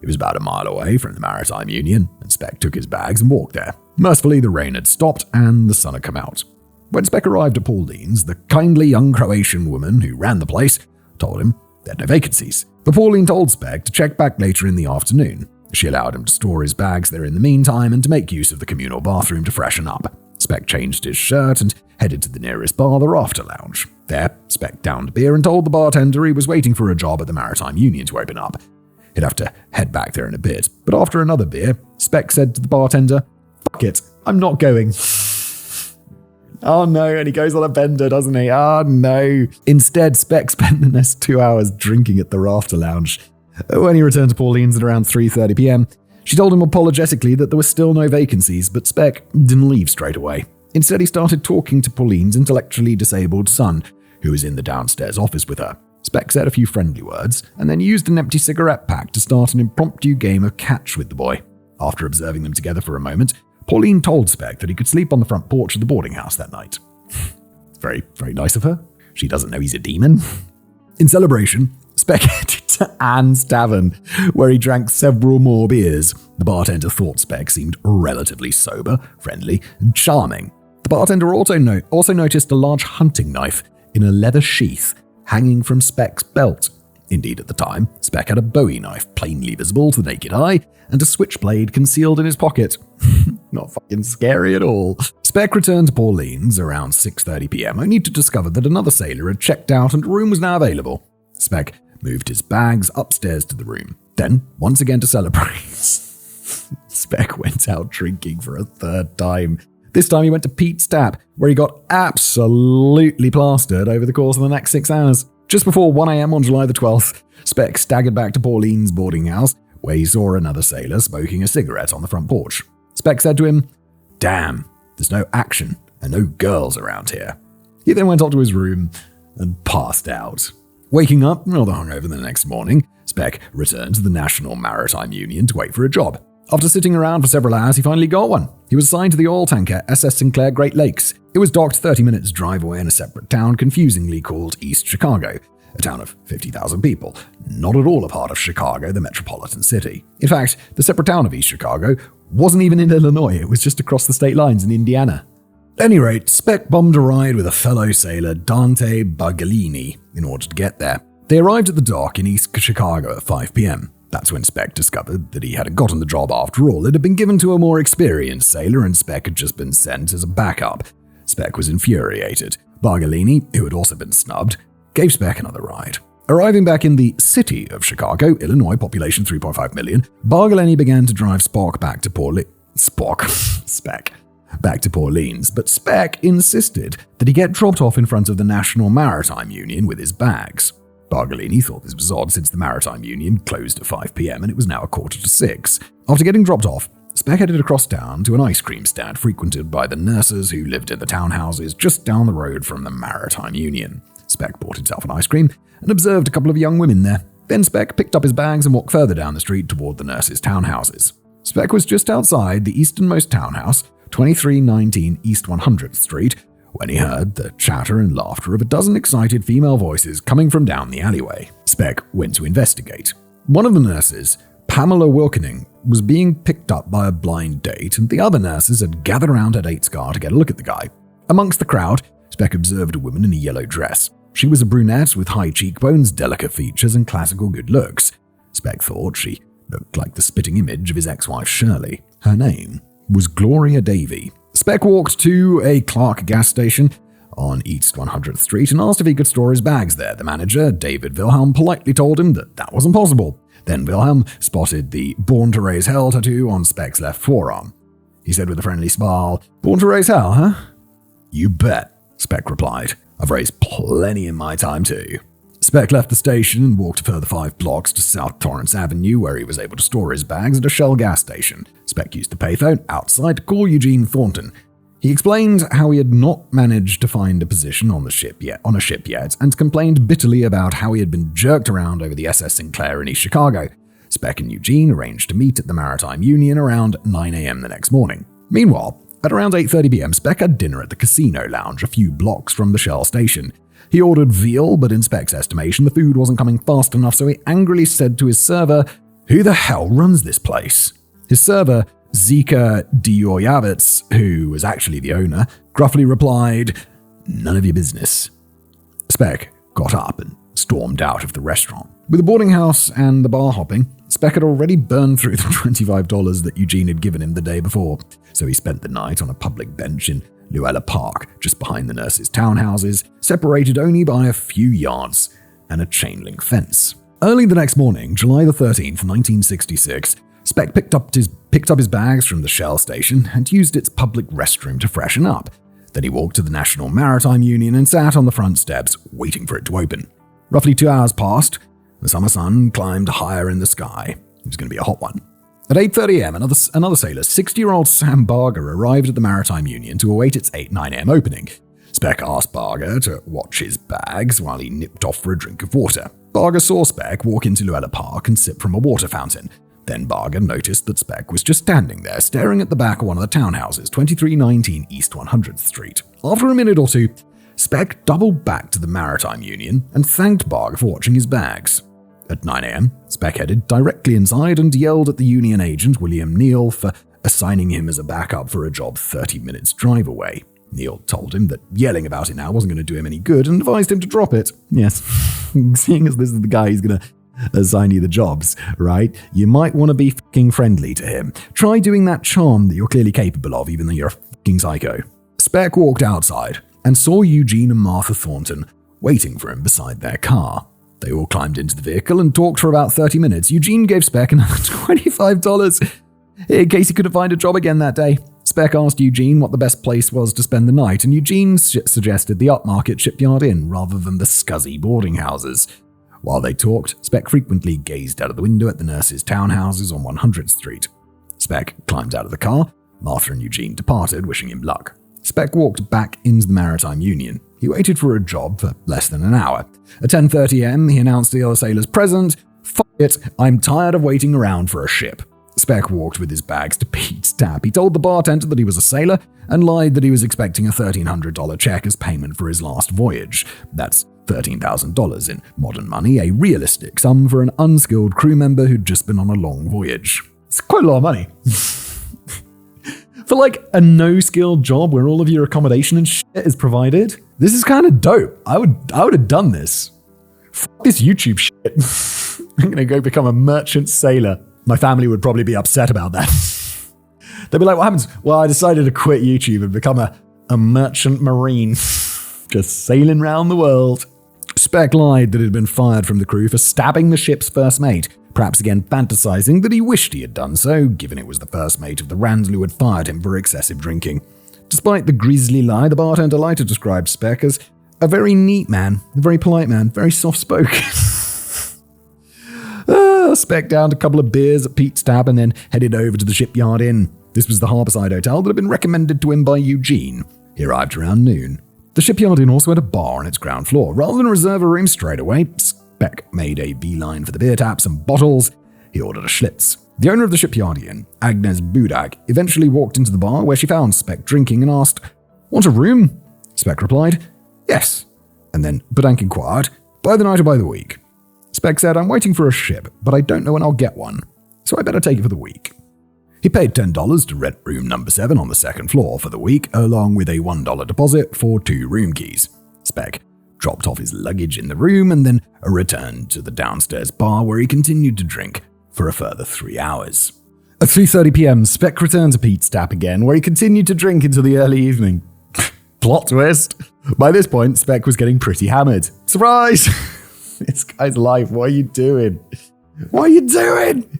It was about a mile away from the Maritime Union, and Speck took his bags and walked there. Mercifully, the rain had stopped and the sun had come out. When Speck arrived at Pauline's, the kindly young Croatian woman who ran the place told him there had no vacancies. But Pauline told Speck to check back later in the afternoon. She allowed him to store his bags there in the meantime and to make use of the communal bathroom to freshen up. Speck changed his shirt and headed to the nearest bar, the Rafter Lounge. There, Speck downed beer and told the bartender he was waiting for a job at the Maritime Union to open up. He'd have to head back there in a bit, but after another beer, Speck said to the bartender, "Fuck it, I'm not going." Oh no, and he goes on a bender, doesn't he? Oh no. Instead, Speck spent the next 2 hours drinking at the Rafter Lounge. When he returned to Pauline's at around 3:30 p.m., she told him apologetically that there were still no vacancies, but Speck didn't leave straight away. Instead, he started talking to Pauline's intellectually disabled son, who was in the downstairs office with her. Speck said a few friendly words, and then used an empty cigarette pack to start an impromptu game of catch with the boy. After observing them together for a moment, Pauline told Speck that he could sleep on the front porch of the boarding house that night. Very, very nice of her. She doesn't know he's a demon. In celebration, Speck headed to Anne's Tavern, where he drank several more beers. The bartender thought Speck seemed relatively sober, friendly, and charming. The bartender also noticed a large hunting knife in a leather sheath hanging from Speck's belt. Indeed, at the time, Speck had a Bowie knife plainly visible to the naked eye and a switchblade concealed in his pocket. Not fucking scary at all. Speck returned to Pauline's around 6:30 p.m. only to discover that another sailor had checked out and a room was now available. Speck moved his bags upstairs to the room. Then, once again to celebrate, Speck went out drinking for a third time. This time he went to Pete's Tap, where he got absolutely plastered over the course of the next 6 hours. Just before 1 a.m. on July the 12th, Speck staggered back to Pauline's boarding house, where he saw another sailor smoking a cigarette on the front porch. Speck said to him, "Damn, there's no action and no girls around here." He then went up to his room and passed out. Waking up rather hungover the next morning, Speck returned to the National Maritime Union to wait for a job. After sitting around for several hours, he finally got one. He was assigned to the oil tanker SS Sinclair Great Lakes. It was docked 30 minutes drive away in a separate town, confusingly called East Chicago, a town of 50,000 people, not at all a part of Chicago, the metropolitan city. In fact, the separate town of East Chicago wasn't even in Illinois, it was just across the state lines in Indiana. At any rate, Speck bummed a ride with a fellow sailor, Dante Bagalini, in order to get there. They arrived at the dock in East Chicago at 5 p.m. That's when Speck discovered that he hadn't gotten the job after all. It had been given to a more experienced sailor and Speck had just been sent as a backup. Speck was infuriated. Bagalini, who had also been snubbed, gave Speck another ride. Arriving back in the city of Chicago, Illinois, population 3.5 million, Bagalini began to drive Speck back to Pauline's, but Speck insisted that he get dropped off in front of the National Maritime Union with his bags. Bagalini thought this was odd since the Maritime Union closed at 5 p.m. and it was now 5:45. After getting dropped off, Speck headed across town to an ice cream stand frequented by the nurses who lived in the townhouses just down the road from the Maritime Union. Speck bought himself an ice cream and observed a couple of young women there. Then Speck picked up his bags and walked further down the street toward the nurses' townhouses. Speck was just outside the easternmost townhouse, 2319 East 100th Street, when he heard the chatter and laughter of a dozen excited female voices coming from down the alleyway. Speck went to investigate. One of the nurses, Pamela Wilkening, was being picked up by a blind date, and the other nurses had gathered around her date's car to get a look at the guy. Amongst the crowd, Speck observed a woman in a yellow dress. She was a brunette with high cheekbones, delicate features, and classical good looks. Speck thought she looked like the spitting image of his ex-wife Shirley. Her name was Gloria Davy. Speck walked to a Clark gas station on East 100th Street and asked if he could store his bags there. The manager, David Wilhelm, politely told him that wasn't possible. Then Wilhelm spotted the Born to Raise Hell tattoo on Speck's left forearm. He said with a friendly smile, "Born to raise hell, huh?" "You bet," Speck replied. "I've raised plenty in my time too." Speck left the station and walked a further 5 blocks to South Torrance Avenue, where he was able to store his bags at a Shell gas station. Speck used the payphone outside to call Eugene Thornton. He explained how he had not managed to find a position on a ship yet, and complained bitterly about how he had been jerked around over the SS Sinclair in East Chicago. Speck and Eugene arranged to meet at the Maritime Union around 9 a.m. the next morning. Meanwhile, at around 8:30 p.m., Speck had dinner at the Casino Lounge a few blocks from the Shell station. He ordered veal, but in Speck's estimation, the food wasn't coming fast enough, so he angrily said to his server, "Who the hell runs this place?" His server, Zika Dioyavitz, who was actually the owner, gruffly replied, "None of your business." Speck got up and stormed out of the restaurant. With the boarding house and the bar hopping, Speck had already burned through the $25 that Eugene had given him the day before, so he spent the night on a public bench in Luella Park, just behind the nurses' townhouses, separated only by a few yards and a chain-link fence. Early the next morning, July the 13th, 1966, Speck picked up his bags from the Shell station and used its public restroom to freshen up. Then he walked to the National Maritime Union and sat on the front steps, waiting for it to open. Roughly 2 hours passed. The summer sun climbed higher in the sky. It was going to be a hot one. At 8:30 a.m., another sailor, 60-year-old Sam Barger, arrived at the Maritime Union to await its 9 a.m. opening. Speck asked Barger to watch his bags while he nipped off for a drink of water. Barger saw Speck walk into Luella Park and sip from a water fountain. Then Barger noticed that Speck was just standing there, staring at the back of one of the townhouses, 2319 East 100th Street. After a minute or two, Speck doubled back to the Maritime Union and thanked Barger for watching his bags. At 9 a.m., Speck headed directly inside and yelled at the union agent, William Neal, for assigning him as a backup for a job 30 minutes drive away. Neal told him that yelling about it now wasn't going to do him any good and advised him to drop it. Yes, seeing as this is the guy who's going to assign you the jobs, right? You might want to be fucking friendly to him. Try doing that charm that you're clearly capable of, even though you're a fucking psycho. Speck walked outside and saw Eugene and Martha Thornton waiting for him beside their car. They all climbed into the vehicle and talked for about 30 minutes. Eugene gave Speck another $25 in case he couldn't find a job again that day. Speck asked Eugene what the best place was to spend the night, and Eugene suggested the upmarket Shipyard Inn rather than the scuzzy boarding houses. While they talked, Speck frequently gazed out of the window at the nurses' townhouses on 100th Street. Speck climbed out of the car. Martha and Eugene departed, wishing him luck. Speck walked back into the Maritime Union. He waited for a job for less than an hour. At 10:30 a.m., he announced to the other sailors present, "Fuck it, I'm tired of waiting around for a ship." Speck walked with his bags to Pete's Tap. He told the bartender that he was a sailor and lied that he was expecting a $1,300 check as payment for his last voyage. That's $13,000 in modern money, a realistic sum for an unskilled crew member who'd just been on a long voyage. It's quite a lot of money. For like a no-skill job where all of your accommodation and shit is provided, this is kind of dope. I would have done this. Fuck this YouTube shit. I'm gonna go become a merchant sailor. My family would probably be upset about that. They'd be like, "What happens?" "Well, I decided to quit YouTube and become a merchant marine. Just sailing around the world." Speck lied that he had been fired from the crew for stabbing the ship's first mate, perhaps again fantasizing that he wished he had done so, given it was the first mate of the Randall who had fired him for excessive drinking. Despite the grisly lie, the bartender later described Speck as a very neat man, a very polite man, very soft-spoken. Speck downed a couple of beers at Pete's Tap and then headed over to the Shipyard Inn. This was the Harbourside hotel that had been recommended to him by Eugene. He arrived around noon. The Shipyard Inn also had a bar on its ground floor. Rather than reserve a room straight away, Speck made a beeline for the beer taps and bottles. He ordered a Schlitz. The owner of the Shipyard Inn, Agnes Budak, eventually walked into the bar where she found Speck drinking and asked, "Want a room?" Speck replied, "Yes." And then Budak inquired, "By the night or by the week?" Speck said, "I'm waiting for a ship, but I don't know when I'll get one, so I better take it for the week." He paid $10 to rent room number 7 on the second floor for the week, along with a $1 deposit for 2 room keys. Speck dropped off his luggage in the room and then returned to the downstairs bar where he continued to drink for a further 3 hours. At 3:30 p.m., Speck returned to Pete's tap again, where he continued to drink into the early evening. Plot twist. By this point, Speck was getting pretty hammered. Surprise! This guy's life, what are you doing? What are you doing?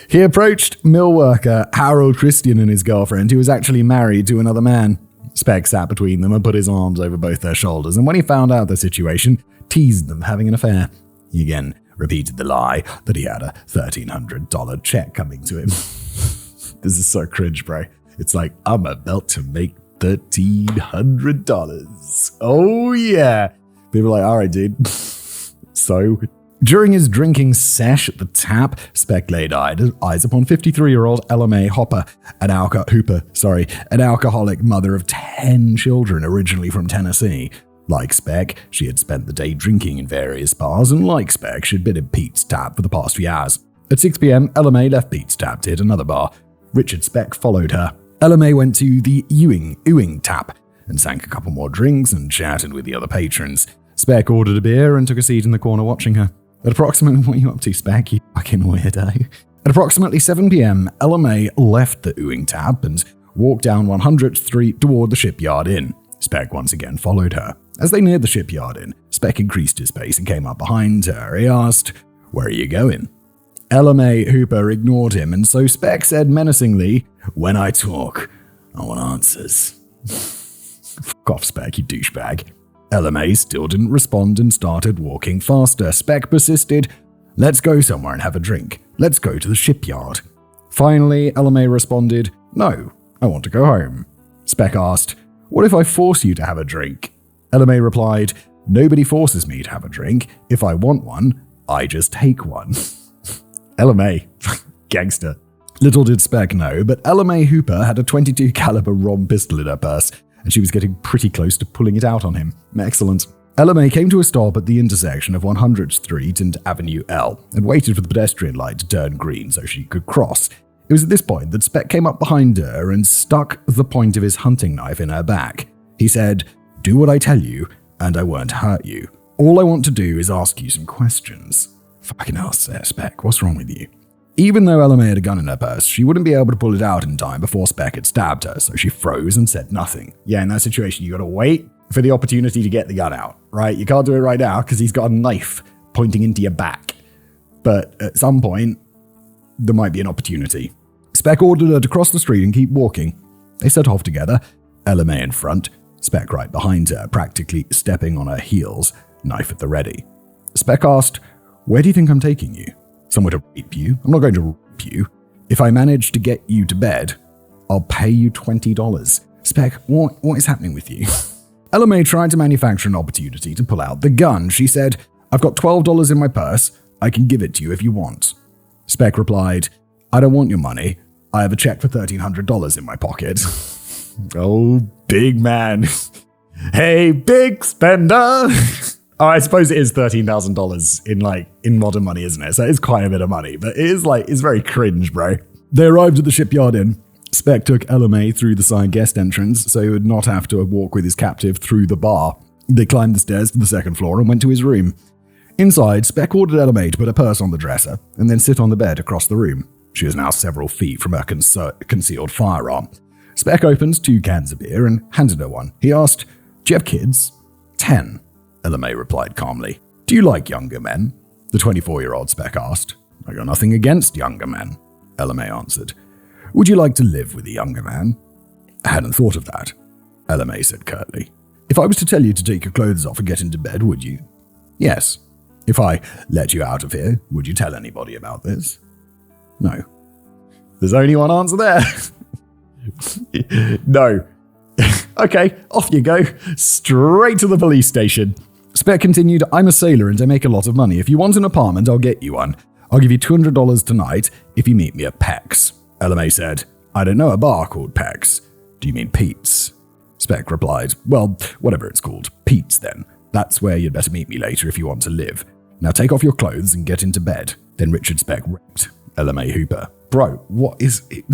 He approached mill worker Harold Christian and his girlfriend, who was actually married to another man. Speck sat between them and put his arms over both their shoulders, and when he found out the situation, teased them having an affair. He again repeated the lie that he had a $1,300 check coming to him. This is so cringe, bro. It's like, I'm about to make $1,300. Oh, yeah. People are like, all right, dude. So, during his drinking sesh at the tap, Speck laid eyes upon 53-year-old Ella Mae Hooper, an alcoholic mother of 10 children originally from Tennessee. Like Speck, she had spent the day drinking in various bars, and like Speck, she'd been in Pete's tap for the past few hours. At 6 p.m., Ella Mae left Pete's tap to hit another bar. Richard Speck followed her. Ella Mae went to the Ewing tap and sank a couple more drinks and chatted with the other patrons. Speck ordered a beer and took a seat in the corner watching her. At approximately, what are you up to, Speck, you fucking weirdo? At approximately 7 p.m., Ella Mae left the Ewing tap and walked down 100th Street toward the Shipyard Inn. Speck once again followed her. As they neared the Shipyard Inn, Speck increased his pace and came up behind her. He asked, "Where are you going?" Ella Mae Hooper ignored him, and so Speck said menacingly, "When I talk, I want answers." Fuck off, Speck, you douchebag. Ella Mae still didn't respond and started walking faster. Speck persisted, "Let's go somewhere and have a drink. Let's go to the shipyard." Finally, Ella Mae responded, "No, I want to go home." Speck asked, "What if I force you to have a drink?" Ella Mae replied, "Nobody forces me to have a drink. If I want one, I just take one." Ella Mae, gangster. Little did Speck know, but Ella Mae Hooper had a .22 caliber ROM pistol in her purse, and she was getting pretty close to pulling it out on him. Excellent. Ella Mae came to a stop at the intersection of 100th Street and Avenue L, and waited for the pedestrian light to turn green so she could cross. It was at this point that Speck came up behind her and stuck the point of his hunting knife in her back. He said, "Do what I tell you, and I won't hurt you. All I want to do is ask you some questions." Fucking hell, Speck, what's wrong with you? Even though Ella Mae had a gun in her purse, she wouldn't be able to pull it out in time before Speck had stabbed her, so she froze and said nothing. Yeah, in that situation, you gotta wait for the opportunity to get the gun out, right? You can't do it right now because he's got a knife pointing into your back. But at some point, there might be an opportunity. Speck ordered her to cross the street and keep walking. They set off together, Ella Mae in front, Speck right behind her, practically stepping on her heels, knife at the ready. Speck asked, "Where do you think I'm taking you? Somewhere to rape you? I'm not going to rape you. If I manage to get you to bed, I'll pay you $20. Speck, what is happening with you?" Ella Mae tried to manufacture an opportunity to pull out the gun. She said, "I've got $12 in my purse. I can give it to you if you want." Speck replied, "I don't want your money. I have a check for $1,300 in my pocket." Oh, big man. Hey, big spender. Oh, I suppose it is $13,000 in modern money, isn't it? So it's quite a bit of money, but it's very cringe, bro. They arrived at the Shipyard Inn. Speck took Ella Mae through the side guest entrance so he would not have to walk with his captive through the bar. They climbed the stairs to the second floor and went to his room. Inside, Speck ordered Ella Mae to put her purse on the dresser and then sit on the bed across the room. She was now several feet from her concealed firearm. Speck opened 2 cans of beer and handed her one. He asked, "Do you have kids?" 10. Ella Mae replied calmly. "Do you like younger men?" The 24-year-old Speck asked. "I got nothing against younger men," Ella Mae answered. "Would you like to live with a younger man?" "I hadn't thought of that," Ella Mae said curtly. "If I was to tell you to take your clothes off and get into bed, would you?" "Yes." "If I let you out of here, would you tell anybody about this?" "No." There's only one answer there. No. Okay, off you go. Straight to the police station. Speck continued, "I'm a sailor and I make a lot of money. If you want an apartment, I'll get you one. I'll give you $200 tonight if you meet me at Peck's." Ella Mae said, "I don't know a bar called Peck's. Do you mean Pete's?" Speck replied, "Well, whatever it's called. Pete's then. That's where you'd better meet me later if you want to live. Now take off your clothes and get into bed." Then Richard Speck raped Ella Mae Hooper. Bro, what is it?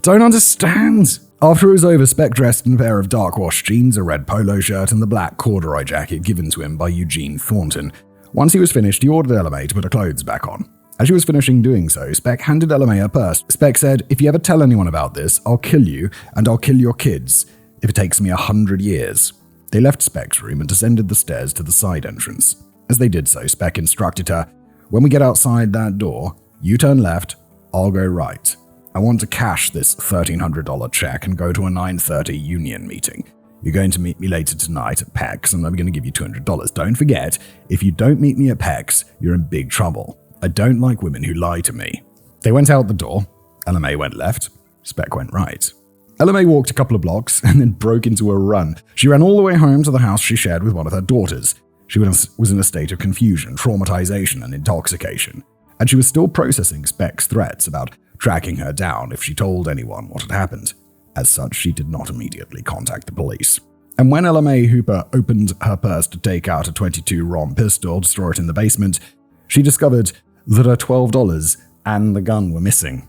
Don't understand. After it was over, Speck dressed in a pair of dark wash jeans, a red polo shirt, and the black corduroy jacket given to him by Eugene Thornton. Once he was finished, he ordered Ella Mae to put her clothes back on. As she was finishing doing so, Speck handed LMA her purse. Speck said, "If you ever tell anyone about this, I'll kill you, and I'll kill your kids, if it takes me 100 years. They left Speck's room and descended the stairs to the side entrance. As they did so, Speck instructed her, "When we get outside that door, you turn left, I'll go right. I want to cash this $1,300 check and go to a 9:30 union meeting. You're going to meet me later tonight at Peck's, and I'm going to give you $200. Don't forget, if you don't meet me at Peck's, you're in big trouble. I don't like women who lie to me." They went out the door. LMA went left. Speck went right. LMA walked a couple of blocks and then broke into a run. She ran all the way home to the house she shared with one of her daughters. She was in a state of confusion, traumatization, and intoxication. And she was still processing Speck's threats about tracking her down if she told anyone what had happened. As such, she did not immediately contact the police. And when LMA Hooper opened her purse to take out a .22 ROM pistol to store it in the basement, she discovered that her $12 and the gun were missing.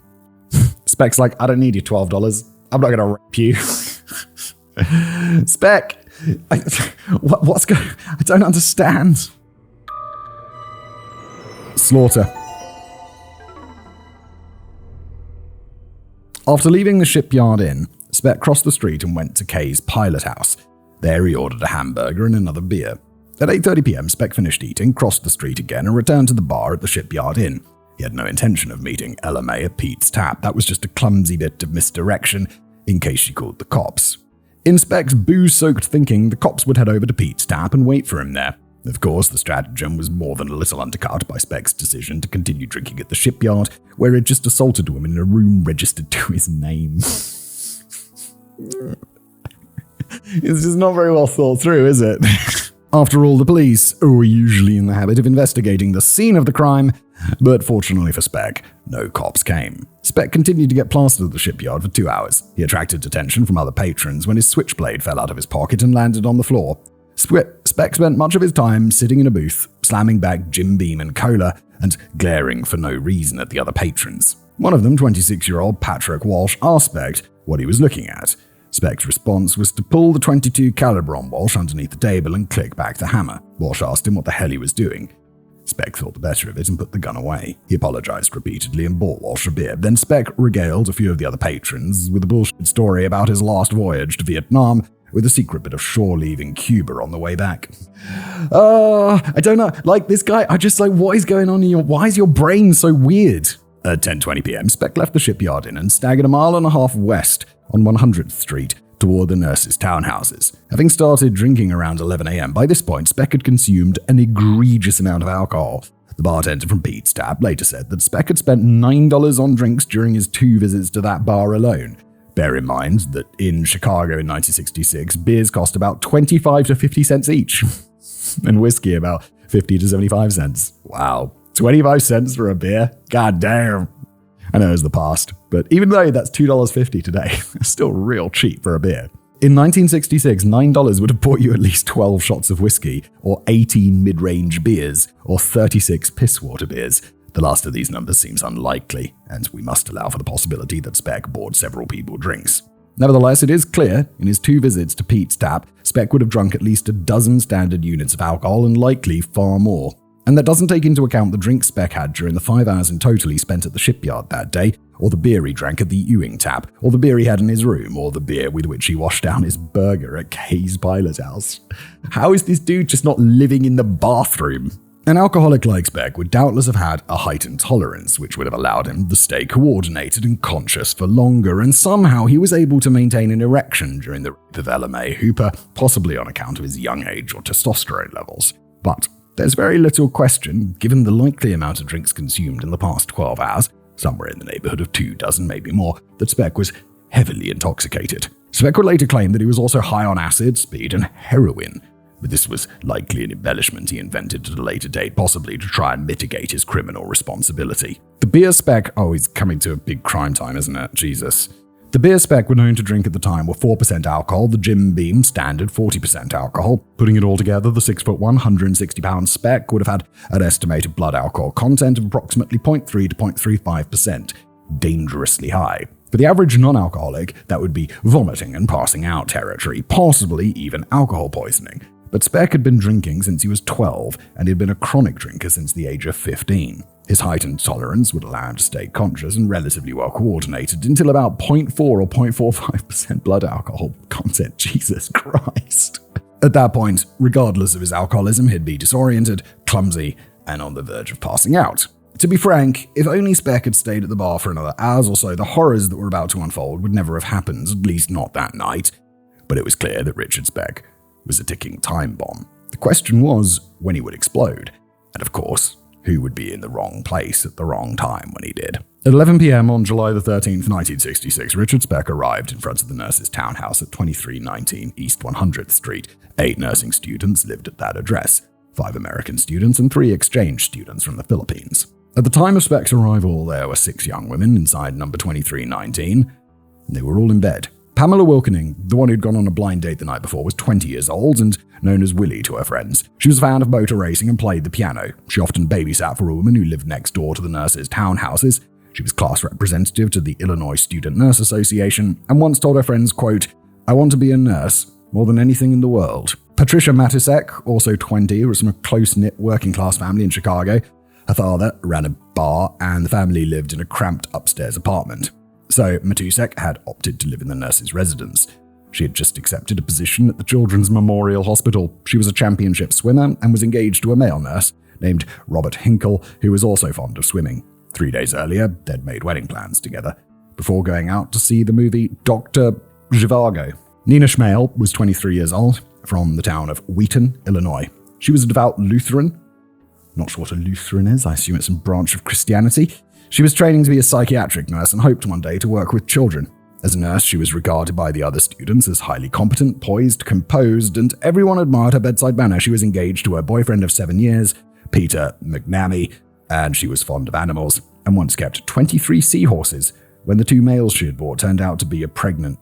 Speck's like, "I don't need your $12. I'm not going to rape you." Speck, what's going? I don't understand. Slaughter. After leaving the Shipyard Inn, Speck crossed the street and went to Kay's Pilot House. There he ordered a hamburger and another beer. At 8:30 p.m, Speck finished eating, crossed the street again, and returned to the bar at the Shipyard Inn. He had no intention of meeting LMA at Pete's Tap. That was just a clumsy bit of misdirection in case she called the cops. In Speck's booze-soaked thinking, the cops would head over to Pete's Tap and wait for him there. Of course, the stratagem was more than a little undercut by Speck's decision to continue drinking at the shipyard, where he'd just assaulted a woman in a room registered to his name. It's just not very well thought through, is it? After all, the police are usually in the habit of investigating the scene of the crime, but fortunately for Speck, no cops came. Speck continued to get plastered at the shipyard for 2 hours. He attracted attention from other patrons when his switchblade fell out of his pocket and landed on the floor. Speck spent much of his time sitting in a booth, slamming back Jim Beam and cola, and glaring for no reason at the other patrons. One of them, 26-year-old Patrick Walsh, asked Speck what he was looking at. Speck's response was to pull the .22 caliber on Walsh underneath the table and click back the hammer. Walsh asked him what the hell he was doing. Speck thought the better of it and put the gun away. He apologized repeatedly and bought Walsh a beer. Then Speck regaled a few of the other patrons with a bullshit story about his last voyage to Vietnam, with a secret bit of shore-leaving Cuba on the way back. I don't know. Like, this guy, I just like, what is going on in why is your brain so weird? At 10:20 p.m, Speck left the Shipyard Inn and staggered a mile and a half west on 100th Street toward the nurses' townhouses. Having started drinking around 11 a.m, by this point, Speck had consumed an egregious amount of alcohol. The bartender from Pete's Tap later said that Speck had spent $9 on drinks during his 2 visits to that bar alone. Bear in mind that in Chicago in 1966, beers cost about 25 to 50 cents each, and whiskey about 50 to 75 cents. Wow, 25 cents for a beer? God damn. I know it's the past, but even though that's $2.50 today, it's still real cheap for a beer. In 1966, $9 would have bought you at least 12 shots of whiskey, or 18 mid-range beers, or 36 piss-water beers. The last of these numbers seems unlikely, and we must allow for the possibility that Speck bought several people drinks. Nevertheless, it is clear, in his 2 visits to Pete's Tap, Speck would have drunk at least a dozen standard units of alcohol and likely far more. And that doesn't take into account the drinks Speck had during the 5 hours in total he spent at the shipyard that day, or the beer he drank at the Ewing Tap, or the beer he had in his room, or the beer with which he washed down his burger at Kay's Pilot House. How is this dude just not living in the bathroom? An alcoholic like Speck would doubtless have had a heightened tolerance, which would have allowed him to stay coordinated and conscious for longer, and somehow he was able to maintain an erection during the rape of LMA Hooper, possibly on account of his young age or testosterone levels. But there's very little question, given the likely amount of drinks consumed in the past 12 hours, somewhere in the neighborhood of 2 dozen, maybe more, that Speck was heavily intoxicated. Speck would later claim that he was also high on acid, speed, and heroin, but this was likely an embellishment he invented at a later date, possibly to try and mitigate his criminal responsibility. The beer Speck, he's coming to a big crime time, isn't it? Jesus. The beer Speck were known to drink at the time were 4% alcohol, the Jim Beam standard 40% alcohol. Putting it all together, the 6'1", 160-pound Speck would have had an estimated blood alcohol content of approximately 0.3 to 0.35%, dangerously high. For the average non-alcoholic, that would be vomiting and passing out territory, possibly even alcohol poisoning. But Speck had been drinking since he was 12, and he had been a chronic drinker since the age of 15. His heightened tolerance would allow him to stay conscious and relatively well coordinated until about 0.4 or 0.45% blood alcohol content. Jesus Christ. At that point, regardless of his alcoholism, he'd be disoriented, clumsy, and on the verge of passing out. To be frank, if only Speck had stayed at the bar for another hours or so, the horrors that were about to unfold would never have happened, at least not that night. But it was clear that Richard Speck was a ticking time bomb. The question was when he would explode. And of course, who would be in the wrong place at the wrong time when he did. At 11 p.m. on July the 13th, 1966, Richard Speck arrived in front of the nurse's townhouse at 2319 East 100th Street. 8 nursing students lived at that address, 5 American students and 3 exchange students from the Philippines. At the time of Speck's arrival, there were 6 young women inside number 2319, and they were all in bed. Pamela Wilkening, the one who'd gone on a blind date the night before, was 20 years old and known as Willie to her friends. She was a fan of motor racing and played the piano. She often babysat for a woman who lived next door to the nurses' townhouses. She was class representative to the Illinois Student Nurse Association and once told her friends, quote, "I want to be a nurse more than anything in the world." Patricia Matusek, also 20, was from a close-knit working-class family in Chicago. Her father ran a bar and the family lived in a cramped upstairs apartment. So Matusek had opted to live in the nurse's residence. She had just accepted a position at the Children's Memorial Hospital. She was a championship swimmer and was engaged to a male nurse named Robert Hinkle, who was also fond of swimming. 3 days earlier, they'd made wedding plans together, before going out to see the movie Dr. Zhivago. Nina Schmale was 23 years old, from the town of Wheaton, Illinois. She was a devout Lutheran. Not sure what a Lutheran is, I assume it's some branch of Christianity. She was training to be a psychiatric nurse and hoped one day to work with children. As a nurse, she was regarded by the other students as highly competent, poised, composed, and everyone admired her bedside manner. She was engaged to her boyfriend of 7 years, Peter McNamee, and she was fond of animals, and once kept 23 seahorses when the 2 males she had bought turned out to be pregnant.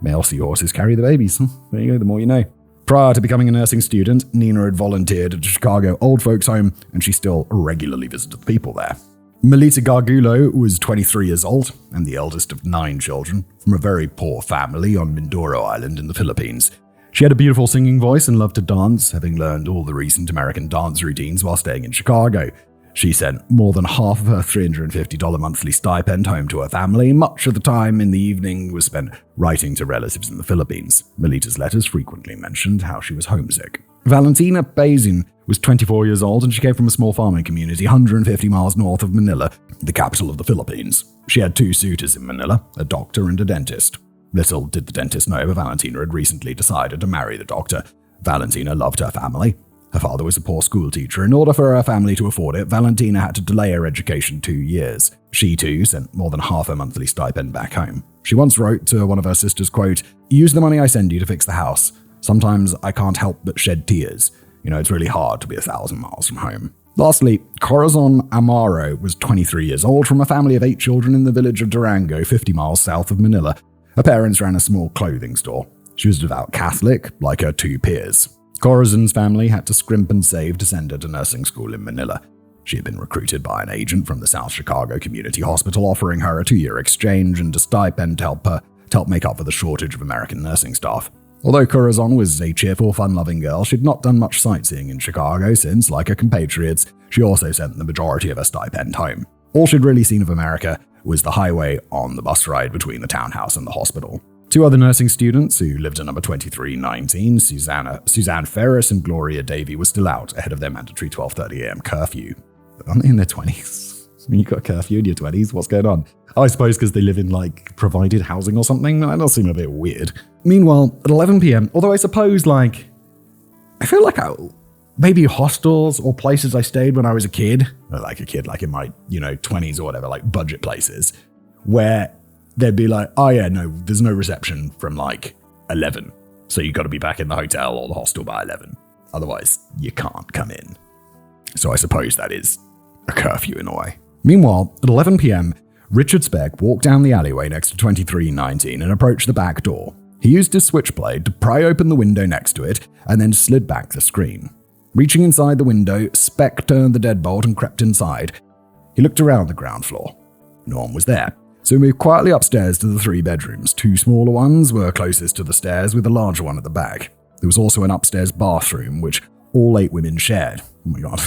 Male seahorses carry the babies. There you go, the more you know. Prior to becoming a nursing student, Nina had volunteered at a Chicago old folks home, and she still regularly visited the people there. Melita Gargulo was 23 years old and the eldest of 9 children from a very poor family on Mindoro Island in the Philippines. She had a beautiful singing voice and loved to dance, having learned all the recent American dance routines while staying in Chicago. She sent more than half of her $350 monthly stipend home to her family. Much of the time in the evening was spent writing to relatives in the Philippines. Melita's letters frequently mentioned how she was homesick. Valentina Bazin was 24 years old and she came from a small farming community 150 miles north of Manila, the capital of the Philippines. She had 2 suitors in Manila, a doctor and a dentist. Little did the dentist know, but Valentina had recently decided to marry the doctor. Valentina loved her family. Her father was a poor school teacher. In order for her family to afford it, Valentina had to delay her education 2 years. She, too, sent more than half her monthly stipend back home. She once wrote to one of her sisters, quote, "Use the money I send you to fix the house. Sometimes I can't help but shed tears. You know, it's really hard to be 1,000 miles from home." Lastly, Corazon Amaro was 23 years old from a family of 8 children in the village of Durango, 50 miles south of Manila. Her parents ran a small clothing store. She was a devout Catholic, like her 2 peers. Corazon's family had to scrimp and save to send her to nursing school in Manila. She had been recruited by an agent from the South Chicago Community Hospital, offering her a 2-year exchange and a stipend to help make up for the shortage of American nursing staff. Although Corazon was a cheerful, fun-loving girl, she'd not done much sightseeing in Chicago since, like her compatriots, she also sent the majority of her stipend home. All she'd really seen of America was the highway on the bus ride between the townhouse and the hospital. 2 other nursing students who lived at number 2319, Suzanne Ferris and Gloria Davey, were still out ahead of their mandatory 12:30 a.m. curfew. Aren't they in their 20s? You got a curfew in your 20s? What's going on? I suppose because they live in, provided housing or something? That does seem a bit weird. Meanwhile, at 11 p.m., although I suppose, I feel like maybe hostels or places I stayed when I was a kid, in my, 20s or whatever, budget places, where they'd be oh yeah, no, there's no reception from 11. So you got to be back in the hotel or the hostel by 11. Otherwise, you can't come in. So I suppose that is a curfew in a way. Meanwhile, at 11 p.m., Richard Speck walked down the alleyway next to 2319 and approached the back door. He used his switchblade to pry open the window next to it and then slid back the screen. Reaching inside the window, Speck turned the deadbolt and crept inside. He looked around the ground floor. No one was there. So he moved quietly upstairs to the 3 bedrooms. 2 smaller ones were closest to the stairs with a larger one at the back. There was also an upstairs bathroom, which all 8 women shared. Oh my god.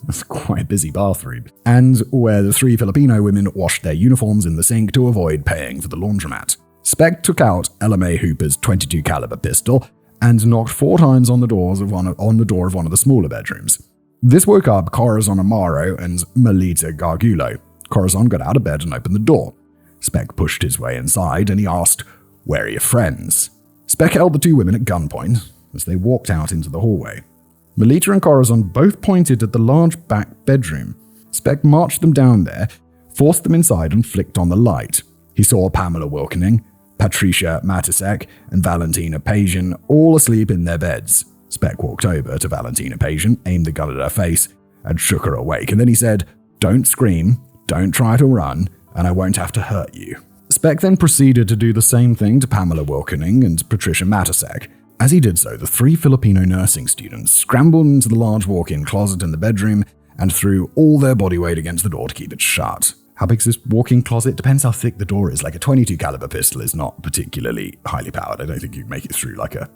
That's quite a busy bathroom. And where the 3 Filipino women washed their uniforms in the sink to avoid paying for the laundromat. Speck took out LMA Hooper's .22 caliber pistol and knocked 4 times on the door of one of the smaller bedrooms. This woke up Corazon Amaro and Melita Gargulo. Corazon got out of bed and opened the door. Speck pushed his way inside and he asked, "Where are your friends?" Speck held the 2 women at gunpoint as they walked out into the hallway. Melita and Corazon both pointed at the large back bedroom. Speck marched them down there, forced them inside and flicked on the light. He saw Pamela Wilkening, Patricia Matisek, and Valentina Pajian all asleep in their beds. Speck walked over to Valentina Pajian, aimed the gun at her face, and shook her awake, and then he said, "Don't scream, don't try to run, and I won't have to hurt you." Speck then proceeded to do the same thing to Pamela Wilkening and Patricia Matisek. As he did so, the 3 Filipino nursing students scrambled into the large walk-in closet in the bedroom and threw all their body weight against the door to keep it shut. How big is this walk-in closet? Depends how thick the door is. Like a .22 caliber pistol is not particularly highly powered. I don't think you can make it through like a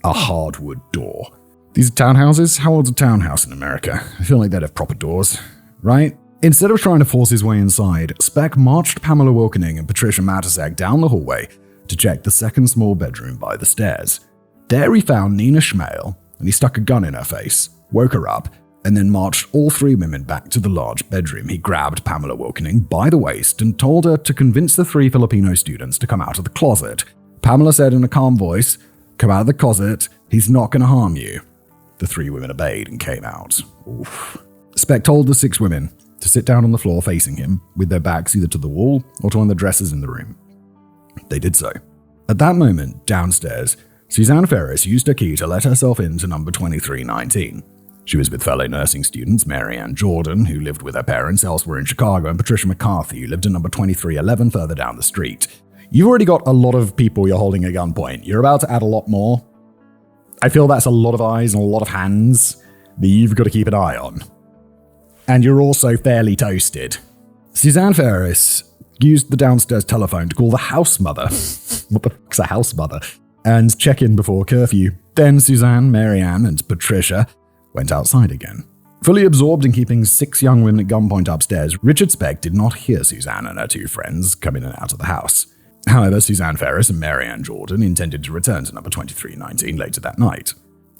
hardwood door. These are townhouses? How old's a townhouse in America? I feel like they'd have proper doors, right? Instead of trying to force his way inside, Speck marched Pamela Wilkening and Patricia Matisek down the hallway to check the second small bedroom by the stairs. There he found Nina Schmale, and he stuck a gun in her face, woke her up, and then marched all 3 women back to the large bedroom. He grabbed Pamela Wilkening by the waist and told her to convince the 3 Filipino students to come out of the closet. Pamela said in a calm voice, "Come out of the closet, he's not going to harm you." The 3 women obeyed and came out. Oof. Speck told the 6 women to sit down on the floor facing him, with their backs either to the wall or to one of the dressers in the room. They did so. At that moment, downstairs, Suzanne Ferris used her key to let herself into number 2319. She was with fellow nursing students Marianne Jordan, who lived with her parents elsewhere in Chicago, and Patricia McCarthy, who lived in number 2311 further down the street. You've already got a lot of people you're holding at gunpoint. You're about to add a lot more. I feel that's a lot of eyes and a lot of hands that you've got to keep an eye on. And you're also fairly toasted. Suzanne Ferris used the downstairs telephone to call the house mother. What the fuck's a house mother? And check in before curfew. Then Suzanne, Marianne, and Patricia went outside again. Fully absorbed in keeping 6 young women at gunpoint upstairs, Richard Speck did not hear Suzanne and her 2 friends come in and out of the house. However, Suzanne Ferris and Marianne Jordan intended to return to number 2319 later that night.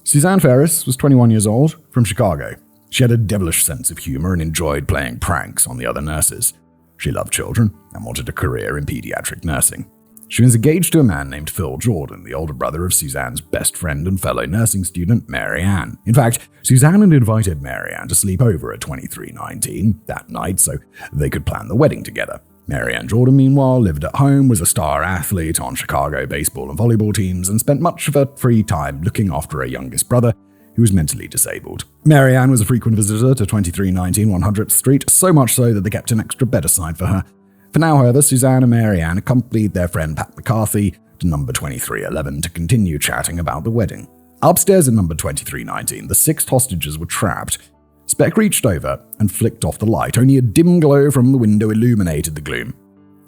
Suzanne Ferris was 21 years old, from Chicago. She had a devilish sense of humor and enjoyed playing pranks on the other nurses. She loved children and wanted a career in pediatric nursing. She was engaged to a man named Phil Jordan, the older brother of Suzanne's best friend and fellow nursing student, Marianne. In fact, Suzanne had invited Marianne to sleep over at 2319 that night so they could plan the wedding together. Marianne Jordan, meanwhile, lived at home, was a star athlete on Chicago baseball and volleyball teams, and spent much of her free time looking after her youngest brother, who was mentally disabled. Marianne was a frequent visitor to 2319 100th Street, so much so that they kept an extra bed aside for her. For now, however, Suzanne and Marianne accompanied their friend Pat McCarthy to number 2311 to continue chatting about the wedding. Upstairs at number 2319, the 6 hostages were trapped. Speck reached over and flicked off the light. Only a dim glow from the window illuminated the gloom.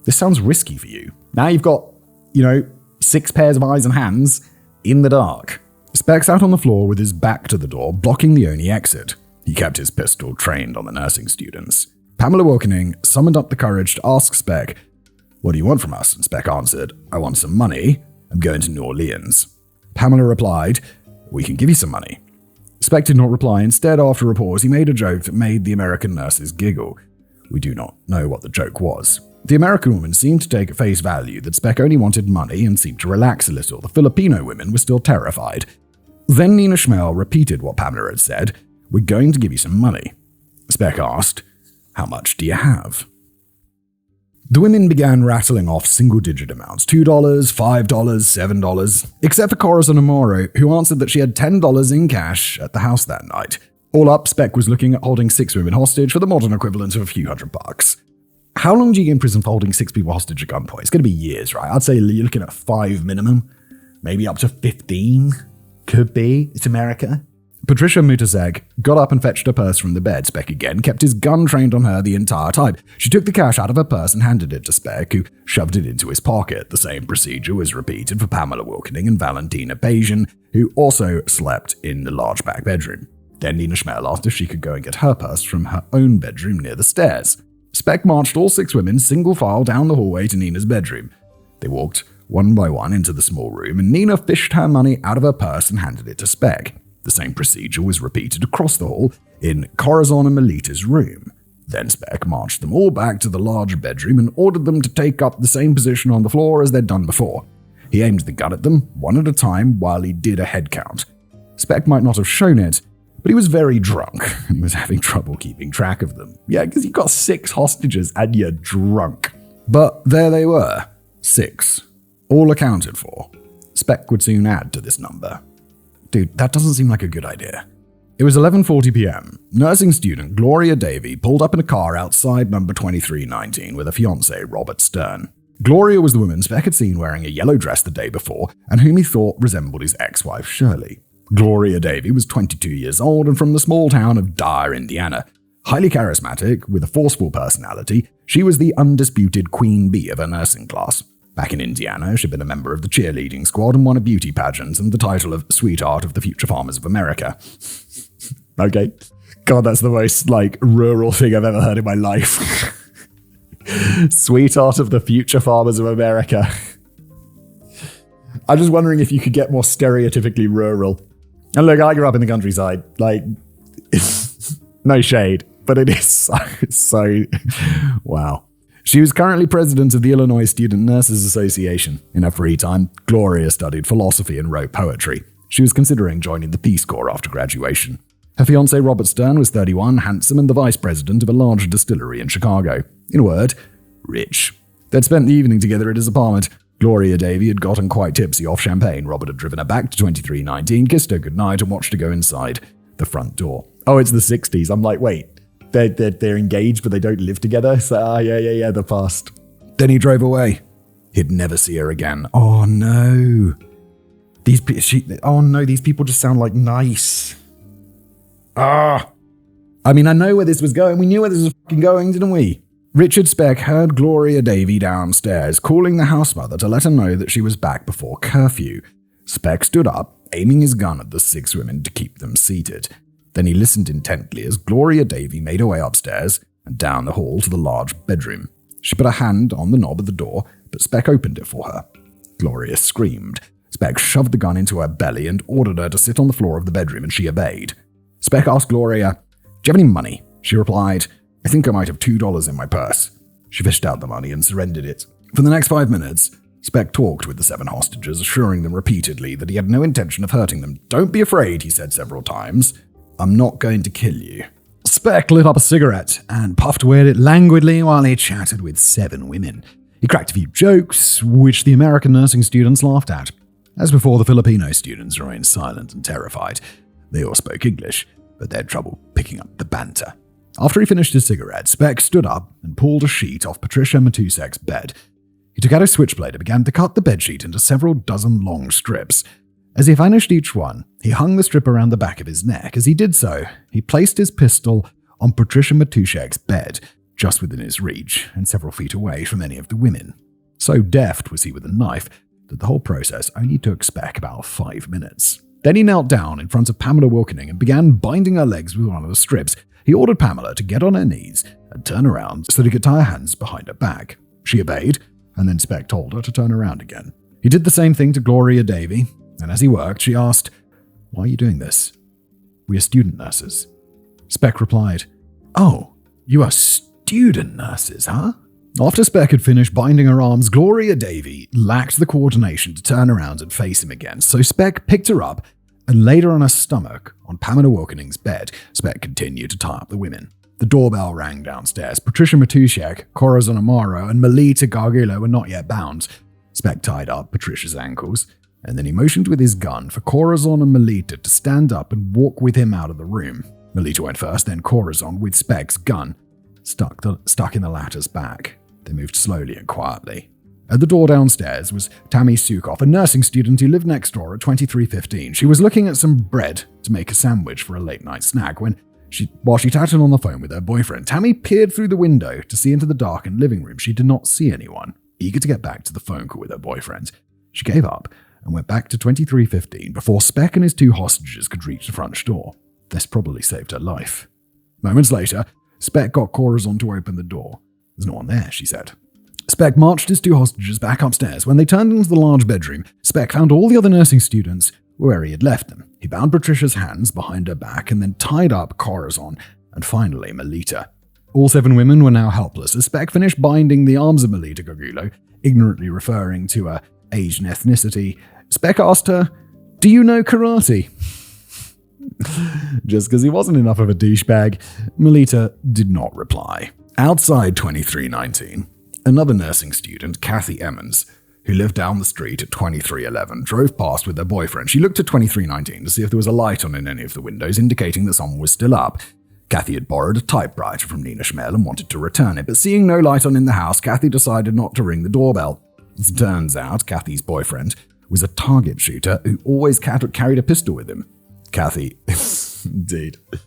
This sounds risky for you. Now you've got, 6 pairs of eyes and hands in the dark. Speck sat on the floor with his back to the door, blocking the only exit. He kept his pistol trained on the nursing students. Pamela Wilkening summoned up the courage to ask Speck, "What do you want from us?" And Speck answered, "I want some money. I'm going to New Orleans." Pamela replied, "We can give you some money." Speck did not reply. Instead, after a pause, he made a joke that made the American nurses giggle. We do not know what the joke was. The American woman seemed to take at face value that Speck only wanted money and seemed to relax a little. The Filipino women were still terrified. Then Nina Schmale repeated what Pamela had said, "We're going to give you some money." Speck asked, "How much do you have?" The women began rattling off single-digit amounts, $2, $5, $7, except for Corazon Amaro, who answered that she had $10 in cash at the house that night. All up, Speck was looking at holding 6 women hostage for the modern equivalent of a few $100. How long do you get in prison for holding 6 people hostage at gunpoint? It's going to be years, right? I'd say you're looking at 5 minimum, maybe up to 15. Could be. It's America. Patricia Mutasek got up and fetched her purse from the bed. Speck again kept his gun trained on her the entire time. She took the cash out of her purse and handed it to Speck, who shoved it into his pocket. The same procedure was repeated for Pamela Wilkening and Valentina Pajan, who also slept in the large back bedroom. Then Nina Schmel asked if she could go and get her purse from her own bedroom near the stairs. Speck marched all 6 women single file down the hallway to Nina's bedroom. They walked one by one into the small room, and Nina fished her money out of her purse and handed it to Speck. The same procedure was repeated across the hall in Corazon and Melita's room. Then Speck marched them all back to the large bedroom and ordered them to take up the same position on the floor as they'd done before. He aimed the gun at them, one at a time, while he did a head count. Speck might not have shown it, but he was very drunk, and he was having trouble keeping track of them. Yeah, because you've got 6 hostages and you're drunk. But there they were, 6, all accounted for. Speck would soon add to this number. Dude, that doesn't seem like a good idea. It was 11:40 p.m. Nursing student Gloria Davy pulled up in a car outside number 2319 with her fiancé, Robert Stern. Gloria was the woman Speck had seen wearing a yellow dress the day before and whom he thought resembled his ex-wife, Shirley. Gloria Davy was 22 years old and from the small town of Dyer, Indiana. Highly charismatic, with a forceful personality, she was the undisputed queen bee of her nursing class. Back in Indiana, she'd been a member of the cheerleading squad and won a beauty pageant and the title of Sweetheart of the Future Farmers of America. Okay. God, that's the most, rural thing I've ever heard in my life. Sweetheart of the Future Farmers of America. I'm just wondering if you could get more stereotypically rural. And look, I grew up in the countryside. No shade, but it is so wow. She was currently president of the Illinois Student Nurses Association. In her free time, Gloria studied philosophy and wrote poetry. She was considering joining the Peace Corps after graduation. Her fiancé Robert Stern was 31, handsome, and the vice president of a large distillery in Chicago. In a word, rich. They'd spent the evening together at his apartment. Gloria Davy had gotten quite tipsy off champagne. Robert had driven her back to 2319, kissed her goodnight, and watched her go inside the front door. Oh, it's the 60s. I'm like, wait. They're engaged, but they don't live together. So, yeah, the past. Then he drove away. He'd never see her again. Oh no. These people just sound like nice. I know where this was going. We knew where this was fucking going, didn't we? Richard Speck heard Gloria Davy downstairs, calling the house mother to let her know that she was back before curfew. Speck stood up, aiming his gun at the 6 women to keep them seated. Then he listened intently as Gloria Davy made her way upstairs and down the hall to the large bedroom. She put her hand on the knob of the door, but Speck opened it for her. Gloria screamed. Speck shoved the gun into her belly and ordered her to sit on the floor of the bedroom, and she obeyed. Speck asked Gloria, "Do you have any money?" She replied, "I think I might have $2 in my purse." She fished out the money and surrendered it. For the next 5 minutes, Speck talked with the 7 hostages, assuring them repeatedly that he had no intention of hurting them. "Don't be afraid," he said several times. "I'm not going to kill you." Speck lit up a cigarette and puffed away at it languidly while he chatted with 7 women. He cracked a few jokes, which the American nursing students laughed at. As before, the Filipino students remained silent and terrified. They all spoke English, but they had trouble picking up the banter. After he finished his cigarette, Speck stood up and pulled a sheet off Patricia Matusek's bed. He took out a switchblade and began to cut the bedsheet into several dozen long strips. As he finished each one, he hung the strip around the back of his neck. As he did so, he placed his pistol on Patricia Matusek's bed, just within his reach and several feet away from any of the women. So deft was he with the knife that the whole process only took Speck about 5 minutes. Then he knelt down in front of Pamela Wilkening and began binding her legs with one of the strips. He ordered Pamela to get on her knees and turn around so that he could tie her hands behind her back. She obeyed, and then Speck told her to turn around again. He did the same thing to Gloria Davy, and as he worked, she asked, "Why are you doing this?" "We are student nurses." Speck replied, "Oh, you are student nurses, huh?" After Speck had finished binding her arms, Gloria Davy lacked the coordination to turn around and face him again, so Speck picked her up and laid her on her stomach on Pamela Wilkening's bed. Speck continued to tie up the women. The doorbell rang downstairs. Patricia Matusek, Corazon Amaro, and Melita Gargulo were not yet bound. Speck tied up Patricia's ankles, and then he motioned with his gun for Corazon and Melita to stand up and walk with him out of the room. Melita went first, then Corazon with Speck's gun stuck in the latter's back. They moved slowly and quietly. At the door downstairs was Tammy Sukoff, a nursing student who lived next door at 2315. She was looking at some bread to make a sandwich for a late-night snack while she chatted on the phone with her boyfriend. Tammy peered through the window to see into the darkened living room. She did not see anyone. Eager to get back to the phone call with her boyfriend, she gave up and went back to 2315 before Speck and his 2 hostages could reach the front door. This probably saved her life. Moments later, Speck got Corazon to open the door. "There's no one there," she said. Speck marched his 2 hostages back upstairs. When they turned into the large bedroom, Speck found all the other nursing students where he had left them. He bound Patricia's hands behind her back and then tied up Corazon and finally Melita. All 7 women were now helpless as Speck finished binding the arms of Melita Gargulo, ignorantly referring to her age and ethnicity. Speck asked her, "Do you know karate?" Just because he wasn't enough of a douchebag, Melita did not reply. Outside 2319, another nursing student, Kathy Emmons, who lived down the street at 2311, drove past with her boyfriend. She looked at 2319 to see if there was a light on in any of the windows, indicating that someone was still up. Kathy had borrowed a typewriter from Nina Schmel and wanted to return it, but seeing no light on in the house, Kathy decided not to ring the doorbell. As it turns out, Kathy's boyfriend was a target shooter who always carried a pistol with him. Kathy, indeed. Can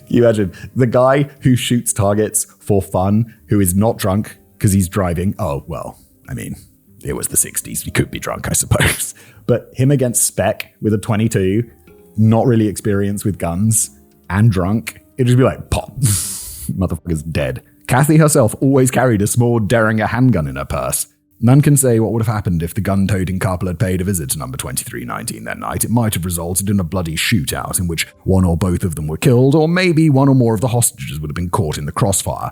you imagine? The guy who shoots targets for fun, who is not drunk because he's driving. Oh, well, I mean, it was the 60s. He could be drunk, I suppose. But him against Speck with a 22, not really experienced with guns, and drunk, it'd just be like, pop. Motherfucker's dead. Kathy herself always carried a small Derringer handgun in her purse. None can say what would have happened if the gun-toting couple had paid a visit to number 2319 that night. It might have resulted in a bloody shootout in which one or both of them were killed, or maybe one or more of the hostages would have been caught in the crossfire.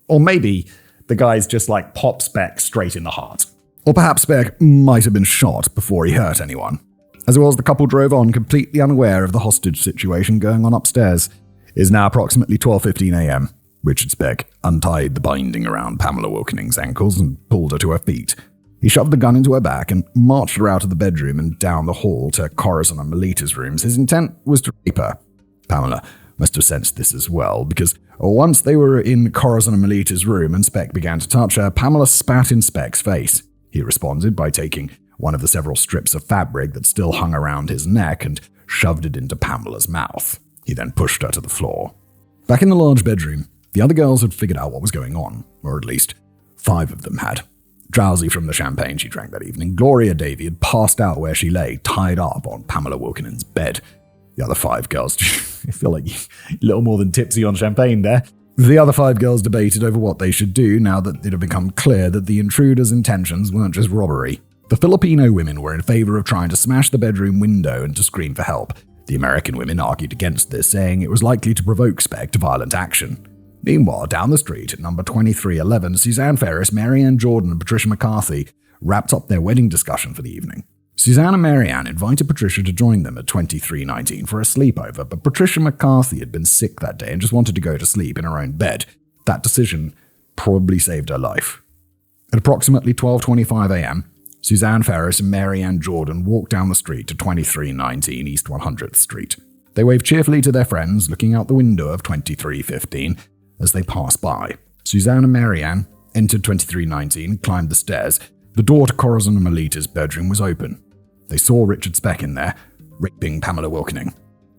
Or maybe the guys just pop Speck straight in the heart. Or perhaps Speck might have been shot before he hurt anyone. As it was, the couple drove on, completely unaware of the hostage situation going on upstairs. It is now approximately 12:15 a.m. Richard Speck untied the binding around Pamela Wilkening's ankles and pulled her to her feet. He shoved the gun into her back and marched her out of the bedroom and down the hall to Corazon and Melita's rooms. His intent was to rape her. Pamela must have sensed this as well, because once they were in Corazon and Melita's room and Speck began to touch her, Pamela spat in Speck's face. He responded by taking one of the several strips of fabric that still hung around his neck and shoved it into Pamela's mouth. He then pushed her to the floor. Back in the large bedroom, the other girls had figured out what was going on, or at least 5 of them had. Drowsy from the champagne she drank that evening, Gloria Davy had passed out where she lay, tied up on Pamela Wilkinen's bed. The other 5 girls, I feel like a little more than tipsy on champagne there. The other 5 girls debated over what they should do now that it had become clear that the intruder's intentions weren't just robbery. The Filipino women were in favor of trying to smash the bedroom window and to scream for help. The American women argued against this, saying it was likely to provoke Speck to violent action. Meanwhile, down the street at number 2311, Suzanne Ferris, Marianne Jordan, and Patricia McCarthy wrapped up their wedding discussion for the evening. Suzanne and Marianne invited Patricia to join them at 2319 for a sleepover, but Patricia McCarthy had been sick that day and just wanted to go to sleep in her own bed. That decision probably saved her life. At approximately 12:25 a.m., Suzanne Ferris and Marianne Jordan walked down the street to 2319 East 100th Street. They waved cheerfully to their friends, looking out the window of 2315 as they passed by. Suzanne and Marianne entered 2319 and climbed the stairs. The door to Corazon and Melita's bedroom was open. They saw Richard Speck in there, raping Pamela Wilkening.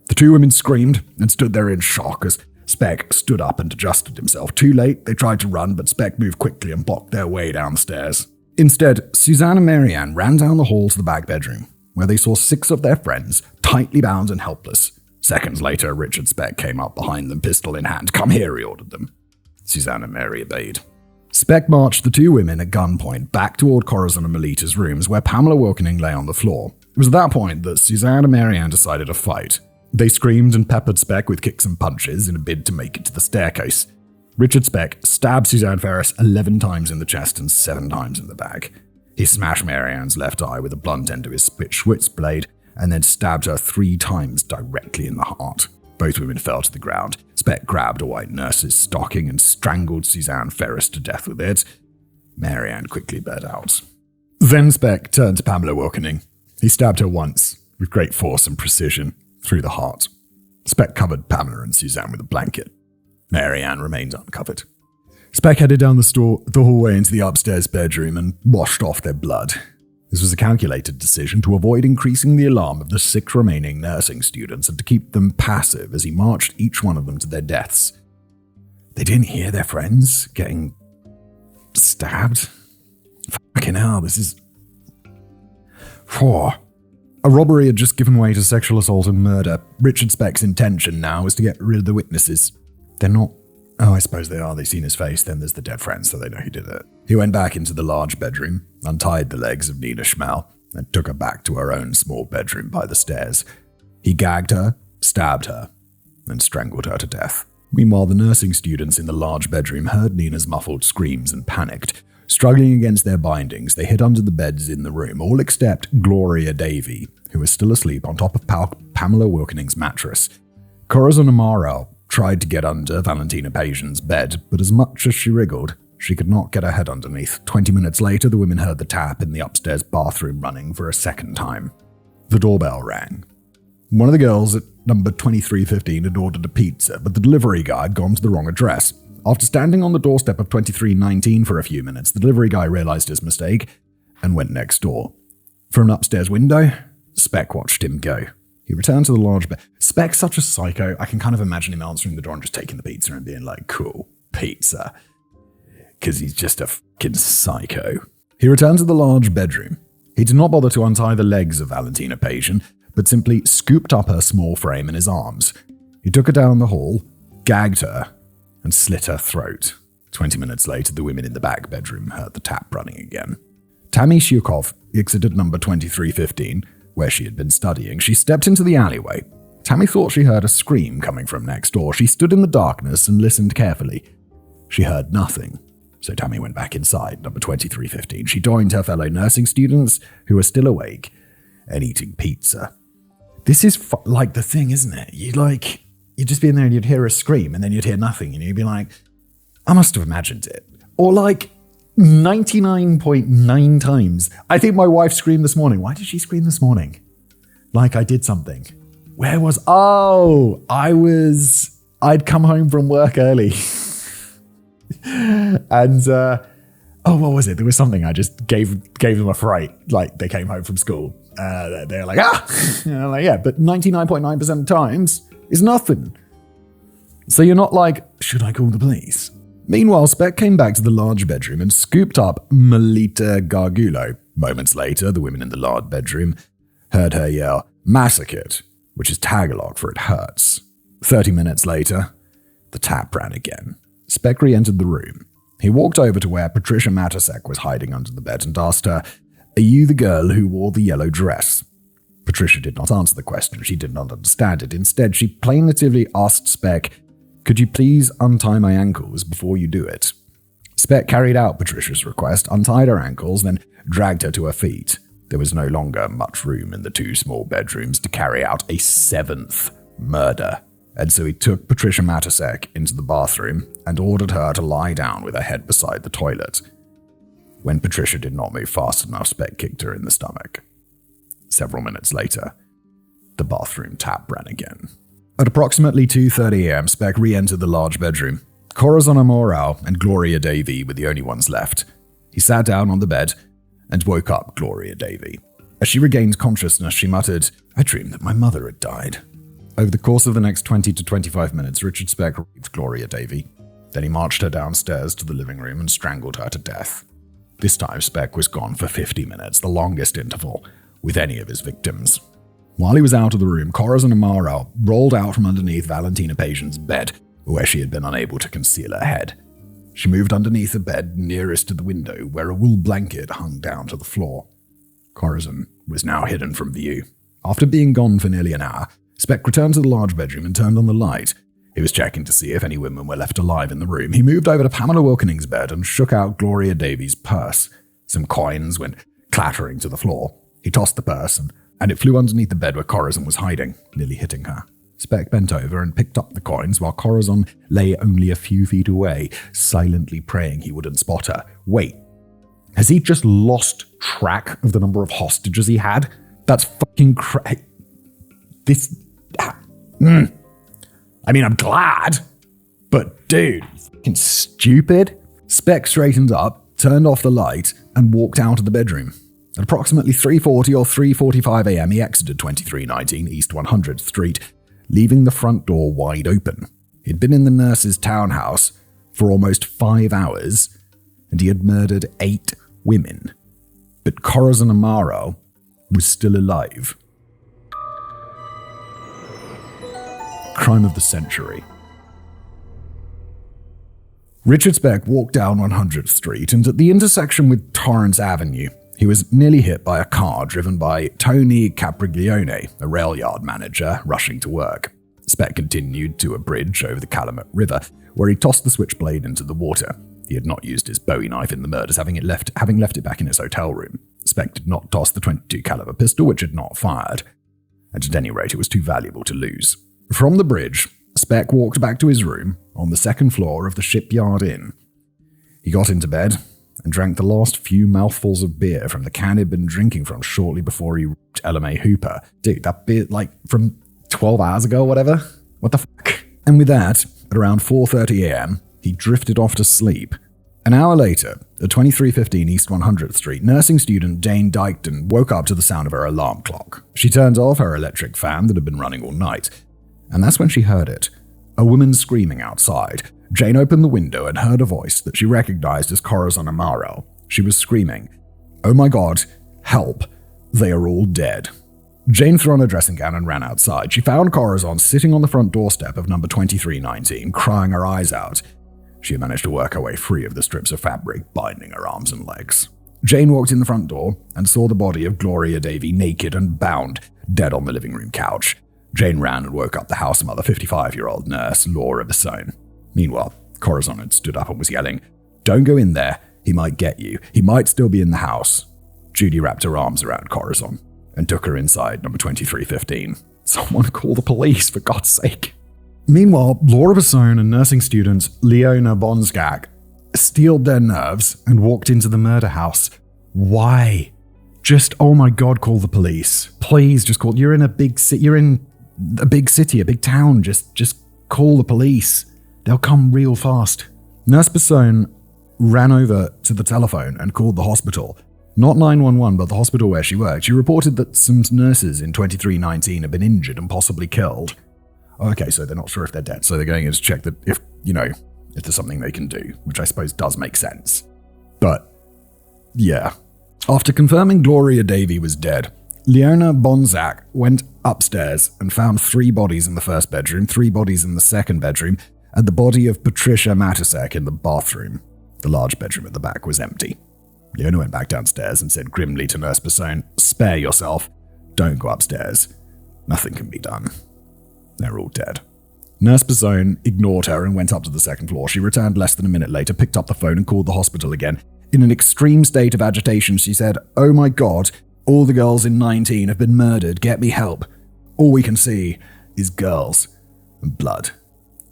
The 2 women screamed and stood there in shock as Speck stood up and adjusted himself. Too late, they tried to run, but Speck moved quickly and blocked their way down the stairs. Instead, Suzanne and Marianne ran down the hall to the back bedroom, where they saw 6 of their friends, tightly bound and helpless. Seconds later, Richard Speck came up behind them, pistol in hand. "Come here," he ordered them. Suzanne and Mary obeyed. Speck marched the 2 women at gunpoint back toward Corazon and Melita's rooms, where Pamela Wilkening lay on the floor. It was at that point that Suzanne and Marianne decided to fight. They screamed and peppered Speck with kicks and punches in a bid to make it to the staircase. Richard Speck stabbed Suzanne Ferris 11 times in the chest and 7 times in the back. He smashed Marianne's left eye with a blunt end of his switchblade and then stabbed her 3 times directly in the heart. Both women fell to the ground. Speck grabbed a white nurse's stocking and strangled Suzanne Ferris to death with it. Marianne quickly bled out. Then Speck turned to Pamela Wilkening. He stabbed her once, with great force and precision, through the heart. Speck covered Pamela and Suzanne with a blanket. Marianne remained uncovered. Speck headed down the hallway into the upstairs bedroom and washed off their blood. This was a calculated decision to avoid increasing the alarm of the 6 remaining nursing students and to keep them passive as he marched each one of them to their deaths. They didn't hear their friends getting stabbed. Fucking hell, this is... A robbery had just given way to sexual assault and murder. Richard Speck's intention now was to get rid of the witnesses. They're not... Oh, I suppose they are. They've seen his face. Then there's the dead friend, so they know he did it. He went back into the large bedroom, untied the legs of Nina Schmel, and took her back to her own small bedroom by the stairs. He gagged her, stabbed her, and strangled her to death. Meanwhile, the nursing students in the large bedroom heard Nina's muffled screams and panicked. Struggling against their bindings, they hid under the beds in the room, all except Gloria Davy, who was still asleep on top of Pamela Wilkening's mattress. Corazon Amaro tried to get under Valentina Pageant's bed, but as much as she wriggled, she could not get her head underneath. 20 minutes later, the women heard the tap in the upstairs bathroom running for a second time. The doorbell rang. One of the girls at number 2315 had ordered a pizza, but the delivery guy had gone to the wrong address. After standing on the doorstep of 2319 for a few minutes, the delivery guy realized his mistake and went next door. From an upstairs window, Speck watched him go. He returned to the large bed. Speck's such a psycho, I can kind of imagine him answering the door and just taking the pizza and being like, cool, pizza. Because he's just a fucking psycho. He returned to the large bedroom. He did not bother to untie the legs of Valentina Pageant, but simply scooped up her small frame in his arms. He took her down the hall, gagged her, and slit her throat. 20 minutes later, the women in the back bedroom heard the tap running again. Tammy Shukov exited number 2315, where she had been studying. She stepped into the alleyway. Tammy thought she heard a scream coming from next door. She stood in the darkness and listened carefully. She heard nothing, so Tammy went back inside, number 2315. She joined her fellow nursing students, who were still awake and eating pizza. This is like the thing, isn't it? You'd just be in there and you'd hear a scream, and then you'd hear nothing, and you'd be like, I must have imagined it. Or 99.9 times. I think my wife screamed this morning. Why did she scream this morning? Like I did something. I'd come home from work early. And, what was it? There was something I just gave them a fright. Like they came home from school. They're like, And I'm like, yeah, but 99.9% of times is nothing. So you're not like, should I call the police? Meanwhile, Speck came back to the large bedroom and scooped up Melita Gargulo. Moments later, the women in the large bedroom heard her yell, massacred, which is Tagalog for it hurts. 30 minutes later, the tap ran again. Speck re-entered the room. He walked over to where Patricia Matasek was hiding under the bed and asked her, are you the girl who wore the yellow dress? Patricia did not answer the question. She did not understand it. Instead, she plaintively asked Speck, could you please untie my ankles before you do it? Speck carried out Patricia's request, untied her ankles, then dragged her to her feet. There was no longer much room in the 2 small bedrooms to carry out a 7th murder, and so he took Patricia Matasek into the bathroom and ordered her to lie down with her head beside the toilet. When Patricia did not move fast enough, Speck kicked her in the stomach. Several minutes later, the bathroom tap ran again. At approximately 2:30 a.m., Speck re-entered the large bedroom. Corazon Amorao and Gloria Davy were the only ones left. He sat down on the bed and woke up Gloria Davy. As she regained consciousness, she muttered, I dreamed that my mother had died. Over the course of the next 20 to 25 minutes, Richard Speck raped Gloria Davy. Then he marched her downstairs to the living room and strangled her to death. This time, Speck was gone for 50 minutes, the longest interval with any of his victims. While he was out of the room, Corazon Amaro rolled out from underneath Valentina Pageant's bed, where she had been unable to conceal her head. She moved underneath the bed nearest to the window, where a wool blanket hung down to the floor. Corazon was now hidden from view. After being gone for nearly an hour, Speck returned to the large bedroom and turned on the light. He was checking to see if any women were left alive in the room. He moved over to Pamela Wilkening's bed and shook out Gloria Davy's purse. Some coins went clattering to the floor. He tossed the purse and it flew underneath the bed where Corazon was hiding, nearly hitting her. Speck bent over and picked up the coins while Corazon lay only a few feet away, silently praying he wouldn't spot her. Wait, has he just lost track of the number of hostages he had? That's fucking I mean, I'm glad, but dude, fucking stupid. Speck straightened up, turned off the light, and walked out of the bedroom. At approximately 3:40 or 3:45 a.m., he exited 2319 East 100th Street, leaving the front door wide open. He'd been in the nurse's townhouse for almost 5 hours, and he had murdered 8 women. But Corazon Amaro was still alive. Crime of the century. Richard Speck walked down 100th Street, and at the intersection with Torrance Avenue, he was nearly hit by a car driven by Tony Capriglione, a rail yard manager, rushing to work. Speck continued to a bridge over the Calumet River, where he tossed the switchblade into the water. He had not used his Bowie knife in the murders, having left it back in his hotel room. Speck did not toss the .22 caliber pistol, which had not fired, and at any rate it was too valuable to lose. From the bridge, Speck walked back to his room on the second floor of the Shipyard Inn. He got into bed and drank the last few mouthfuls of beer from the can he'd been drinking from shortly before he reached LMA Hooper. Dude, that beer, from 12 hours ago or whatever? What the fuck? And with that, at around 4:30 a.m., he drifted off to sleep. An hour later, at 2315 East 100th Street, nursing student Jane Dykton woke up to the sound of her alarm clock. She turned off her electric fan that had been running all night, and that's when she heard it. A woman screaming outside. Jane opened the window and heard a voice that she recognized as Corazon Amaro. She was screaming, "Oh my God, help, they are all dead." Jane threw on her dressing gown and ran outside. She found Corazon sitting on the front doorstep of number 2319, crying her eyes out. She had managed to work her way free of the strips of fabric binding her arms and legs. Jane walked in the front door and saw the body of Gloria Davy naked and bound, dead on the living room couch. Jane ran and woke up the house mother, 55-year-old nurse Laura Bissone. Meanwhile, Corazon had stood up and was yelling, "Don't go in there, he might get you. He might still be in the house." Judy wrapped her arms around Corazon and took her inside number 2315. Someone call the police, for God's sake. Meanwhile, Laura Bissone and nursing student Leona Bonskak steeled their nerves and walked into the murder house. Why? Just, oh my God, call the police. Please, just call. You're in a big city, a big town. Just call the police. They'll come real fast. Nurse Bissone ran over to the telephone and called the hospital. Not 911, but the hospital where she worked. She reported that some nurses in 2319 had been injured and possibly killed. Okay, so they're not sure if they're dead, so they're going in to check that if there's something they can do, which I suppose does make sense. But, yeah. After confirming Gloria Davy was dead, Leona Bonzak went upstairs and found 3 bodies in the first bedroom, 3 bodies in the second bedroom, and the body of Patricia Matusek in the bathroom. The large bedroom at the back was empty. Leona went back downstairs and said grimly to Nurse Bissone, "Spare yourself. Don't go upstairs. Nothing can be done. They're all dead." Nurse Bissone ignored her and went up to the second floor. She returned less than a minute later, picked up the phone and called the hospital again. In an extreme state of agitation, she said, "Oh my God, all the girls in 19 have been murdered. Get me help. All we can see is girls and blood."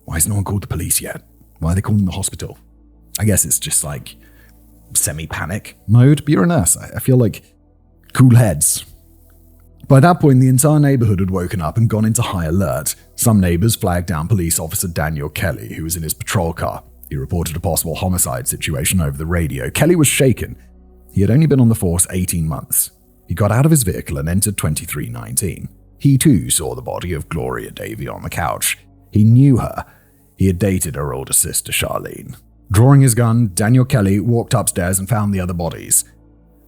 Why has no one called the police yet? Why are they calling the hospital? I guess it's just like semi-panic mode, but you're a nurse. I feel like cool heads. By that point, the entire neighborhood had woken up and gone into high alert. Some neighbors flagged down police officer Daniel Kelly, who was in his patrol car. He reported a possible homicide situation over the radio. Kelly was shaken. He had only been on the force 18 months. He got out of his vehicle and entered 2319. He too saw the body of Gloria Davy on the couch. He knew her. He had dated her older sister, Charlene. Drawing his gun, Daniel Kelly walked upstairs and found the other bodies.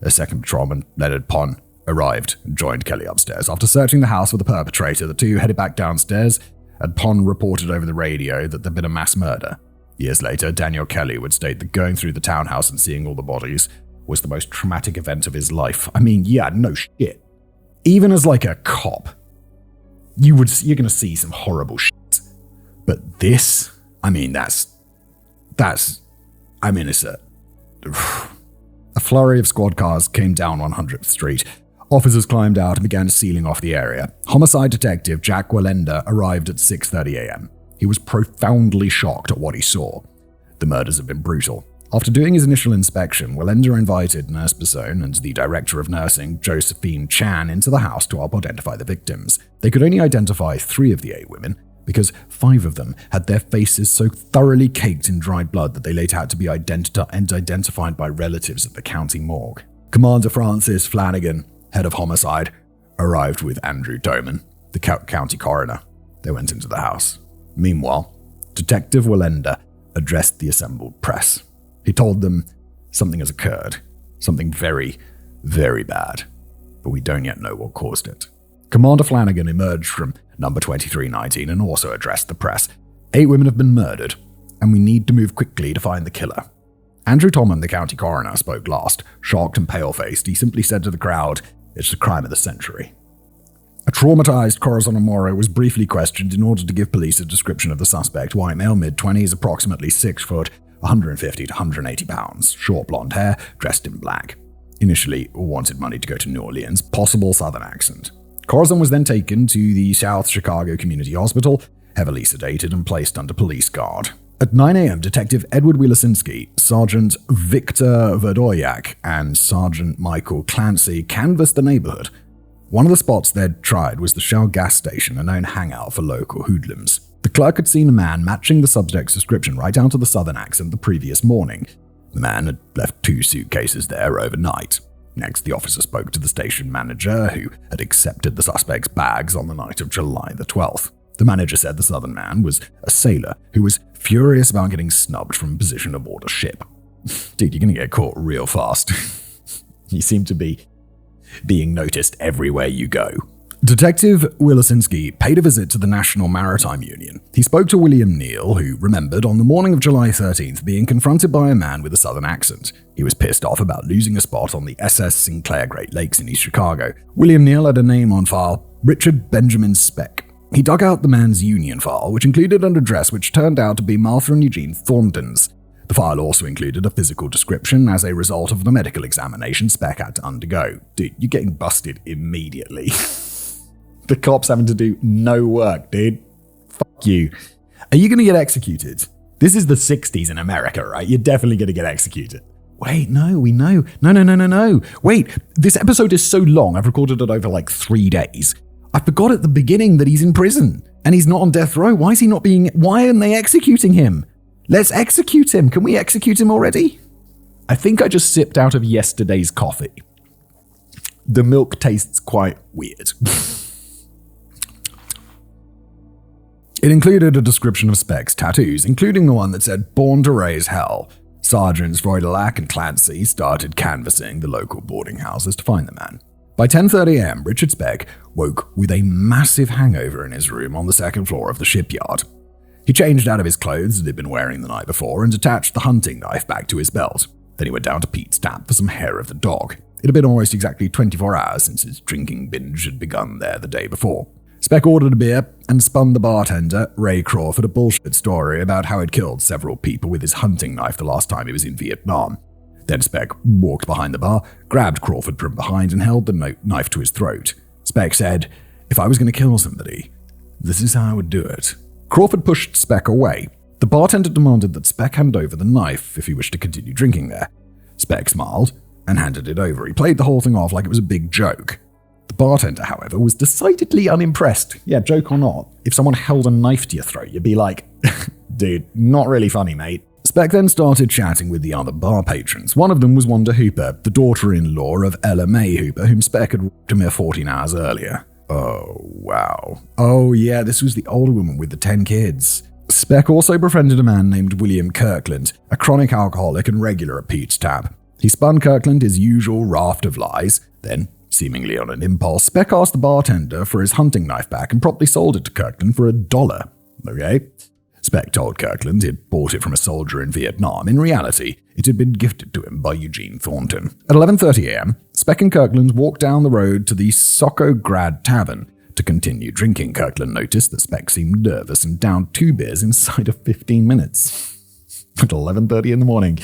A second patrolman, Leonard Pond, arrived and joined Kelly upstairs. After searching the house for the perpetrator, the two headed back downstairs, and Pond reported over the radio that there'd been a mass murder. Years later, Daniel Kelly would state that going through the townhouse and seeing all the bodies was the most traumatic event of his life. I mean, yeah, no shit. Even as like a cop, you're going to see some horrible shit. But this, I mean, it's a flurry of squad cars came down 100th Street. Officers climbed out and began sealing off the area. Homicide detective Jack Wallenda arrived at 6:30 a.m. He was profoundly shocked at what he saw. The murders had been brutal. After doing his initial inspection, Wallenda invited Nurse Bissone and the director of nursing, Josephine Chan, into the house to help identify the victims. They could only identify 3 of the 8 women, because 5 of them had their faces so thoroughly caked in dried blood that they later had to be identified by relatives at the county morgue. Commander Francis Flanagan, head of homicide, arrived with Andrew Doman, the county coroner. They went into the house. Meanwhile, Detective Wallenda addressed the assembled press. He told them something has occurred, something very, very bad, but we don't yet know what caused it. Commander Flanagan emerged from number 2319 and also addressed the press. 8 women have been murdered, and we need to move quickly to find the killer. Andrew Tomman, the county coroner, spoke last. Shocked and pale-faced, he simply said to the crowd, "It's the crime of the century." A traumatized Corazon Amaro was briefly questioned in order to give police a description of the suspect. White male, mid-20s, approximately 6 foot, 150 to 180 pounds, short blonde hair, dressed in black. Initially wanted money to go to New Orleans, possible southern accent. Corazon was then taken to the South Chicago Community Hospital, heavily sedated and placed under police guard. At 9 a.m., Detective Edward Wielasinski, Sergeant Victor Verdoyak, and Sergeant Michael Clancy canvassed the neighborhood. One of the spots they'd tried was the Shell gas station, a known hangout for local hoodlums. The clerk had seen a man matching the subject's description right down to the southern accent the previous morning. The man had left 2 suitcases there overnight. Next, the officer spoke to the station manager, who had accepted the suspect's bags on the night of July the 12th. The manager said the southern man was a sailor who was furious about getting snubbed from a position aboard a ship. Dude, you're gonna get caught real fast. You seem to be being noticed everywhere you go. Detective Wielasinski paid a visit to the National Maritime Union. He spoke to William Neal, who remembered on the morning of July 13th being confronted by a man with a southern accent. He was pissed off about losing a spot on the SS Sinclair Great Lakes in East Chicago. William Neal had a name on file, Richard Benjamin Speck. He dug out the man's union file, which included an address which turned out to be Martha and Eugene Thornton's. The file also included a physical description as a result of the medical examination Speck had to undergo. Dude, you're getting busted immediately. The cops having to do no work, dude. Fuck you. Are you going to get executed? This is the 60s in America, right? You're definitely going to get executed. Wait, no, we know. No. Wait, this episode is so long, I've recorded it over like 3 days. I forgot at the beginning that he's in prison and he's not on death row. Why aren't they executing him? Let's execute him. Can we execute him already? I think I just sipped out of yesterday's coffee. The milk tastes quite weird. It included a description of Speck's tattoos, including the one that said, "Born to raise hell." Sergeants Vroydelac and Clancy started canvassing the local boarding houses to find the man. By 10:30 a.m., Richard Speck woke with a massive hangover in his room on the 2nd floor of the shipyard. He changed out of his clothes that he'd been wearing the night before and attached the hunting knife back to his belt. Then he went down to Pete's tap for some hair of the dog. It had been almost exactly 24 hours since his drinking binge had begun there the day before. Speck ordered a beer and spun the bartender, Ray Crawford, a bullshit story about how he'd killed several people with his hunting knife the last time he was in Vietnam. Then Speck walked behind the bar, grabbed Crawford from behind and held the knife to his throat. Speck said, "If I was going to kill somebody, this is how I would do it." Crawford pushed Speck away. The bartender demanded that Speck hand over the knife if he wished to continue drinking there. Speck smiled and handed it over. He played the whole thing off like it was a big joke. The bartender, however, was decidedly unimpressed. Yeah, joke or not, if someone held a knife to your throat, you'd be like, dude, not really funny, mate. Speck then started chatting with the other bar patrons. One of them was Wanda Hooper, the daughter-in-law of Ella Mae Hooper, whom Speck had walked a mere 14 hours earlier. Oh, wow. Oh, yeah, this was the older woman with the 10 kids. Speck also befriended a man named William Kirkland, a chronic alcoholic and regular at Pete's tap. He spun Kirkland his usual raft of lies. Then, seemingly on an impulse, Speck asked the bartender for his hunting knife back and promptly sold it to Kirkland for $1. Okay? Speck told Kirkland he'd bought it from a soldier in Vietnam. In reality, it had been gifted to him by Eugene Thornton. At 11:30 a.m., Speck and Kirkland walked down the road to the Sokograd Tavern to continue drinking. Kirkland noticed that Speck seemed nervous and downed 2 beers inside of 15 minutes. At 11:30 in the morning,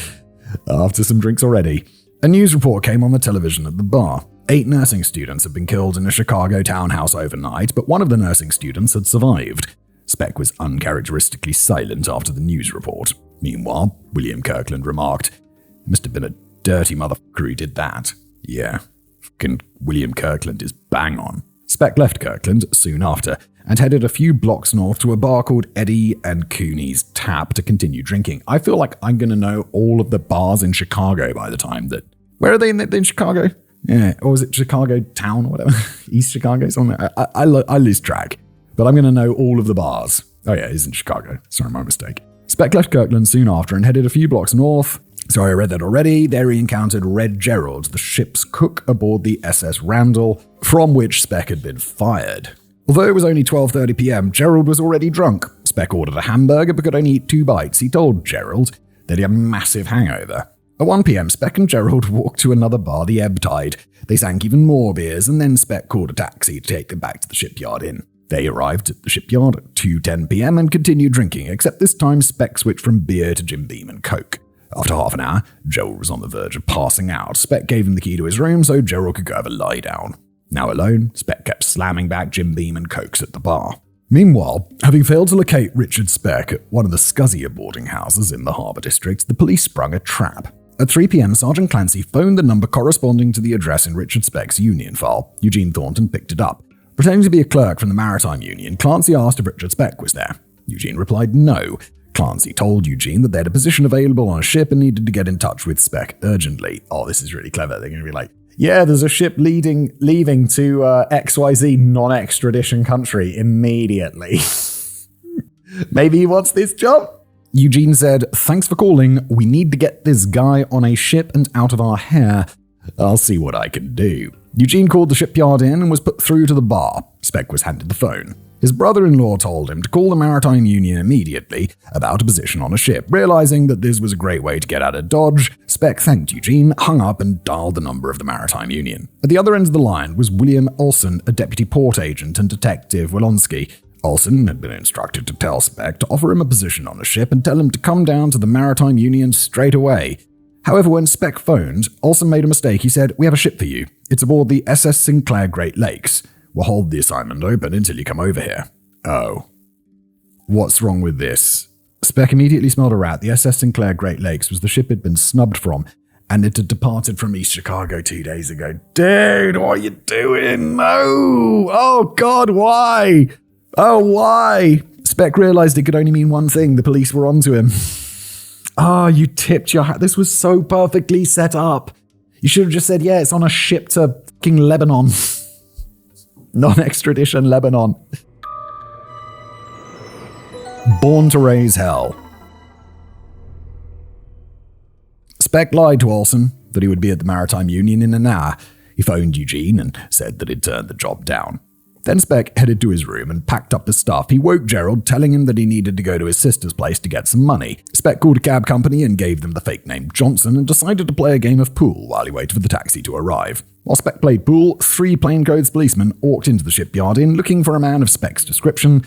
after some drinks already, a news report came on the television at the bar. 8 nursing students had been killed in a Chicago townhouse overnight, but one of the nursing students had survived. Speck was uncharacteristically silent after the news report. Meanwhile, William Kirkland remarked, "It must have been a dirty motherfucker who did that." Yeah, fucking William Kirkland is bang on. Speck left Kirkland soon after and headed a few blocks north to a bar called Eddie and Cooney's Tap to continue drinking. I feel like I'm going to know all of the bars in Chicago by the time that... Where are they in Chicago? Yeah, or was it Chicago Town or whatever? East Chicago, something. I lose track, but I'm going to know all of the bars. Oh yeah, it is in Chicago. Sorry, my mistake. Speck left Kirkland soon after and headed a few blocks north. Sorry, I read that already. There he encountered Red Gerald, the ship's cook aboard the SS Randall, from which Speck had been fired. Although it was only 12:30 p.m., Gerald was already drunk. Speck ordered a hamburger but could only eat 2 bites. He told Gerald that he had a massive hangover. At 1 p.m., Speck and Gerald walked to another bar, the Ebb Tide. They sank even more beers, and then Speck called a taxi to take them back to the Shipyard Inn. They arrived at the shipyard at 2:10 p.m. and continued drinking, except this time Speck switched from beer to Jim Beam and Coke. After half an hour, Gerald was on the verge of passing out. Speck gave him the key to his room so Gerald could go have a lie down. Now alone, Speck kept slamming back Jim Beam and Cokes at the bar. Meanwhile, having failed to locate Richard Speck at one of the scuzzier boarding houses in the Harbour District, the police sprung a trap. At 3 p.m., Sergeant Clancy phoned the number corresponding to the address in Richard Speck's union file. Eugene Thornton picked it up. Pretending to be a clerk from the Maritime Union, Clancy asked if Richard Speck was there. Eugene replied no. Clancy told Eugene that they had a position available on a ship and needed to get in touch with Speck urgently. Oh, this is really clever. They're going to be like, yeah, there's a ship leaving to XYZ non-extradition country immediately. Maybe he wants this job? Eugene said, thanks for calling. We need to get this guy on a ship and out of our hair. I'll see what I can do. Eugene called the Shipyard Inn and was put through to the bar. Speck was handed the phone. His brother-in-law told him to call the Maritime Union immediately about a position on a ship. Realizing that this was a great way to get out of Dodge, Speck thanked Eugene, hung up, and dialed the number of the Maritime Union. At the other end of the line was William Olson, a deputy port agent, and Detective Wolonsky. Olson had been instructed to tell Speck to offer him a position on a ship and tell him to come down to the Maritime Union straight away. However, when Speck phoned, Olson made a mistake. He said, "We have a ship for you. It's aboard the SS Sinclair Great Lakes. We'll hold the assignment open until you come over here." Oh. What's wrong with this? Speck immediately smelled a rat. The SS Sinclair Great Lakes was the ship he'd been snubbed from, and it had departed from East Chicago 2 days ago. Dude, what are you doing? No! Oh, God, why? Oh, why? Speck realized it could only mean one thing. The police were onto him. You tipped your hat. This was so perfectly set up. You should have just said, yeah, it's on a ship to fucking Lebanon. Non-extradition Lebanon. Born to raise hell. Speck lied to Olson that he would be at the Maritime Union in an hour. He phoned Eugene and said that he'd turned the job down. Then Speck headed to his room and packed up his stuff. He woke Gerald, telling him that he needed to go to his sister's place to get some money. Speck called a cab company and gave them the fake name Johnson and decided to play a game of pool while he waited for the taxi to arrive. While Speck played pool, 3 plainclothes policemen walked into the Shipyard Inn looking for a man of Speck's description,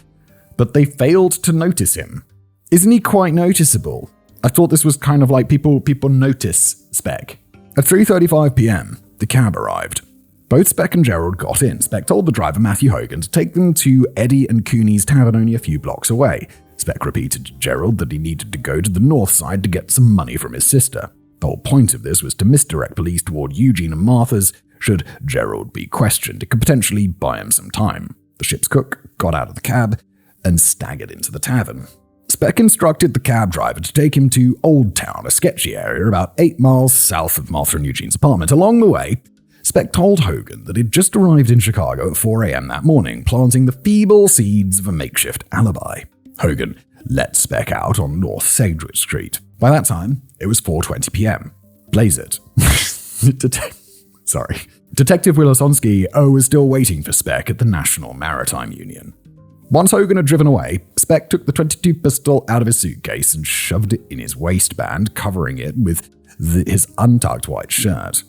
but they failed to notice him. Isn't he quite noticeable? I thought this was kind of like people notice Speck. At 3:35 p.m., the cab arrived. Both Speck and Gerald got in. Speck told the driver, Matthew Hogan, to take them to Eddie and Cooney's Tavern only a few blocks away. Speck repeated to Gerald that he needed to go to the north side to get some money from his sister. The whole point of this was to misdirect police toward Eugene and Martha's. Should Gerald be questioned, it could potentially buy him some time. The ship's cook got out of the cab and staggered into the tavern. Speck instructed the cab driver to take him to Old Town, a sketchy area about 8 miles south of Martha and Eugene's apartment. Along the way, Speck told Hogan that he'd just arrived in Chicago at 4 a.m. that morning, planting the feeble seeds of a makeshift alibi. Hogan let Speck out on North Sedgwick Street. By that time, it was 4:20 p.m. Blaze it. Detective Wolosonsky was still waiting for Speck at the National Maritime Union. Once Hogan had driven away, Speck took the .22 pistol out of his suitcase and shoved it in his waistband, covering it with his untucked white shirt.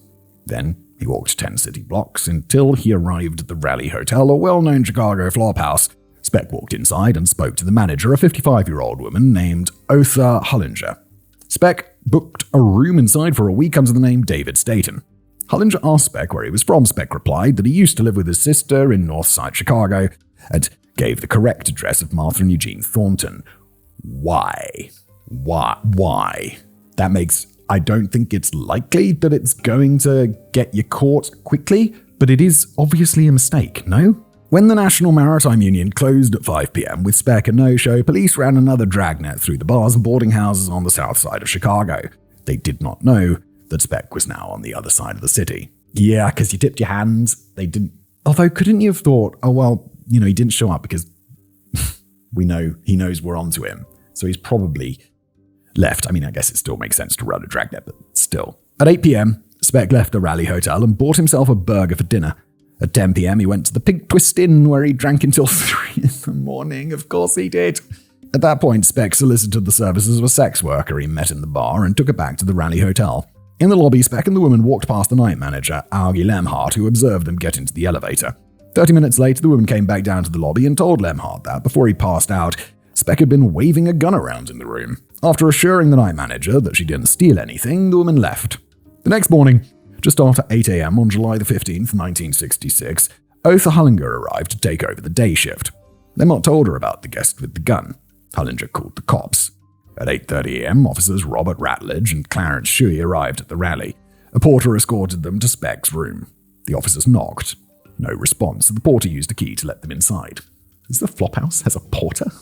Then he walked 10 city blocks until he arrived at the Raleigh Hotel, a well-known Chicago flophouse. Speck walked inside and spoke to the manager, a 55-year-old woman named Otha Hullinger. Speck booked a room inside for a week under the name David Staten. Hullinger asked Speck where he was from. Speck replied that he used to live with his sister in Northside Chicago and gave the correct address of Martha and Eugene Thornton. Why? That makes... I don't think it's likely that it's going to get you caught quickly, but it is obviously a mistake, no? When the National Maritime Union closed at 5 p.m. with Speck a no-show, police ran another dragnet through the bars and boarding houses on the south side of Chicago. They did not know that Speck was now on the other side of the city. Yeah, because you tipped your hands. They didn't. Although, couldn't you have thought, oh, well, he didn't show up because we know he knows we're onto him. So he's probably left. I guess it still makes sense to run a dragnet, but still. At 8 p.m., Speck left the Raleigh Hotel and bought himself a burger for dinner. At 10 p.m., he went to the Pink Twist Inn, where he drank until 3 in the morning. Of course he did. At that point, Speck solicited the services of a sex worker he met in the bar and took her back to the Raleigh Hotel. In the lobby, Speck and the woman walked past the night manager, Augie Lemhart, who observed them get into the elevator. 30 minutes later, the woman came back down to the lobby and told Lemhart that, before he passed out, Speck had been waving a gun around in the room. After assuring the night manager that she didn't steal anything, the woman left. The next morning, just after 8 a.m. on July the 15th, 1966, Otha Hullinger arrived to take over the day shift. Lemhart told her about the guest with the gun. Hullinger called the cops. At 8:30 a.m., officers Robert Ratledge and Clarence Shuey arrived at the rally. A porter escorted them to Speck's room. The officers knocked. No response, so the porter used a key to let them inside. Is the Flophouse has a porter?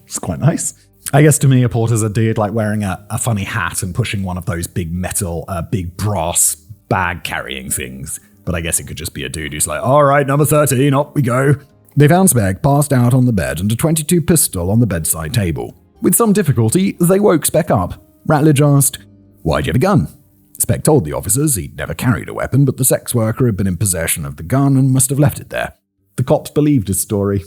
It's quite nice. I guess to me, a porter's a dude like wearing a funny hat and pushing one of those big metal, big brass bag-carrying things. But I guess it could just be a dude who's like, all right, number 13, up we go. They found Speck passed out on the bed and a .22 pistol on the bedside table. With some difficulty, they woke Speck up. Ratledge asked, "Why'd you have a gun?" Speck told the officers he'd never carried a weapon, but the sex worker had been in possession of the gun and must have left it there. The cops believed his story.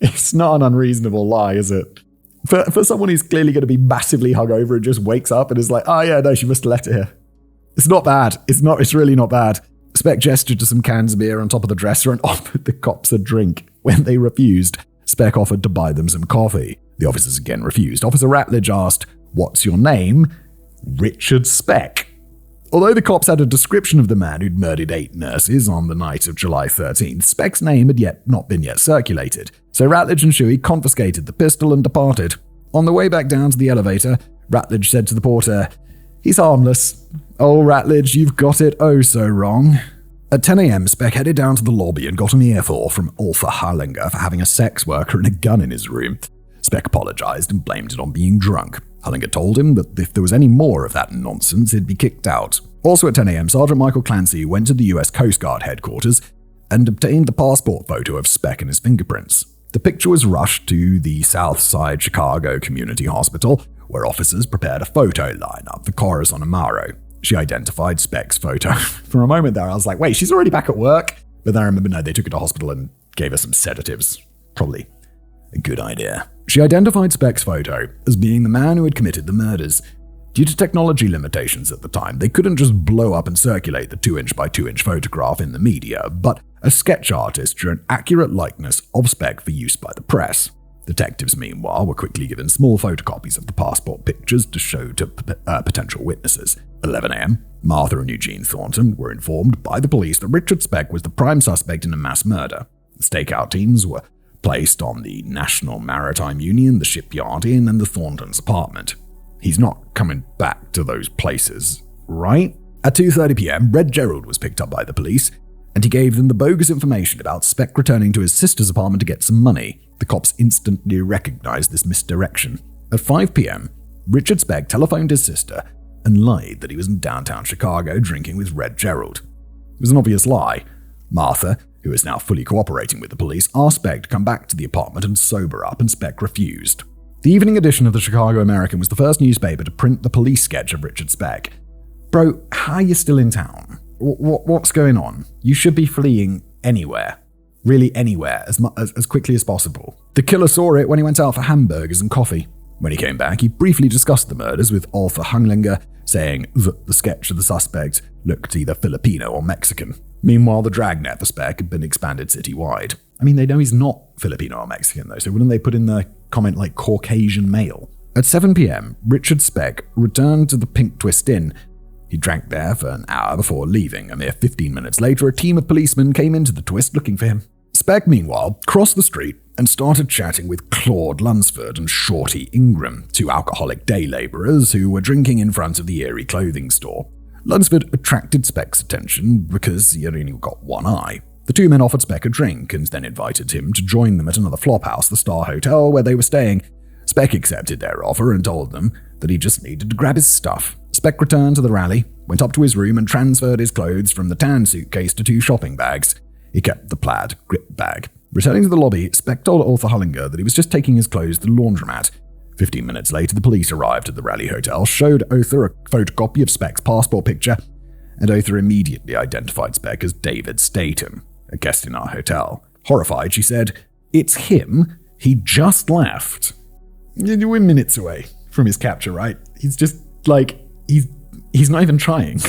It's not an unreasonable lie, is it? For someone who's clearly going to be massively hungover and just wakes up and is like, oh yeah, no, she must have left it here. It's not bad. It's really not bad. Speck gestured to some cans of beer on top of the dresser and offered the cops a drink. When they refused, Speck offered to buy them some coffee. The officers again refused. Officer Ratledge asked, "What's your name?" "Richard Speck." Although the cops had a description of the man who'd murdered 8 nurses on the night of July 13th, Speck's name had not been circulated. So Ratledge and Shuey confiscated the pistol and departed. On the way back down to the elevator, Ratledge said to the porter, "He's harmless. Oh, Ratledge, you've got it oh so wrong." At 10 a.m., Speck headed down to the lobby and got an earful from Otha Hullinger for having a sex worker and a gun in his room. Speck apologized and blamed it on being drunk. Hullinger told him that if there was any more of that nonsense, he'd be kicked out. Also at 10 a.m., Sergeant Michael Clancy went to the U.S. Coast Guard headquarters and obtained the passport photo of Speck and his fingerprints. The picture was rushed to the Southside Chicago Community Hospital, where officers prepared a photo lineup for Corazon Amaro. She identified Speck's photo. For a moment there, I was like, wait, she's already back at work? But then I remember, no, they took her to hospital and gave her some sedatives. Probably a good idea. She identified Speck's photo as being the man who had committed the murders. Due to technology limitations at the time, they couldn't just blow up and circulate the 2-inch by 2-inch photograph in the media, but a sketch artist drew an accurate likeness of Speck for use by the press. Detectives, meanwhile, were quickly given small photocopies of the passport pictures to show to potential witnesses. 11 a.m., Martha and Eugene Thornton were informed by the police that Richard Speck was the prime suspect in a mass murder. The stakeout teams were placed on the National Maritime Union, the Shipyard Inn, and the Thorntons' apartment. He's not coming back to those places, right? At 2:30 p.m., Red Gerald was picked up by the police, and he gave them the bogus information about Speck returning to his sister's apartment to get some money. The cops instantly recognized this misdirection. At 5 p.m., Richard Speck telephoned his sister and lied that he was in downtown Chicago drinking with Red Gerald. It was an obvious lie. Martha, who is now fully cooperating with the police, asked Speck to come back to the apartment and sober up, and Speck refused. The evening edition of the Chicago American was the first newspaper to print the police sketch of Richard Speck. Bro, how are you still in town? What's going on? You should be fleeing anywhere. Really anywhere, as quickly as possible. The killer saw it when he went out for hamburgers and coffee. When he came back, he briefly discussed the murders with Otha Hullinger, saying that the sketch of the suspect looked either Filipino or Mexican. Meanwhile, the dragnet for Speck had been expanded citywide. I mean, they know he's not Filipino or Mexican, though, so wouldn't they put in the comment like Caucasian male? At 7 p.m., Richard Speck returned to the Pink Twist Inn. He drank there for an hour before leaving. A mere 15 minutes later, a team of policemen came into the Twist looking for him. Speck, meanwhile, crossed the street and started chatting with Claude Lunsford and Shorty Ingram, 2 alcoholic day laborers who were drinking in front of the Erie clothing store. Lunsford attracted Speck's attention because he had only got one eye. The two men offered Speck a drink and then invited him to join them at another flophouse, the Star Hotel, where they were staying. Speck accepted their offer and told them that he just needed to grab his stuff. Speck returned to the rally, went up to his room and transferred his clothes from the tan suitcase to 2 shopping bags. He kept the plaid grip bag. Returning to the lobby, Speck told Arthur Hullinger that he was just taking his clothes to the laundromat. 15 minutes later, the police arrived at the Raleigh Hotel, showed Arthur a photocopy of Speck's passport picture, and Arthur immediately identified Speck as David Staten, a guest in our hotel. Horrified, she said, "It's him. He just left." We're minutes away from his capture, right? He's just like, he's not even trying.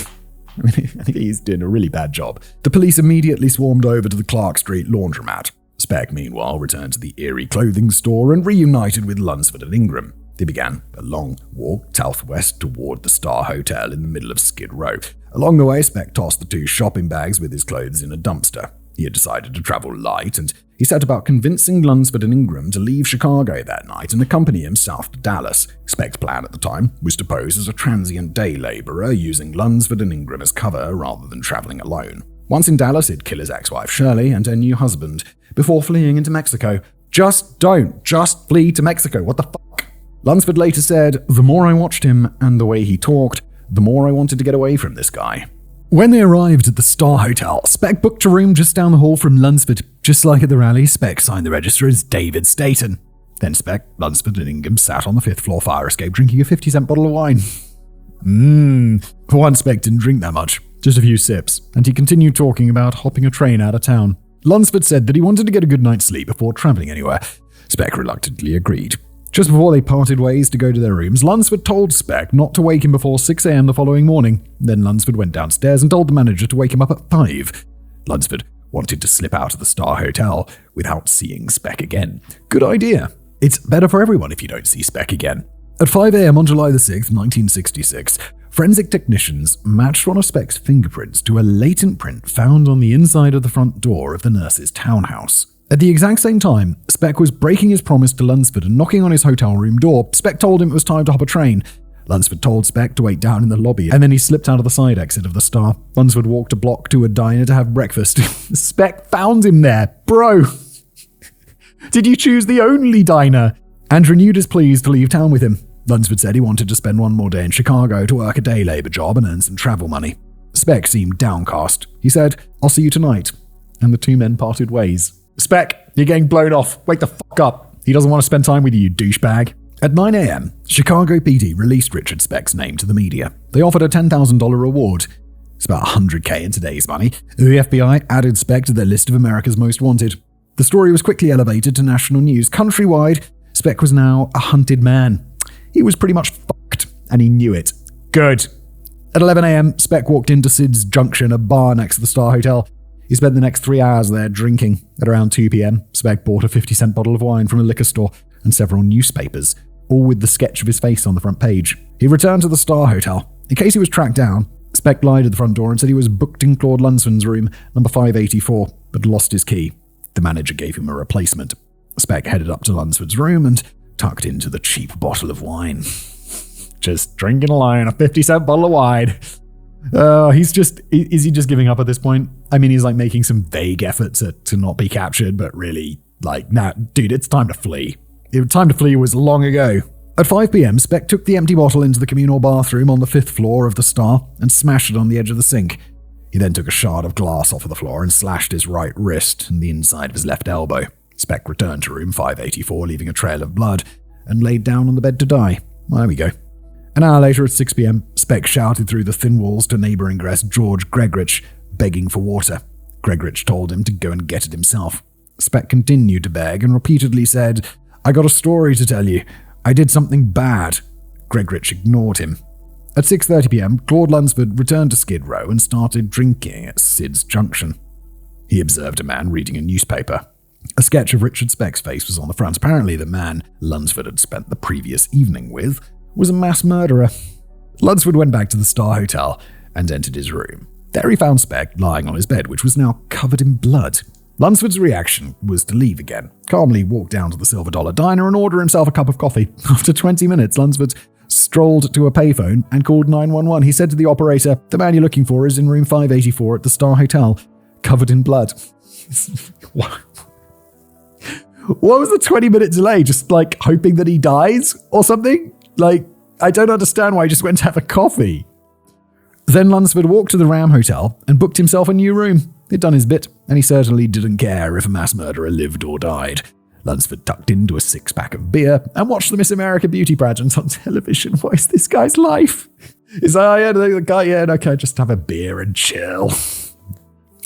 I think he's doing a really bad job. The police immediately swarmed over to the Clark Street laundromat. Speck, meanwhile, returned to the Erie clothing store and reunited with Lunsford and Ingram. They began a long walk southwest toward the Star Hotel in the middle of Skid Row. Along the way, Speck tossed the 2 shopping bags with his clothes in a dumpster. He had decided to travel light, and he set about convincing Lunsford and Ingram to leave Chicago that night and accompany him south to Dallas. Speck's plan at the time was to pose as a transient day laborer, using Lunsford and Ingram as cover rather than traveling alone. Once in Dallas, he'd kill his ex-wife Shirley and her new husband before fleeing into Mexico. Just flee to Mexico, what the fuck? Lunsford later said, "The more I watched him and the way he talked, the more I wanted to get away from this guy." When they arrived at the Star Hotel, Speck booked a room just down the hall from Lunsford. Just like at the rally, Speck signed the register as David Staten. Then Speck, Lunsford, and Ingham sat on the 5th floor fire escape drinking a 50-cent bottle of wine. For once, Speck didn't drink that much, just a few sips, and he continued talking about hopping a train out of town. Lunsford said that he wanted to get a good night's sleep before traveling anywhere. Speck reluctantly agreed. Just before they parted ways to go to their rooms, Lunsford told Speck not to wake him before 6 a.m. the following morning. Then Lunsford went downstairs and told the manager to wake him up at 5. Lunsford wanted to slip out of the Star Hotel without seeing Speck again. Good idea. It's better for everyone if you don't see Speck again. At 5 a.m. on July the 6th, 1966, forensic technicians matched one of Speck's fingerprints to a latent print found on the inside of the front door of the nurse's townhouse. At the exact same time, Speck was breaking his promise to Lunsford and knocking on his hotel room door. Speck told him it was time to hop a train. Lunsford told Speck to wait down in the lobby, and then he slipped out of the side exit of the Star. Lunsford walked a block to a diner to have breakfast. Speck found him there. Bro! Did you choose the only diner? And renewed his pleas to leave town with him. Lunsford said he wanted to spend one more day in Chicago to work a day labor job and earn some travel money. Speck seemed downcast. He said, "I'll see you tonight." And the two men parted ways. "Speck, you're getting blown off. Wake the fuck up. He doesn't want to spend time with you, douchebag." At 9 a.m., Chicago PD released Richard Speck's name to the media. They offered a $10,000 reward. It's about $100K in today's money. The FBI added Speck to their list of America's most wanted. The story was quickly elevated to national news. Countrywide, Speck was now a hunted man. He was pretty much fucked, and he knew it. Good. At 11 a.m., Speck walked into Sid's Junction, a bar next to the Star Hotel. He spent the next 3 hours there drinking. At around 2 p.m., Speck bought a 50-cent bottle of wine from a liquor store and several newspapers, all with the sketch of his face on the front page. He returned to the Star Hotel. In case he was tracked down, Speck lied at the front door and said he was booked in Claude Lunsford's room, number 584, but lost his key. The manager gave him a replacement. Speck headed up to Lunsford's room and tucked into the cheap bottle of wine. Just drinking alone, a 50-cent bottle of wine. Is he just giving up at this point? I mean, he's like making some vague effort to not be captured, but really, nah, dude, it's time to flee. Time to flee was long ago. At 5 p.m., Speck took the empty bottle into the communal bathroom on the 5th floor of the Star and smashed it on the edge of the sink. He then took a shard of glass off of the floor and slashed his right wrist and the inside of his left elbow. Speck returned to room 584, leaving a trail of blood, and laid down on the bed to die. Well, there we go. An hour later at 6 p.m., Speck shouted through the thin walls to neighboring guest George Gregorich, begging for water. Gregorich told him to go and get it himself. Speck continued to beg and repeatedly said, "I got a story to tell you. I did something bad." Gregorich ignored him. At 6:30 p.m., Claude Lunsford returned to Skid Row and started drinking at Sid's Junction. He observed a man reading a newspaper. A sketch of Richard Speck's face was on the front. Apparently, the man Lunsford had spent the previous evening with was a mass murderer. Lunsford went back to the Star Hotel and entered his room. There he found Speck lying on his bed, which was now covered in blood. Lunsford's reaction was to leave again, calmly walk down to the Silver Dollar Diner and order himself a cup of coffee. After 20 minutes, Lunsford strolled to a payphone and called 911. He said to the operator, "The man you're looking for is in room 584 at the Star Hotel. covered in blood. What was the 20-minute delay? Just like hoping that he dies or something? Like, I don't understand why he just went to have a coffee. Then Lunsford walked to the Ram Hotel and booked himself a new room. He'd done his bit, and he certainly didn't care if a mass murderer lived or died. Lunsford tucked into a 6-pack of beer and watched the Miss America beauty pageant on television. What is this guy's life? He's like, oh yeah, the guy, yeah, okay, just have a beer and chill.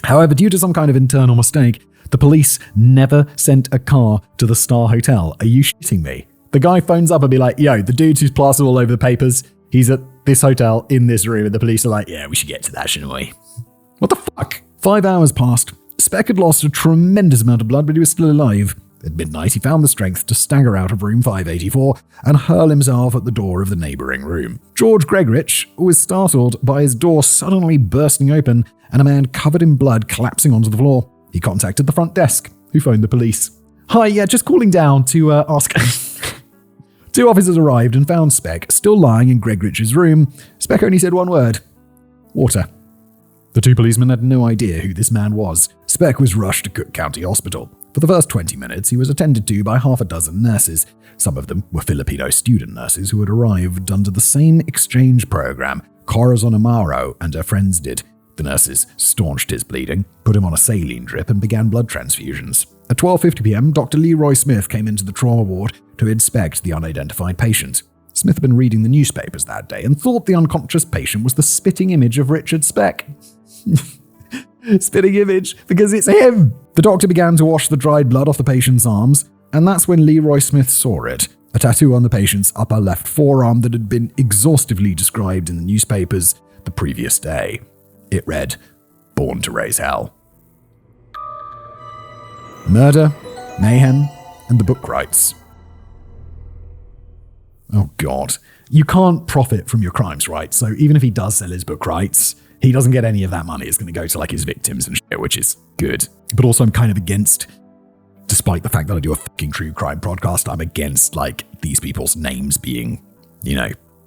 However, due to some kind of internal mistake, the police never sent a car to the Star Hotel. Are you shitting me? The guy phones up and be like, yo, the dude who's plastered all over the papers, he's at this hotel in this room, and the police are like, yeah, we should get to that, shouldn't we? What the fuck? 5 hours passed. Speck had lost a tremendous amount of blood, but he was still alive. At midnight, he found the strength to stagger out of room 584 and hurl himself at the door of the neighbouring room. George Gregorich was startled by his door suddenly bursting open and a man covered in blood collapsing onto the floor. He contacted the front desk, who phoned the police. Hi, yeah, just calling down to ask... 2 officers arrived and found Speck still lying in Gregorich's room. Speck only said one word. Water. The 2 policemen had no idea who this man was. Speck was rushed to Cook County Hospital. For the first 20 minutes, he was attended to by half a dozen nurses. Some of them were Filipino student nurses who had arrived under the same exchange program Corazon Amaro and her friends did. The nurses staunched his bleeding, put him on a saline drip, and began blood transfusions. At 12:50 p.m., Dr. Leroy Smith came into the trauma ward to inspect the unidentified patient. Smith had been reading the newspapers that day and thought the unconscious patient was the spitting image of Richard Speck. Spitting image, because it's him! The doctor began to wash the dried blood off the patient's arms, and that's when Leroy Smith saw it. A tattoo on the patient's upper left forearm that had been exhaustively described in the newspapers the previous day. It read, "Born to Raise Hell." Murder, mayhem, and the book rights. Oh God. You can't profit from your crimes, right? So even if he does sell his book rights, he doesn't get any of that money. It's going to go to like his victims and shit, which is good. But also I'm kind of against, despite the fact that I do a fucking true crime podcast, I'm against like these people's names being,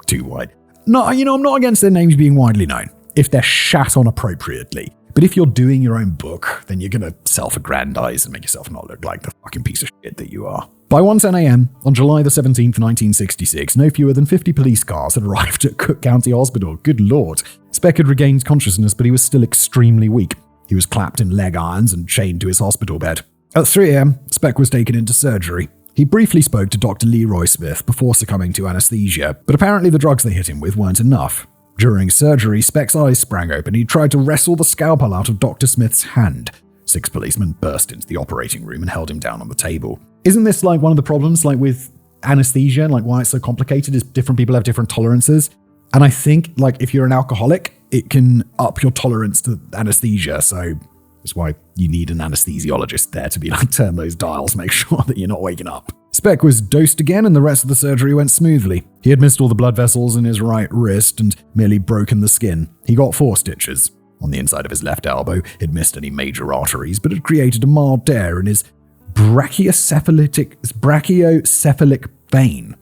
too wide. No, I'm not against their names being widely known if they're shat on appropriately. But if you're doing your own book, then you're going to self-aggrandize and make yourself not look like the fucking piece of shit that you are. By 1:10 a.m. on July the 17th, 1966, no fewer than 50 police cars had arrived at Cook County Hospital. Good Lord. Speck had regained consciousness, but he was still extremely weak. He was clapped in leg irons and chained to his hospital bed. At 3 a.m., Speck was taken into surgery. He briefly spoke to Dr. Leroy Smith before succumbing to anesthesia, but apparently the drugs they hit him with weren't enough. During surgery, Speck's eyes sprang open. He tried to wrestle the scalpel out of Dr. Smith's hand. 6 policemen burst into the operating room and held him down on the table. Isn't this like one of the problems like with anesthesia and like why it's so complicated is different people have different tolerances? And I think like if you're an alcoholic, it can up your tolerance to anesthesia. So that's why you need an anesthesiologist there to be like turn those dials, make sure that you're not waking up. Speck was dosed again and the rest of the surgery went smoothly. He had missed all the blood vessels in his right wrist and merely broken the skin. He got 4 stitches. On the inside of his left elbow, he'd missed any major arteries, but had created a mild tear in his brachiocephalic vein,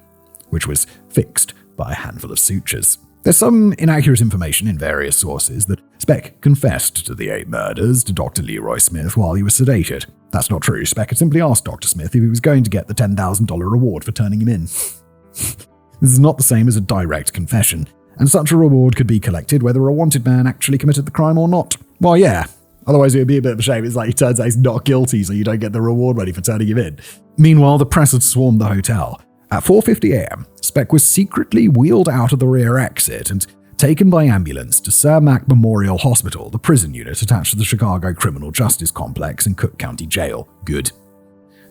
which was fixed by a handful of sutures. There's some inaccurate information in various sources that Speck confessed to the 8 murders to Dr. Leroy Smith while he was sedated. That's not true. Speck had simply asked Dr. Smith if he was going to get the $10,000 reward for turning him in. This is not the same as a direct confession, and such a reward could be collected whether a wanted man actually committed the crime or not. Well, yeah. Otherwise it would be a bit of a shame. It's like he turns out he's not guilty, so you don't get the reward money for turning him in. Meanwhile, the press had swarmed the hotel. At 4:50 a.m., Speck was secretly wheeled out of the rear exit and taken by ambulance to Sir Mac Memorial Hospital, the prison unit attached to the Chicago Criminal Justice Complex and Cook County Jail. Good.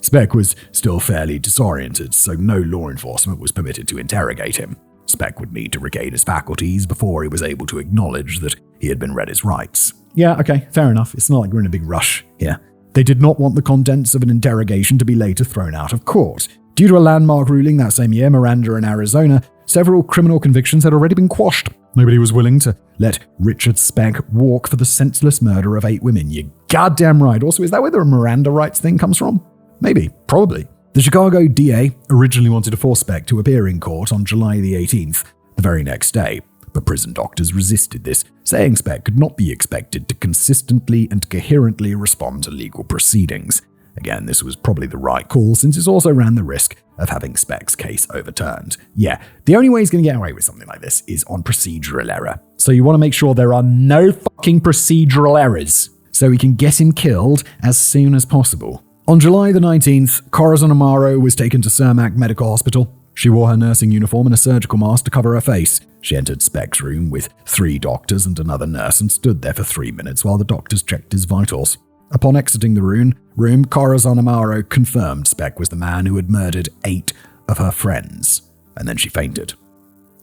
Speck was still fairly disoriented, so no law enforcement was permitted to interrogate him. Speck would need to regain his faculties before he was able to acknowledge that he had been read his rights. Yeah, okay, fair enough. It's not like we're in a big rush here. They did not want the contents of an interrogation to be later thrown out of court. Due to a landmark ruling that same year, Miranda in Arizona, several criminal convictions had already been quashed. Nobody was willing to let Richard Speck walk for the senseless murder of 8 women. You're goddamn right. Also, is that where the Miranda rights thing comes from? Maybe. Probably. The Chicago DA originally wanted to force Speck to appear in court on July the 18th, the very next day. But prison doctors resisted this, saying Speck could not be expected to consistently and coherently respond to legal proceedings. Again, this was probably the right call, since it also ran the risk of having Speck's case overturned. Yeah, the only way he's going to get away with something like this is on procedural error. So you want to make sure there are no fucking procedural errors, so we can get him killed as soon as possible. On July the 19th, Corazon Amaro was taken to Cermak Medical Hospital. She wore her nursing uniform and a surgical mask to cover her face. She entered Speck's room with 3 doctors and another nurse and stood there for 3 minutes while the doctors checked his vitals. Upon exiting the room, Corazon Amaro confirmed Speck was the man who had murdered 8 of her friends, and then she fainted.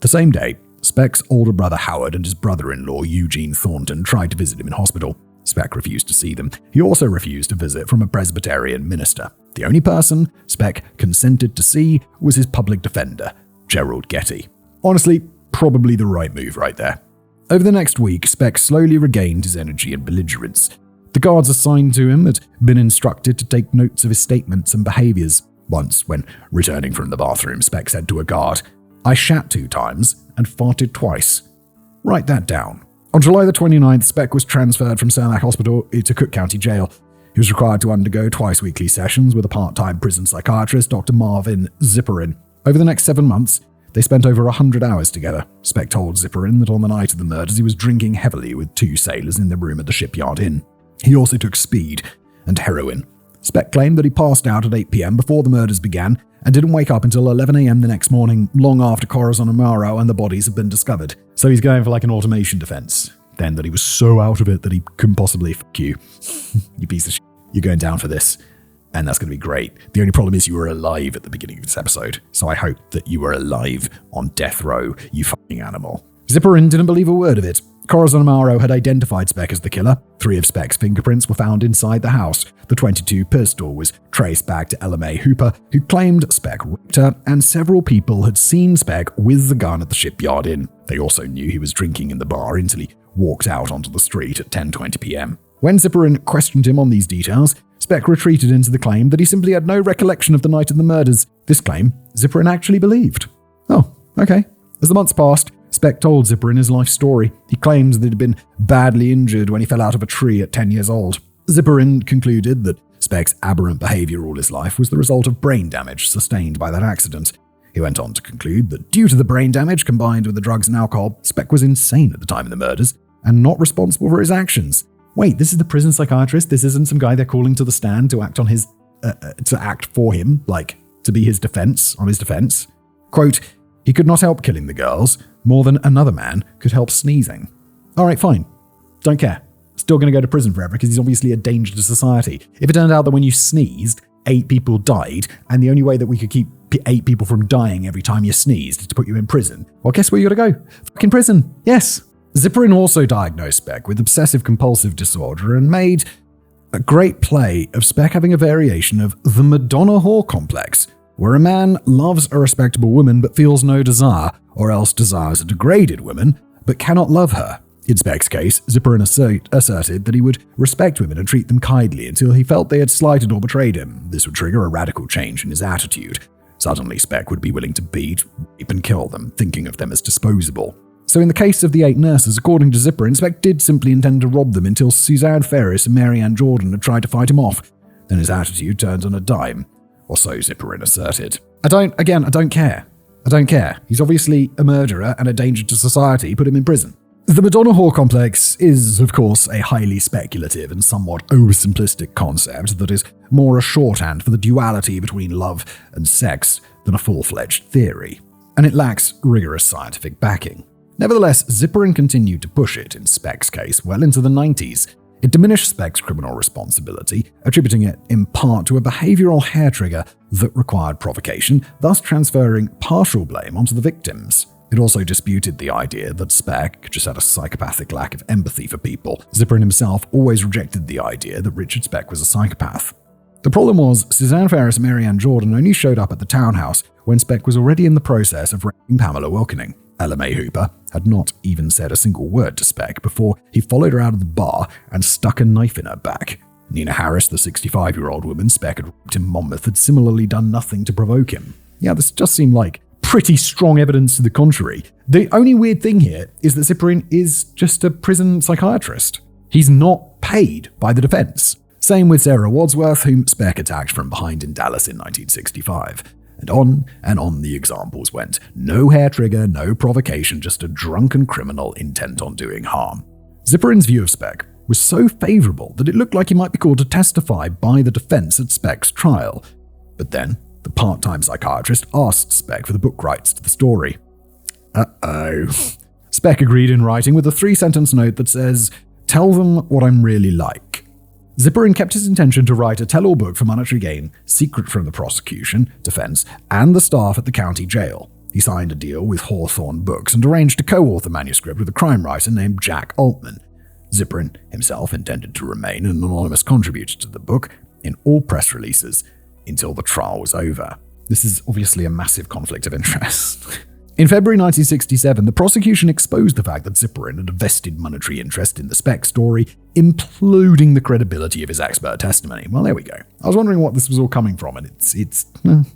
The same day, Speck's older brother Howard and his brother-in-law Eugene Thornton tried to visit him in hospital. Speck refused to see them. He also refused a visit from a Presbyterian minister. The only person Speck consented to see was his public defender, Gerald Getty. Honestly, probably the right move right there. Over the next week, Speck slowly regained his energy and belligerence. The guards assigned to him had been instructed to take notes of his statements and behaviors. Once, when returning from the bathroom, Speck said to a guard, "I shat 2 times and farted twice. Write that down." On July the 29th, Speck was transferred from Cermak Hospital to Cook County Jail. He was required to undergo twice-weekly sessions with a part-time prison psychiatrist, Dr. Marvin Zipperin. Over the next 7 months, they spent over 100 hours together. Speck told Zipperin that on the night of the murders, he was drinking heavily with 2 sailors in the room at the Shipyard Inn. He also took speed and heroin. Speck claimed that he passed out at 8 p.m. before the murders began and didn't wake up until 11 a.m. the next morning, long after Corazon Amaro and the bodies had been discovered. So he's going for like an automation defense. Then that he was so out of it that he couldn't possibly fuck you. You piece of shit. You're going down for this. And that's going to be great. The only problem is you were alive at the beginning of this episode. So I hope that you were alive on death row, you fucking animal. Zipperin didn't believe a word of it. Corazon Amaro had identified Speck as the killer. 3 of Speck's fingerprints were found inside the house. The .22 pistol was traced back to Ella Mae Hooper, who claimed Speck raped her, and several people had seen Speck with the gun at the Shipyard Inn. They also knew he was drinking in the bar until he walked out onto the street at 10:20 p.m. When Zipperin questioned him on these details, Speck retreated into the claim that he simply had no recollection of the night of the murders. This claim, Zipperin actually believed. Oh, okay. As the months passed, Speck told Zipperin his life story. He claimed that he'd been badly injured when he fell out of a tree at 10 years old. Zipperin concluded that Speck's aberrant behavior all his life was the result of brain damage sustained by that accident. He went on to conclude that due to the brain damage combined with the drugs and alcohol, Speck was insane at the time of the murders and not responsible for his actions. Wait, this is the prison psychiatrist? This isn't some guy they're calling to the stand to act on his, to act for him, like to be his defense, on his defense? Quote, "He could not help killing the girls more than another man could help sneezing." All right, fine. Don't care. Still going to go to prison forever because he's obviously a danger to society. If it turned out that when you sneezed, 8 people died, and the only way that we could keep 8 people from dying every time you sneezed is to put you in prison, well, guess where you gotta go? Fucking prison. Yes. Zipperin also diagnosed Speck with obsessive-compulsive disorder and made a great play of Speck having a variation of the Madonna whore complex, where a man loves a respectable woman but feels no desire, or else desires a degraded woman but cannot love her. In Speck's case, Zipperin asserted that he would respect women and treat them kindly until he felt they had slighted or betrayed him. This would trigger a radical change in his attitude. Suddenly, Speck would be willing to beat, rape, and kill them, thinking of them as disposable. So in the case of the 8 nurses, according to Zipperin, Speck did simply intend to rob them until Suzanne Ferris and Mary Ann Jordan had tried to fight him off. Then his attitude turned on a dime, or so Zipperin asserted. I don't care. I don't care. He's obviously a murderer and a danger to society. Put him in prison. The Madonna whore complex is, of course, a highly speculative and somewhat oversimplistic concept that is more a shorthand for the duality between love and sex than a full-fledged theory, and it lacks rigorous scientific backing. Nevertheless, Zipperin continued to push it in Speck's case well into the 90s. It diminished Speck's criminal responsibility, attributing it in part to a behavioral hair trigger that required provocation, thus transferring partial blame onto the victims. It also disputed the idea that Speck just had a psychopathic lack of empathy for people. Zipperin himself always rejected the idea that Richard Speck was a psychopath. The problem was, Suzanne Ferris and Mary Ann Jordan only showed up at the townhouse when Speck was already in the process of raping Pamela Wilkening. Ella Mae Hooper had not even said a single word to Speck before he followed her out of the bar and stuck a knife in her back. Nina Harris, the 65-year-old woman Speck had raped in Monmouth, had similarly done nothing to provoke him. Yeah, this just seemed like pretty strong evidence to the contrary. The only weird thing here is that Zipperin is just a prison psychiatrist. He's not paid by the defense. Same with Sarah Wadsworth, whom Speck attacked from behind in Dallas in 1965. And on the examples went. No hair trigger, no provocation, just a drunken criminal intent on doing harm. Zipperin's view of Speck was so favorable that it looked like he might be called to testify by the defense at Speck's trial. But then, the part-time psychiatrist asked Speck for the book rights to the story. Uh-oh. Speck agreed in writing with a 3-sentence note that says, "Tell them what I'm really like." Zipperin kept his intention to write a tell-all book for monetary gain, secret from the prosecution, defense, and the staff at the county jail. He signed a deal with Hawthorne Books and arranged to co-author manuscript with a crime writer named Jack Altman. Zipperin himself intended to remain an anonymous contributor to the book in all press releases until the trial was over. This is obviously a massive conflict of interest. In February 1967, the prosecution exposed the fact that Zipperin had a vested monetary interest in the Speck story, imploding the credibility of his expert testimony. Well, there we go. I was wondering what this was all coming from, and it's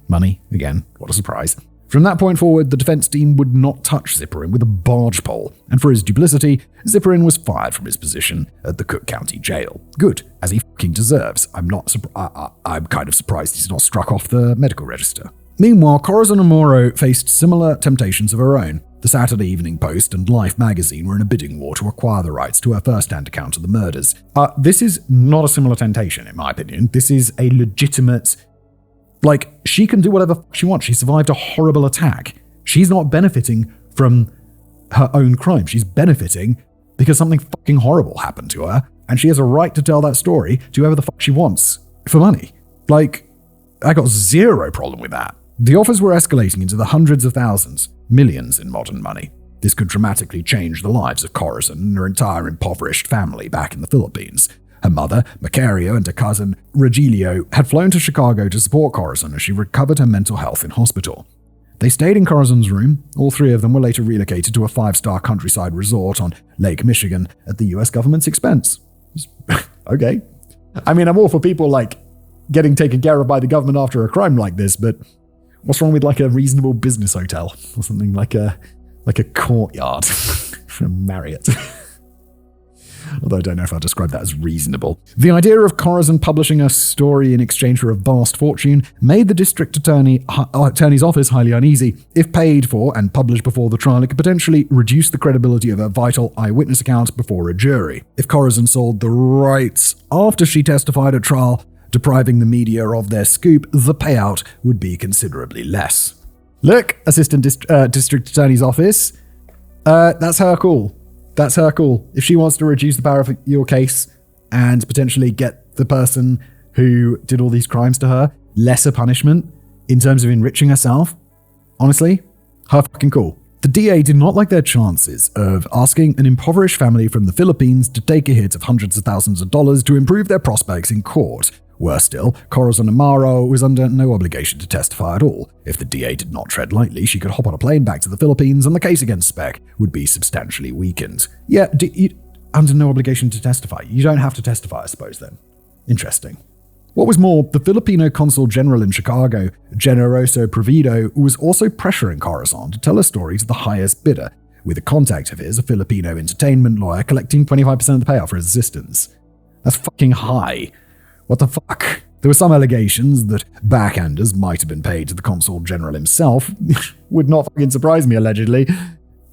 money. Again, what a surprise. From that point forward, the defense team would not touch Zipperin with a barge pole, and for his duplicity, Zipperin was fired from his position at the Cook County Jail. Good, as he fucking deserves. I'm kind of surprised he's not struck off the medical register. Meanwhile, Corazon Amaro faced similar temptations of her own. The Saturday Evening Post and Life magazine were in a bidding war to acquire the rights to her first-hand account of the murders. This is not a similar temptation, in my opinion. This is a legitimate... she can do whatever she wants. She survived a horrible attack. She's not benefiting from her own crime. She's benefiting because something fucking horrible happened to her, and she has a right to tell that story to whoever the fuck she wants for money. I got zero problem with that. The offers were escalating into the hundreds of thousands, millions in modern money. This could dramatically change the lives of Corazon and her entire impoverished family back in the Philippines. Her mother, Macario, and her cousin, Regilio, had flown to Chicago to support Corazon as she recovered her mental health in hospital. They stayed in Corazon's room. All three of them were later relocated to a 5-star countryside resort on Lake Michigan at the US government's expense. Okay. I mean, I'm all for people getting taken care of by the government after a crime like this, but what's wrong with a reasonable business hotel or something like a courtyard from Marriott? Although I don't know if I'll describe that as reasonable. The idea of Corazon publishing a story in exchange for a vast fortune made the district attorney's office highly uneasy. If paid for and published before the trial, it could potentially reduce the credibility of a vital eyewitness account before a jury. If Corazon sold the rights after she testified at trial, depriving the media of their scoop, the payout would be considerably less. Look, Assistant District Attorney's Office, that's her call. That's her call. If she wants to reduce the power of your case and potentially get the person who did all these crimes to her lesser punishment in terms of enriching herself, honestly, her fucking call. The DA did not like their chances of asking an impoverished family from the Philippines to take a hit of hundreds of thousands of dollars to improve their prospects in court. Worse still, Corazon Amaro was under no obligation to testify at all. If the DA did not tread lightly, she could hop on a plane back to the Philippines and the case against Speck would be substantially weakened. Yeah, under no obligation to testify. You don't have to testify, I suppose, then. Interesting. What was more, the Filipino consul general in Chicago, Generoso Provido, was also pressuring Corazon to tell a story to the highest bidder, with a contact of his, a Filipino entertainment lawyer, collecting 25% of the payout for his assistance. That's fucking high. What the fuck? There were some allegations that backhanders might have been paid to the consul general himself. Would not fucking surprise me, allegedly.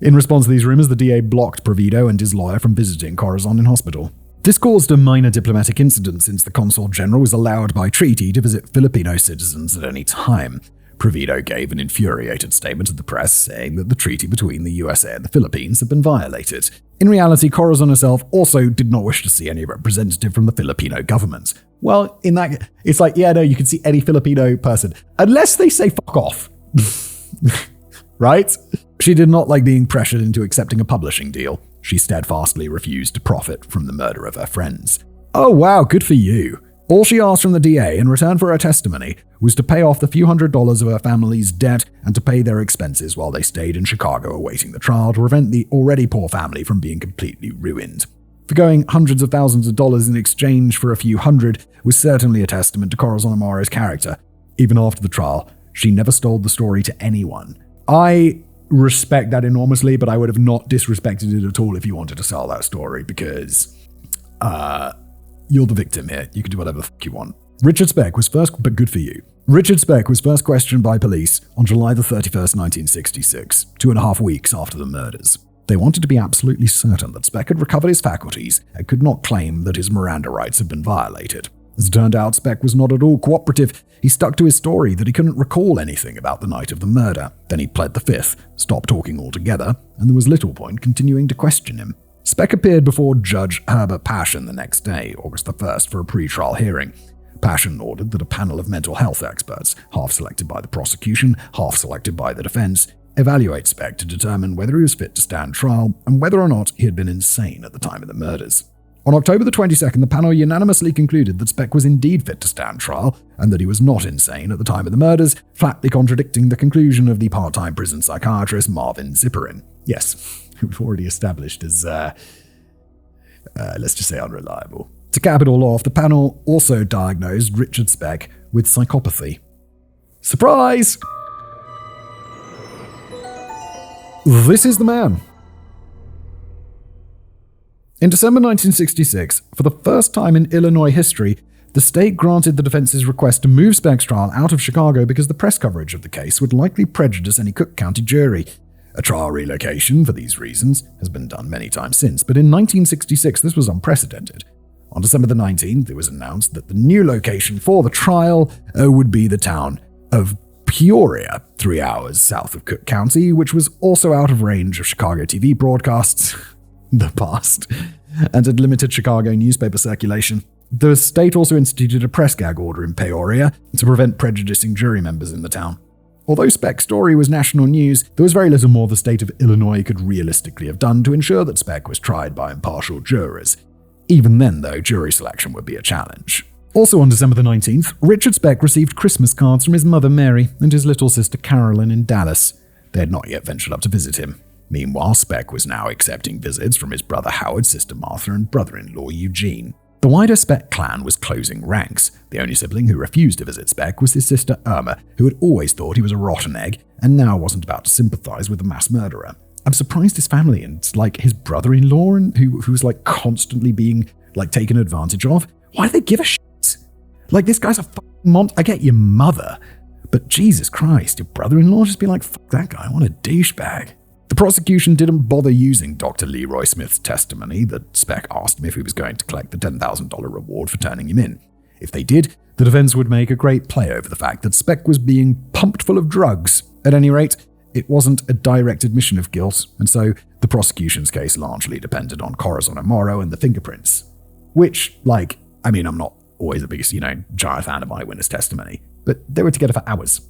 In response to these rumors, the DA blocked Provido and his lawyer from visiting Corazon in hospital. This caused a minor diplomatic incident since the consul general was allowed by treaty to visit Filipino citizens at any time. Provido gave an infuriated statement to the press saying that the treaty between the USA and the Philippines had been violated. In reality, Corazon herself also did not wish to see any representative from the Filipino government. Well, in that, it's you can see any Filipino person, unless they say fuck off. Right? She did not like being pressured into accepting a publishing deal. She steadfastly refused to profit from the murder of her friends. Oh wow, good for you. All she asked from the DA in return for her testimony was to pay off the few $100s of her family's debt and to pay their expenses while they stayed in Chicago awaiting the trial to prevent the already poor family from being completely ruined. Forgoing hundreds of thousands of dollars in exchange for a few hundred was certainly a testament to Corazon Amaro's character. Even after the trial, she never told the story to anyone. I respect that enormously, but I would have not disrespected it at all if you wanted to sell that story, because you're the victim here. You can do whatever the fuck you want. Richard Speck was first, but good for you. Richard Speck was first questioned by police on July the 31st, 1966, 2.5 weeks after the murders. They wanted to be absolutely certain that Speck had recovered his faculties and could not claim that his Miranda rights had been violated. As it turned out, Speck was not at all cooperative. He stuck to his story that he couldn't recall anything about the night of the murder. Then he pled the fifth, stopped talking altogether, and there was little point continuing to question him. Speck appeared before Judge Herbert Passion the next day, August the 1st, for a pre-trial hearing. Passion ordered that a panel of mental health experts, half selected by the prosecution, half selected by the defense, evaluate Speck to determine whether he was fit to stand trial and whether or not he had been insane at the time of the murders. On October the 22nd, the panel unanimously concluded that Speck was indeed fit to stand trial and that he was not insane at the time of the murders, flatly contradicting the conclusion of the part-time prison psychiatrist Marvin Zipperin. Yes, we've already established as, let's just say, unreliable. To cap it all off, the panel also diagnosed Richard Speck with psychopathy. Surprise! This is the man. In December 1966, for the first time in Illinois history, the state granted the defense's request to move Speck's trial out of Chicago because the press coverage of the case would likely prejudice any Cook County jury. A trial relocation, for these reasons, has been done many times since, but in 1966 this was unprecedented. On December the 19th, it was announced that the new location for the trial would be the town of Peoria, 3 hours south of Cook County, which was also out of range of Chicago TV broadcasts, the past, and had limited Chicago newspaper circulation. The state also instituted a press gag order in Peoria to prevent prejudicing jury members in the town. Although Speck's story was national news, there was very little more the state of Illinois could realistically have done to ensure that Speck was tried by impartial jurors. Even then, though, jury selection would be a challenge. Also on December the 19th, Richard Speck received Christmas cards from his mother Mary and his little sister Carolyn in Dallas. They had not yet ventured up to visit him. Meanwhile, Speck was now accepting visits from his brother Howard, sister Martha, and brother-in-law Eugene. The wider Speck clan was closing ranks. The only sibling who refused to visit Speck was his sister Irma, who had always thought he was a rotten egg and now wasn't about to sympathize with the mass murderer. I'm surprised his family and, his brother-in-law, who was, constantly being, taken advantage of. Why do they give a shit? This guy's a fucking monster. I get your mother, but Jesus Christ, your brother-in-law just be like, fuck that guy, what a douchebag. The prosecution didn't bother using Dr. Leroy Smith's testimony that Speck asked him if he was going to collect the $10,000 reward for turning him in. If they did, the defense would make a great play over the fact that Speck was being pumped full of drugs. At any rate, it wasn't a direct admission of guilt, and so the prosecution's case largely depended on Corazon Amaro and the fingerprints. Which, I'm not always the biggest, giant fan of eyewitness testimony, but they were together for hours.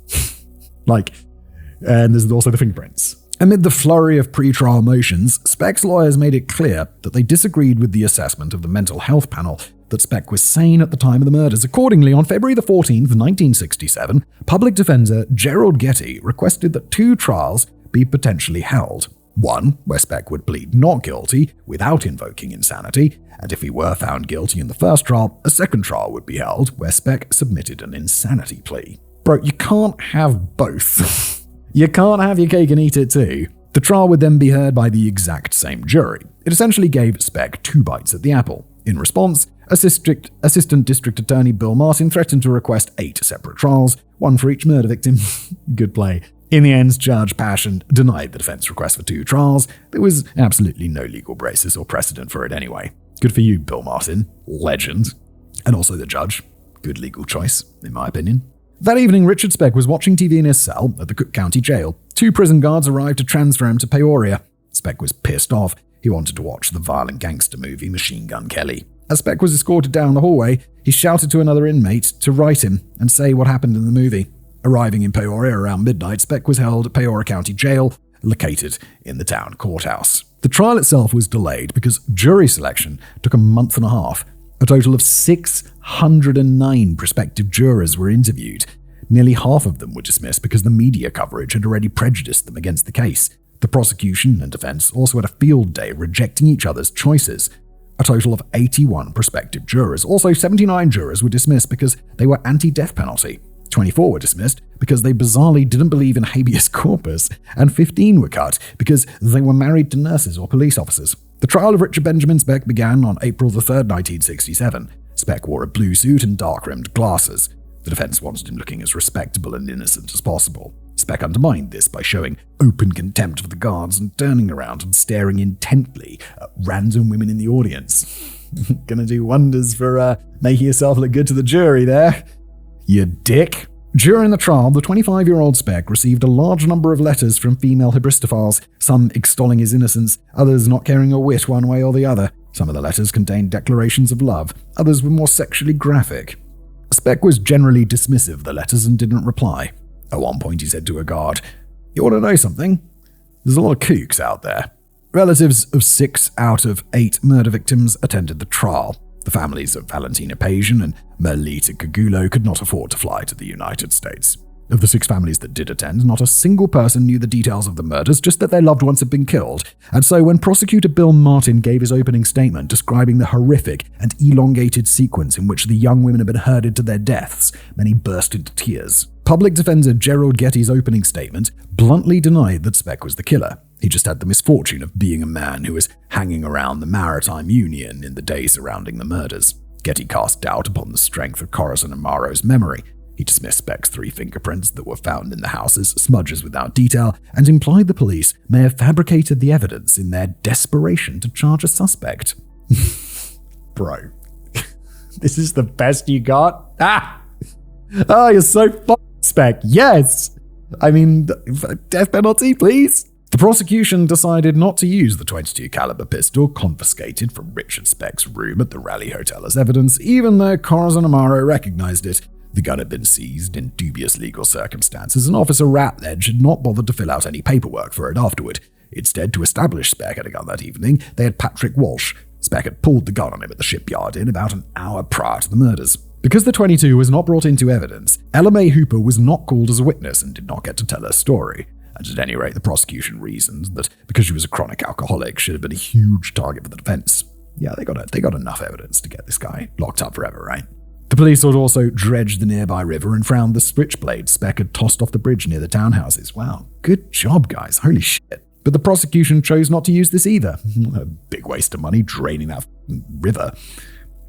And there's also the fingerprints. Amid the flurry of pre-trial motions, Speck's lawyers made it clear that they disagreed with the assessment of the mental health panel that Speck was sane at the time of the murders. Accordingly, on February the 14th, 1967, public defender Gerald Getty requested that 2 trials be potentially held. One, where Speck would plead not guilty without invoking insanity, and if he were found guilty in the first trial, a second trial would be held where Speck submitted an insanity plea. Bro, you can't have both. You can't have your cake and eat it too. The trial would then be heard by the exact same jury. It essentially gave Speck 2 bites at the apple. In response, Assistant District Attorney Bill Martin threatened to request 8 separate trials, 1 for each murder victim. Good play. In the end, Judge Passion denied the defense request for 2 trials. There was absolutely no legal basis or precedent for it anyway. Good for you, Bill Martin. Legend. And also the judge. Good legal choice, in my opinion. That evening, Richard Speck was watching TV in his cell at the Cook County Jail. 2 prison guards arrived to transfer him to Peoria. Speck was pissed off. He wanted to watch the violent gangster movie Machine Gun Kelly. As Speck was escorted down the hallway, he shouted to another inmate to write him and say what happened in the movie. Arriving in Peoria around midnight, Speck was held at Peoria County Jail, located in the town courthouse. The trial itself was delayed because jury selection took a month and a half. A total of 609 prospective jurors were interviewed. Nearly half of them were dismissed because the media coverage had already prejudiced them against the case. The prosecution and defense also had a field day rejecting each other's choices. A total of 81 prospective jurors. Also, 79 jurors were dismissed because they were anti-death penalty. 24 were dismissed because they bizarrely didn't believe in habeas corpus, and 15 were cut because they were married to nurses or police officers. The trial of Richard Benjamin Speck began on April 3, 1967. Speck wore a blue suit and dark-rimmed glasses. The defense wanted him looking as respectable and innocent as possible. Speck undermined this by showing open contempt for the guards and turning around and staring intently at random women in the audience. Gonna do wonders for making yourself look good to the jury there, you dick. During the trial, the 25-year-old Speck received a large number of letters from female hybristophiles, some extolling his innocence, others not caring a whit one way or the other. Some of the letters contained declarations of love, others were more sexually graphic. Speck was generally dismissive of the letters and didn't reply. At one point, he said to a guard, "You want to know something? There's a lot of kooks out there." Relatives of 6 out of 8 murder victims attended the trial. The families of Valentina Pajian and Merlita Gagulo could not afford to fly to the United States. Of the 6 families that did attend, not a single person knew the details of the murders, just that their loved ones had been killed. And so when prosecutor Bill Martin gave his opening statement describing the horrific and elongated sequence in which the young women had been herded to their deaths, many burst into tears. Public defender Gerald Getty's opening statement bluntly denied that Speck was the killer. He just had the misfortune of being a man who was hanging around the Maritime Union in the days surrounding the murders. Getty cast doubt upon the strength of Corazon Amaro's memory. He dismissed Speck's 3 fingerprints that were found in the house as smudges without detail, and implied the police may have fabricated the evidence in their desperation to charge a suspect. Bro, this is the best you got? Oh, you're so Speck, yes! I mean, death penalty, please? The prosecution decided not to use the .22 caliber pistol confiscated from Richard Speck's room at the Raleigh Hotel as evidence, even though Corazon Amaro recognized it. The gun had been seized in dubious legal circumstances, and Officer Ratledge had not bothered to fill out any paperwork for it afterward. Instead, to establish Speck had a gun that evening, they had Patrick Walsh. Speck had pulled the gun on him at the shipyard in about an hour prior to the murders. Because the .22 was not brought into evidence, Ella Mae Hooper was not called as a witness and did not get to tell her story. And at any rate, the prosecution reasoned that because she was a chronic alcoholic, she had been a huge target for the defense. Yeah, they got enough evidence to get this guy locked up forever, right? The police would also dredge the nearby river and found the switchblade Speck had tossed off the bridge near the townhouses. Wow, good job, guys. Holy shit. But the prosecution chose not to use this either. A big waste of money draining that river.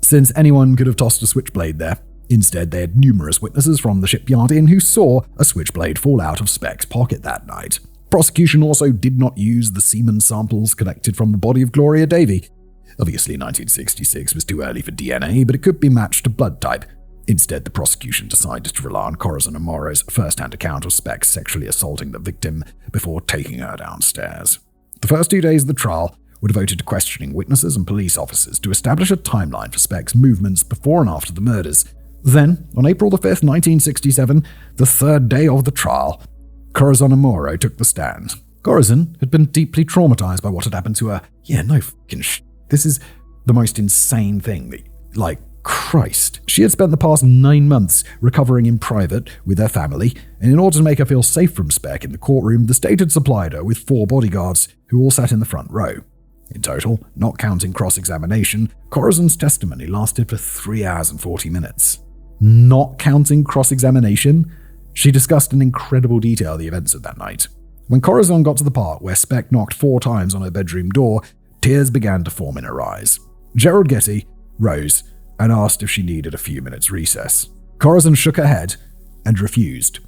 Since anyone could have tossed a switchblade there. Instead, they had numerous witnesses from the shipyard inn who saw a switchblade fall out of Speck's pocket that night. Prosecution also did not use the semen samples collected from the body of Gloria Davy. Obviously, 1966 was too early for DNA, but it could be matched to blood type. Instead, the prosecution decided to rely on Corazon Amaro's first-hand account of Speck sexually assaulting the victim before taking her downstairs. The first 2 days of the trial were devoted to questioning witnesses and police officers to establish a timeline for Speck's movements before and after the murders. Then, on April 5, 1967, the 3rd day of the trial, Corazon Amaro took the stand. Corazon had been deeply traumatized by what had happened to her. Yeah, no fucking This is the most insane thing. Christ. She had spent the past 9 months recovering in private with her family, and in order to make her feel safe from Speck in the courtroom, the state had supplied her with 4 bodyguards who all sat in the front row. In total, not counting cross-examination, Corazon's testimony lasted for 3 hours and 40 minutes. Not counting cross-examination, she discussed in incredible detail the events of that night. When Corazon got to the part where Speck knocked 4 times on her bedroom door, tears began to form in her eyes. Gerald Getty rose and asked if she needed a few minutes recess. Corazon shook her head and refused.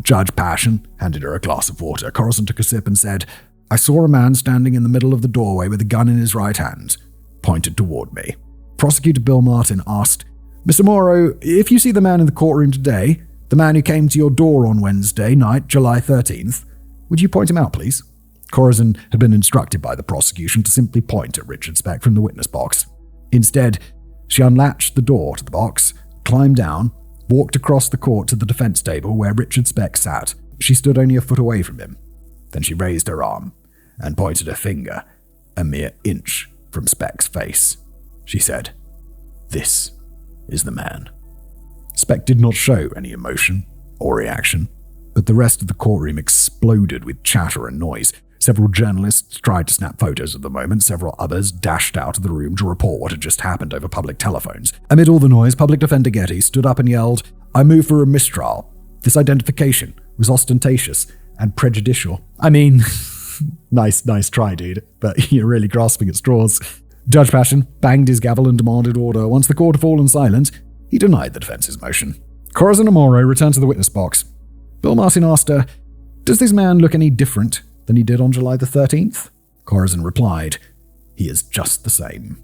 Judge Passion handed her a glass of water. Corazon took a sip and said, "I saw a man standing in the middle of the doorway with a gun in his right hand," pointed toward me. Prosecutor Bill Martin asked, "Mr. Morrow, if you see the man in the courtroom today, the man who came to your door on Wednesday night, July 13th, would you point him out, please?" Corazon had been instructed by the prosecution to simply point at Richard Speck from the witness box. Instead, she unlatched the door to the box, climbed down, walked across the court to the defense table where Richard Speck sat. She stood only a foot away from him. Then she raised her arm and pointed her finger a mere inch from Speck's face. She said, "This is the man." Speck did not show any emotion or reaction, but the rest of the courtroom exploded with chatter and noise. Several journalists tried to snap photos of the moment. Several others dashed out of the room to report what had just happened over public telephones. Amid all the noise, public defender Getty stood up and yelled, "I move for a mistrial." This identification was ostentatious and prejudicial. I mean, nice try, dude, but you're really grasping at straws. Judge Passion banged his gavel and demanded order. Once the court had fallen silent, he denied the defense's motion. Corazon Amaro returned to the witness box. Bill Martin asked her, "Does this man look any different than he did on July the 13th? Corazon replied, "He is just the same."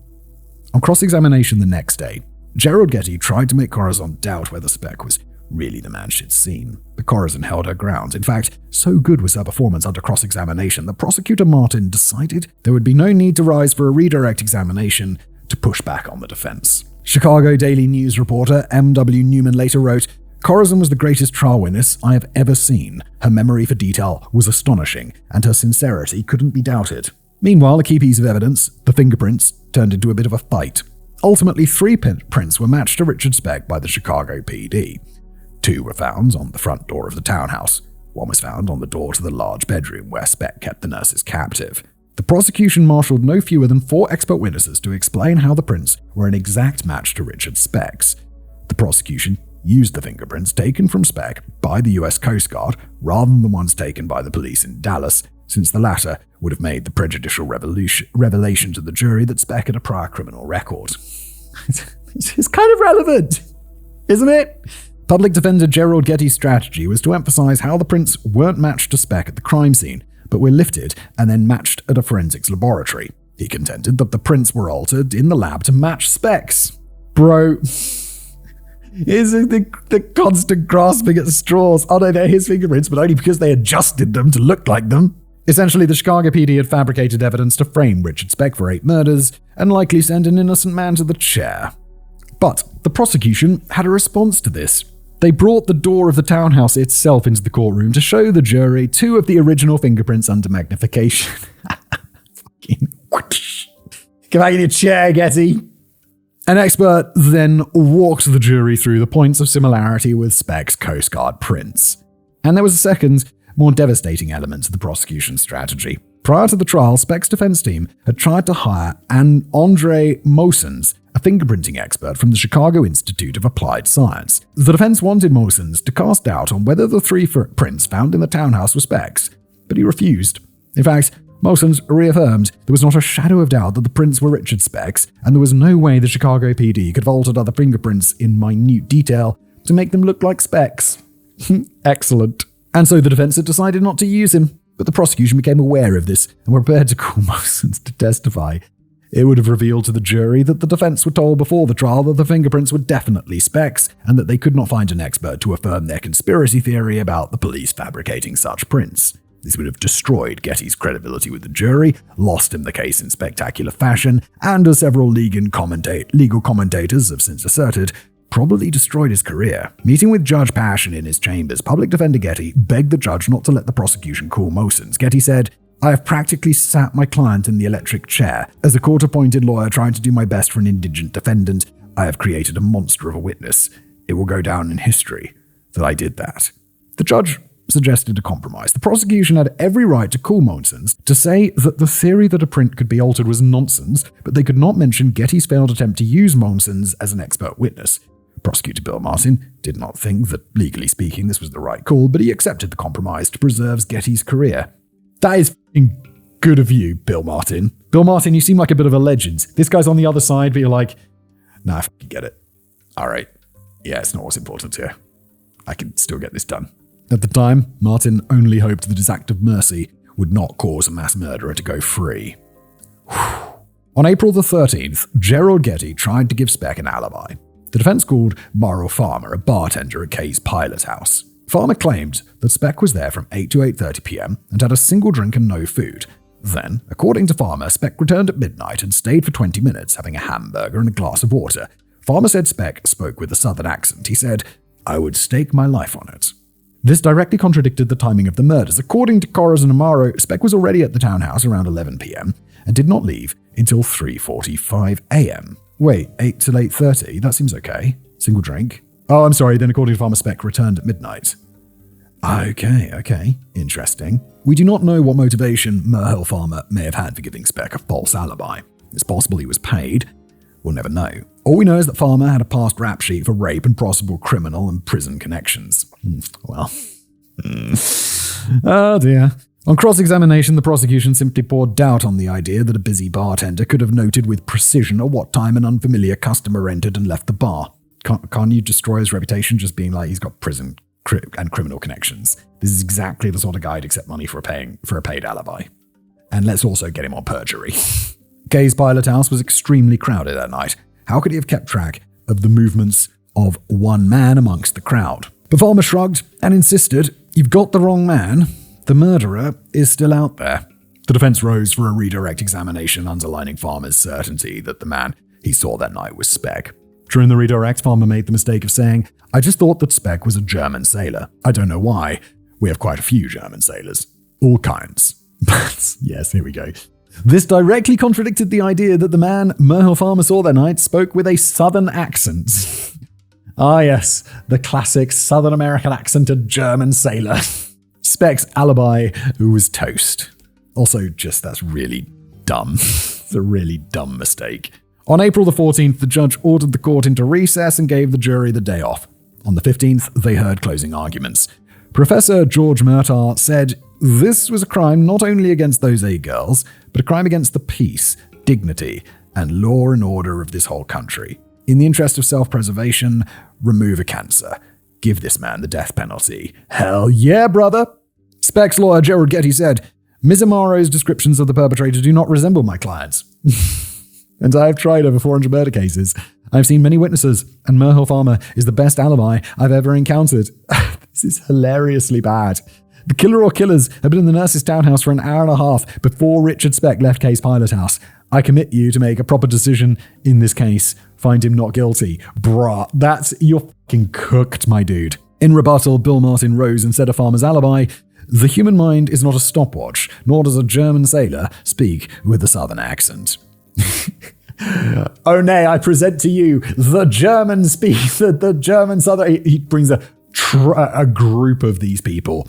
On cross-examination the next day, Gerald Getty tried to make Corazon doubt whether Speck was really the man she'd seen, but Corazon held her ground. In fact, so good was her performance under cross-examination that prosecutor Martin decided there would be no need to rise for a redirect examination to push back on the defense. Chicago Daily News reporter M.W. Newman later wrote, "Corazon was the greatest trial witness I have ever seen. Her memory for detail was astonishing, and her sincerity couldn't be doubted." Meanwhile, a key piece of evidence, the fingerprints, turned into a bit of a fight. Ultimately, 3 prints were matched to Richard Speck by the Chicago PD. 2 were found on the front door of the townhouse. 1 was found on the door to the large bedroom where Speck kept the nurses captive. The prosecution marshaled no fewer than 4 expert witnesses to explain how the prints were an exact match to Richard Speck's. The prosecution used the fingerprints taken from Speck by the US Coast Guard rather than the ones taken by the police in Dallas, since the latter would have made the prejudicial revelation to the jury that Speck had a prior criminal record. It's kind of relevant, isn't it? Public defender Gerald Getty's strategy was to emphasize how the prints weren't matched to Speck at the crime scene, but were lifted and then matched at a forensics laboratory. He contended that the prints were altered in the lab to match Speck's. Bro, is the constant grasping at straws. Oh no, they're his fingerprints, but only because they adjusted them to look like them. Essentially, the Chicago PD had fabricated evidence to frame Richard Speck for 8 murders and likely send an innocent man to the chair. But the prosecution had a response to this. They brought the door of the townhouse itself into the courtroom to show the jury 2 of the original fingerprints under magnification. Fucking whoosh. Get back in your chair, Getty. An expert then walked the jury through the points of similarity with Speck's Coast Guard prints. And there was a second, more devastating element to the prosecution's strategy. Prior to the trial, Speck's defense team had tried to hire Andre Mosens, a fingerprinting expert from the Chicago Institute of Applied Science. The defense wanted Mosens to cast doubt on whether the 3 prints found in the townhouse were Speck's, but he refused. In fact, Mosens reaffirmed there was not a shadow of doubt that the prints were Richard Speck's, and there was no way the Chicago PD could have altered other fingerprints in minute detail to make them look like Speck's. Excellent. And so the defense had decided not to use him, but the prosecution became aware of this and were prepared to call Mosens to testify. It would have revealed to the jury that the defense were told before the trial that the fingerprints were definitely Speck's and that they could not find an expert to affirm their conspiracy theory about the police fabricating such prints. This would have destroyed Getty's credibility with the jury, lost him the case in spectacular fashion, and as several legal commentators have since asserted, probably destroyed his career. Meeting with Judge Passion in his chambers, public defender Getty begged the judge not to let the prosecution call Mosens. Getty said, "I have practically sat my client in the electric chair. As a court-appointed lawyer trying to do my best for an indigent defendant, I have created a monster of a witness. It will go down in history that I did that." The judge suggested a compromise. The prosecution had every right to call Mosens to say that the theory that a print could be altered was nonsense, but they could not mention Getty's failed attempt to use Mosens as an expert witness. Prosecutor Bill Martin did not think that, legally speaking, this was the right call, but he accepted the compromise to preserve Getty's career. That is f***ing good of you, Bill Martin. Bill Martin, you seem like a bit of a legend. This guy's on the other side, but you're like, nah, I f***ing get it. All right. Yeah, it's not what's important here. I can still get this done. At the time, Martin only hoped that his act of mercy would not cause a mass murderer to go free. On April the 13th, Gerald Getty tried to give Speck an alibi. The defense called Morrow Farmer, a bartender at Kay's Pilot House. Farmer claimed that Speck was there from 8 to 8:30 p.m. and had a single drink and no food. Then, according to Farmer, Speck returned at midnight and stayed for 20 minutes, having a hamburger and a glass of water. Farmer said Speck spoke with a southern accent. He said, "I would stake my life on it." This directly contradicted the timing of the murders. According to Corazon Amaro, Speck was already at the townhouse around 11 p.m. and did not leave until 3:45 a.m. Wait, 8 till 8:30? That seems okay. Single drink. Oh, I'm sorry. Then according to Farmer, Speck returned at midnight. Okay. Interesting. We do not know what motivation Merhill Farmer may have had for giving Speck a false alibi. It's possible he was paid, We'll never know. All we know is that Farmer had a past rap sheet for rape and possible criminal and prison connections. Oh dear. On cross-examination, the prosecution simply poured doubt on the idea that a busy bartender could have noted with precision at what time an unfamiliar customer entered and left the bar. Can't you destroy his reputation just being like he's got prison and criminal connections? This is exactly the sort of guy to accept money for a paid alibi. And let's also get him on perjury. Gay's pilot house was extremely crowded that night. How could he have kept track of the movements of one man amongst the crowd? But Farmer shrugged and insisted, "You've got the wrong man. The murderer is still out there." The defense rose for a redirect examination, underlining Farmer's certainty that the man he saw that night was Speck. During the redirect, Farmer made the mistake of saying, "I just thought that Speck was a German sailor. I don't know why. We have quite a few German sailors. All kinds." But yes, here we go. This directly contradicted the idea that the man Merhill Farmer saw that night spoke with a southern accent. Ah yes, the classic Southern American accented German sailor. Speck's alibi was toast. Also, that's really dumb. It's a really dumb mistake. On April the 14th, the judge ordered the court into recess and gave the jury the day off. On the 15th, they heard closing arguments. Professor George Murtaugh said, "This was a crime not only against those 8 girls, but a crime against the peace, dignity, and law and order of this whole country. In the interest of self-preservation, remove a cancer. Give this man the death penalty." Hell yeah, brother! Speck's lawyer Gerald Getty said, "Ms. Amaro's descriptions of the perpetrator do not resemble my client's. And I have tried over 400 murder cases. I've seen many witnesses, and Merhill Farmer is the best alibi I've ever encountered." This is hilariously bad. The killer or killers had been in the nurse's townhouse for an hour and a half before Richard Speck left Kay's pilot house. I commit you to make a proper decision in this case. Find him not guilty. Bruh, you're fucking cooked, my dude. In rebuttal, Bill Martin rose and said of Farmer's alibi, "The human mind is not a stopwatch, nor does a German sailor speak with a southern accent." Oh nay, I present to you the German the German southern. He brings a group of these people,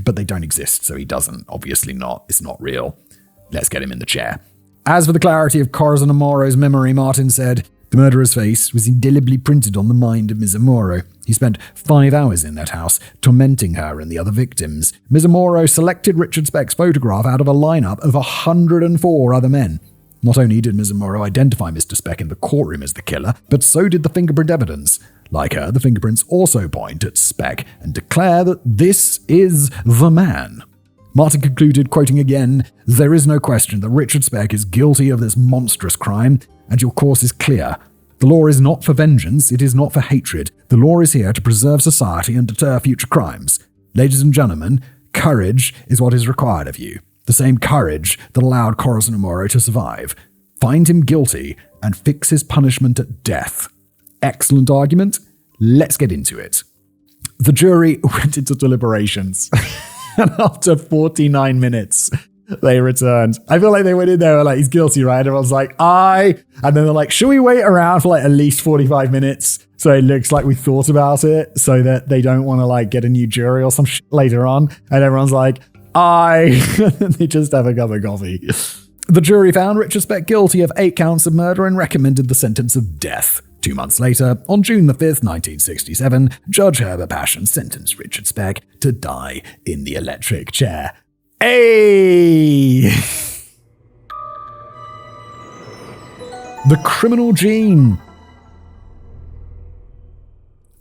but they don't exist, so he doesn't. Obviously not. It's not real. Let's get him in the chair. As for the clarity of Corazon Amaro's memory, Martin said, "The murderer's face was indelibly printed on the mind of Ms. Amaro. He spent 5 hours in that house, tormenting her and the other victims. Ms. Amaro selected Richard Speck's photograph out of a lineup of 104 other men. Not only did Ms. Amaro identify Mr. Speck in the courtroom as the killer, but so did the fingerprint evidence. Like her, the fingerprints also point at Speck and declare that this is the man." Martin concluded, quoting again, "There is no question that Richard Speck is guilty of this monstrous crime, and your course is clear. The law is not for vengeance, it is not for hatred. The law is here to preserve society and deter future crimes. Ladies and gentlemen, courage is what is required of you. The same courage that allowed Corazon Amaro to survive. Find him guilty and fix his punishment at death." Excellent argument. Let's get into it. The jury went into deliberations. And after 49 minutes, they returned. I feel like they went in there and like, "He's guilty, right?" And everyone's like, "Aye." And then they're like, "Should we wait around for like at least 45 minutes so it looks like we thought about it so that they don't want to like get a new jury or some shit later on?" And everyone's like, "Aye." And they just have a cup of coffee. The jury found Richard Speck guilty of 8 counts of murder and recommended the sentence of death. 2 months later, on June the 5th, 1967, Judge Herbert Passion sentenced Richard Speck to die in the electric chair. Hey! The criminal gene.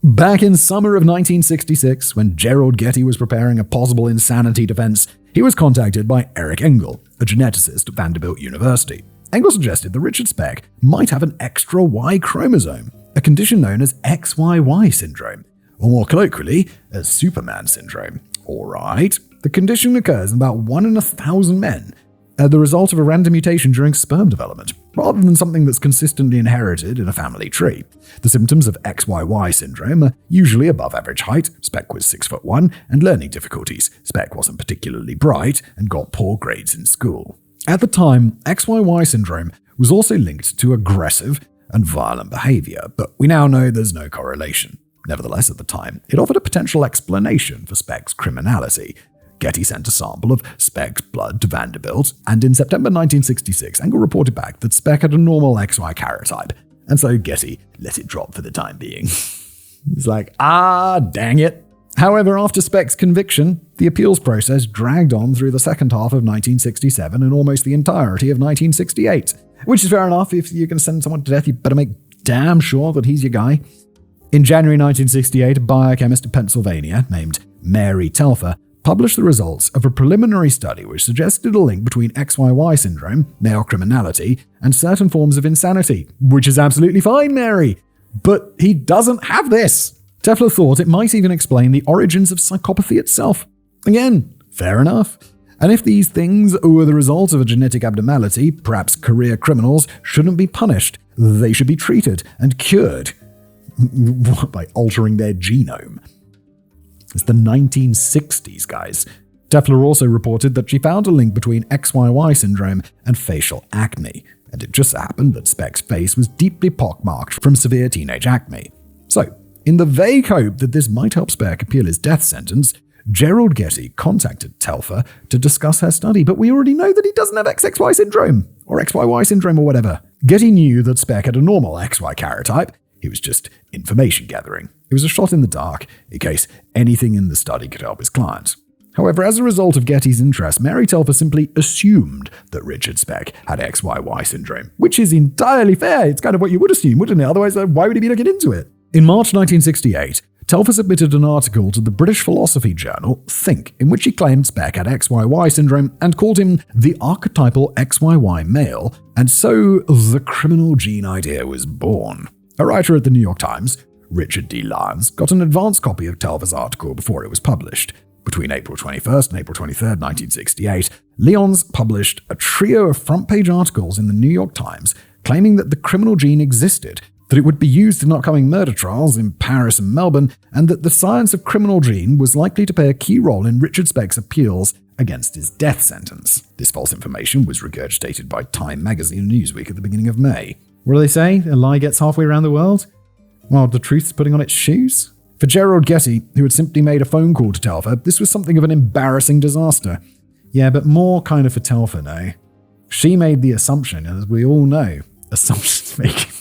Back in summer of 1966, when Gerald Getty was preparing a possible insanity defense, he was contacted by Eric Engel, a geneticist at Vanderbilt University. Engel suggested that Richard Speck might have an extra Y chromosome, a condition known as XYY syndrome, or more colloquially, as Superman syndrome. Alright, the condition occurs in about 1 in 1,000 men, the result of a random mutation during sperm development, rather than something that's consistently inherited in a family tree. The symptoms of XYY syndrome are usually above average height, Speck was 6'1", and learning difficulties. Speck wasn't particularly bright and got poor grades in school. At the time, XYY syndrome was also linked to aggressive and violent behavior, but we now know there's no correlation. Nevertheless, at the time, it offered a potential explanation for Speck's criminality. Getty sent a sample of Speck's blood to Vanderbilt, and in September 1966, Engel reported back that Speck had a normal XY karyotype, and so Getty let it drop for the time being. It's like, dang it. However, after Speck's conviction, the appeals process dragged on through the second half of 1967 and almost the entirety of 1968. Which is fair enough. If you're going to send someone to death, you better make damn sure that he's your guy. In January 1968, a biochemist in Pennsylvania named Mary Telfer published the results of a preliminary study which suggested a link between XYY syndrome, male criminality, and certain forms of insanity. Which is absolutely fine, Mary. But he doesn't have this. Telfer thought it might even explain the origins of psychopathy itself. Again, fair enough. And if these things were the result of a genetic abnormality, perhaps career criminals shouldn't be punished. They should be treated and cured. By altering their genome. It's the 1960s, guys. Telfer also reported that she found a link between XYY syndrome and facial acne, and it just happened that Speck's face was deeply pockmarked from severe teenage acne. So, in the vague hope that this might help Speck appeal his death sentence, Gerald Getty contacted Telfer to discuss her study, but we already know that he doesn't have XXY syndrome, or XYY syndrome or whatever. Getty knew that Speck had a normal XY karyotype. He was just information gathering. It was a shot in the dark, in case anything in the study could help his client. However, as a result of Getty's interest, Mary Telfer simply assumed that Richard Speck had XYY syndrome, which is entirely fair. It's kind of what you would assume, wouldn't it? Otherwise, why would he be looking into it? In March 1968, Telfer submitted an article to the British philosophy journal Think, in which he claimed Speck had XYY syndrome and called him the archetypal XYY male, and so the criminal gene idea was born. A writer at the New York Times, Richard D. Lyons, got an advance copy of Telfer's article before it was published. Between April 21st and April 23rd, 1968, Lyons published a trio of front-page articles in the New York Times claiming that the criminal gene existed, that it would be used in upcoming murder trials in Paris and Melbourne, and that the science of criminal gene was likely to play a key role in Richard Speck's appeals against his death sentence. This false information was regurgitated by Time magazine and Newsweek at the beginning of May. What do they say? A lie gets halfway around the world? While the truth's putting on its shoes? For Gerald Getty, who had simply made a phone call to Telfer, this was something of an embarrassing disaster. Yeah, but more kind of for Telfer, no. She made the assumption, as we all know, assumptions making.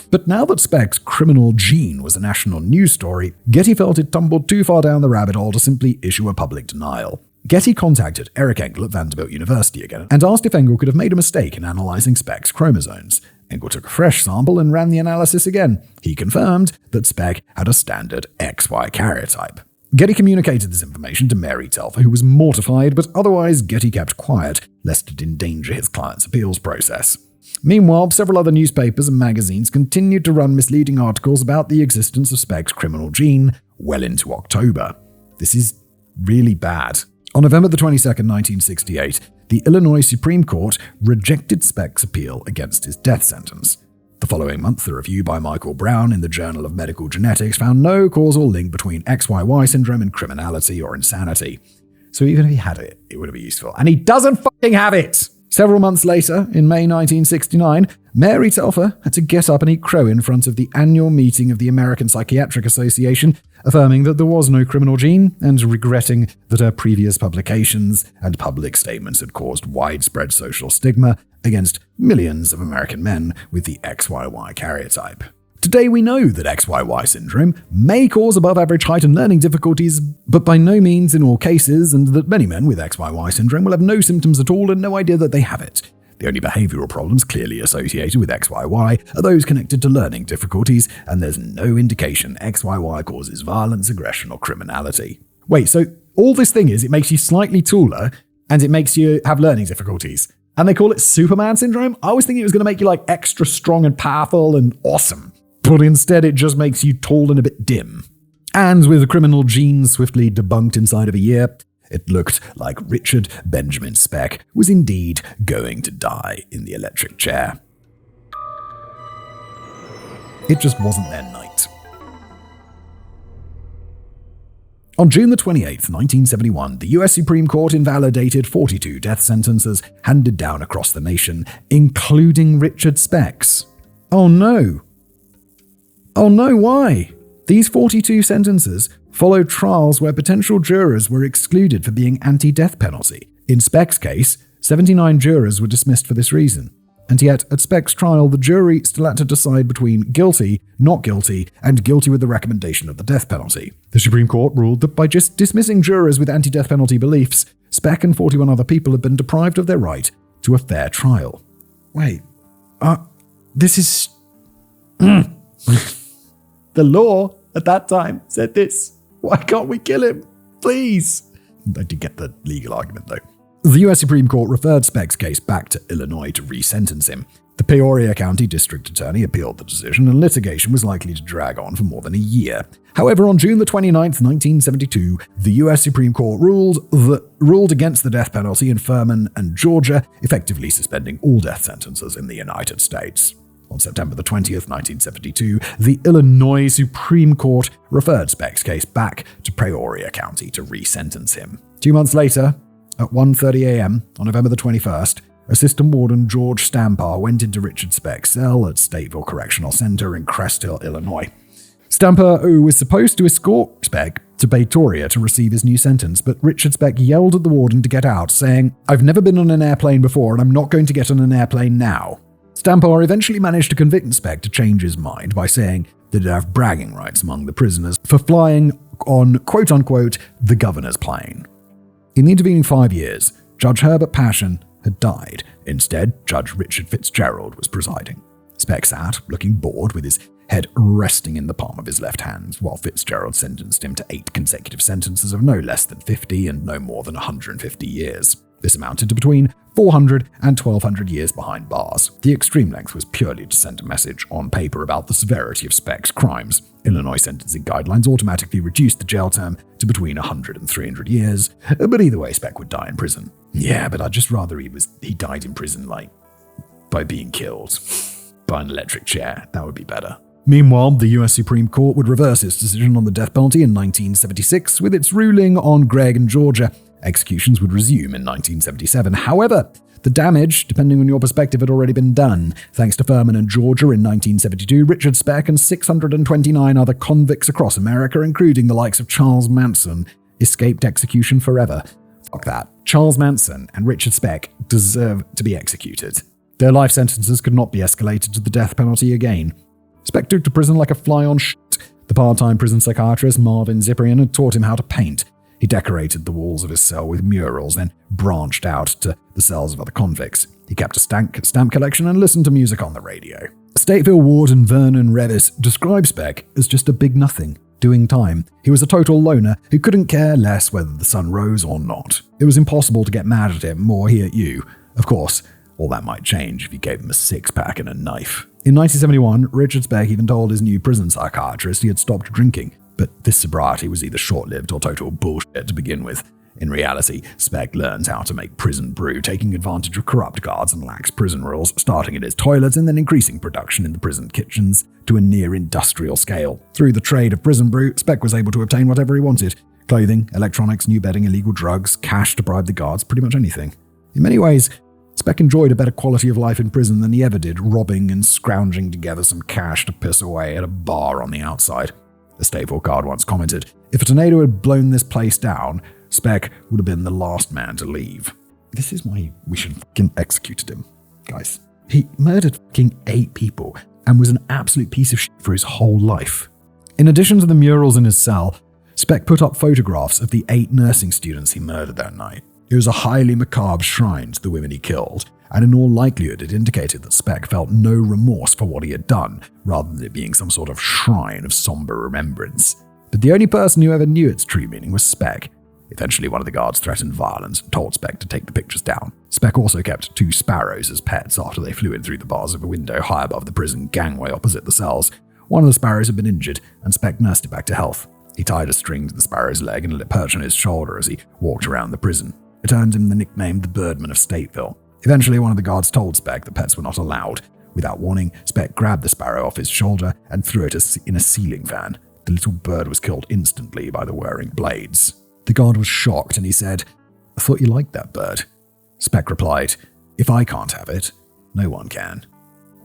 But now that Speck's criminal gene was a national news story, Getty felt it tumbled too far down the rabbit hole to simply issue a public denial. Getty contacted Eric Engel at Vanderbilt University again and asked if Engel could have made a mistake in analyzing Speck's chromosomes. Engel took a fresh sample and ran the analysis again. He confirmed that Speck had a standard XY karyotype. Getty communicated this information to Mary Telfer, who was mortified, but otherwise Getty kept quiet, lest it endanger his client's appeals process. Meanwhile, several other newspapers and magazines continued to run misleading articles about the existence of Speck's criminal gene well into October. This is really bad. On November the 22nd, 1968, the Illinois Supreme Court rejected Speck's appeal against his death sentence. The following month, a review by Michael Brown in the Journal of Medical Genetics found no causal link between XYY syndrome and criminality or insanity. So even if he had it, it would be useful. And he doesn't fucking have it! Several months later, in May 1969, Mary Telfer had to get up and eat crow in front of the annual meeting of the American Psychiatric Association, affirming that there was no criminal gene and regretting that her previous publications and public statements had caused widespread social stigma against millions of American men with the XYY karyotype. Today we know that XYY syndrome may cause above-average height and learning difficulties, but by no means in all cases, and that many men with XYY syndrome will have no symptoms at all and no idea that they have it. The only behavioral problems clearly associated with XYY are those connected to learning difficulties, and there's no indication XYY causes violence, aggression, or criminality. Wait, so all this thing is, it makes you slightly taller, and it makes you have learning difficulties. And they call it Superman syndrome? I was thinking it was going to make you like extra strong and powerful and awesome. But instead it just makes you tall and a bit dim. And with the criminal gene swiftly debunked inside of a year, it looked like Richard Benjamin Speck was indeed going to die in the electric chair. It just wasn't their night. On June the 28th, 1971, the US Supreme Court invalidated 42 death sentences handed down across the nation, including Richard Speck's. Oh no! Oh no, why? These 42 sentences followed trials where potential jurors were excluded for being anti-death penalty. In Speck's case, 79 jurors were dismissed for this reason. And yet, at Speck's trial, the jury still had to decide between guilty, not guilty, and guilty with the recommendation of the death penalty. The Supreme Court ruled that by just dismissing jurors with anti-death penalty beliefs, Speck and 41 other people had been deprived of their right to a fair trial. Wait, this is... The law at that time said this. Why can't we kill him? Please. I did get the legal argument, though. The US Supreme Court referred Speck's case back to Illinois to re-sentence him. The Peoria County District Attorney appealed the decision, and litigation was likely to drag on for more than a year. However, on June 29, 1972, the US Supreme Court ruled against the death penalty in Furman and Georgia, effectively suspending all death sentences in the United States. On September 20th, 1972, the Illinois Supreme Court referred Speck's case back to Peoria County to re-sentence him. 2 months later, at 1:30 a.m. on November 21st, Assistant Warden George Stampar went into Richard Speck's cell at Stateville Correctional Center in Crest Hill, Illinois. Stampar, who was supposed to escort Speck to Peoria to receive his new sentence, but Richard Speck yelled at the warden to get out, saying, "I've never been on an airplane before, and I'm not going to get on an airplane now." Stampar eventually managed to convict Speck to change his mind by saying that he'd have bragging rights among the prisoners for flying on, quote-unquote, the governor's plane. In the intervening 5 years, Judge Herbert Passion had died. Instead, Judge Richard Fitzgerald was presiding. Speck sat, looking bored, with his head resting in the palm of his left hand, while Fitzgerald sentenced him to 8 consecutive sentences of no less than 50 and no more than 150 years. This amounted to between 400 and 1,200 years behind bars. The extreme length was purely to send a message on paper about the severity of Speck's crimes. Illinois sentencing guidelines automatically reduced the jail term to between 100 and 300 years, but either way, Speck would die in prison. Yeah, but I'd just rather he died in prison, by being killed by an electric chair. That would be better. Meanwhile, the US Supreme Court would reverse its decision on the death penalty in 1976 with its ruling on Gregg and Georgia. Executions would resume in 1977. However, the damage, depending on your perspective, had already been done. Thanks to Furman and Georgia in 1972, Richard Speck and 629 other convicts across America, including the likes of Charles Manson, escaped execution forever. Fuck that. Charles Manson and Richard Speck deserve to be executed. Their life sentences could not be escalated to the death penalty again. Speck took to prison like a fly on shit. The part-time prison psychiatrist Marvin Ziprian had taught him how to paint. He decorated the walls of his cell with murals, then branched out to the cells of other convicts. He kept a stamp collection and listened to music on the radio. Stateville Warden Vernon Revis described Speck as just a big nothing, doing time. He was a total loner who couldn't care less whether the sun rose or not. It was impossible to get mad at him or he at you. Of course, all that might change if you gave him a six-pack and a knife. In 1971, Richard Speck even told his new prison psychiatrist he had stopped drinking. But this sobriety was either short-lived or total bullshit to begin with. In reality, Speck learns how to make prison brew, taking advantage of corrupt guards and lax prison rules, starting at his toilets and then increasing production in the prison kitchens to a near-industrial scale. Through the trade of prison brew, Speck was able to obtain whatever he wanted. Clothing, electronics, new bedding, illegal drugs, cash to bribe the guards, pretty much anything. In many ways, Speck enjoyed a better quality of life in prison than he ever did, robbing and scrounging together some cash to piss away at a bar on the outside. A Stateville guard once commented, "If a tornado had blown this place down, Speck would have been the last man to leave." This is why we should have fucking executed him, guys. He murdered fucking 8 people and was an absolute piece of shit for his whole life. In addition to the murals in his cell, Speck put up photographs of the 8 nursing students he murdered that night. It was a highly macabre shrine to the women he killed, and in all likelihood it indicated that Speck felt no remorse for what he had done, rather than it being some sort of shrine of somber remembrance. But the only person who ever knew its true meaning was Speck. Eventually, one of the guards threatened violence and told Speck to take the pictures down. Speck also kept 2 sparrows as pets after they flew in through the bars of a window high above the prison gangway opposite the cells. One of the sparrows had been injured, and Speck nursed it back to health. He tied a string to the sparrow's leg and let it perch on his shoulder as he walked around the prison. It earned him the nickname the Birdman of Stateville. Eventually, one of the guards told Speck that pets were not allowed. Without warning, Speck grabbed the sparrow off his shoulder and threw it in a ceiling fan. The little bird was killed instantly by the whirring blades. The guard was shocked and he said, "I thought you liked that bird." Speck replied, "If I can't have it, no one can."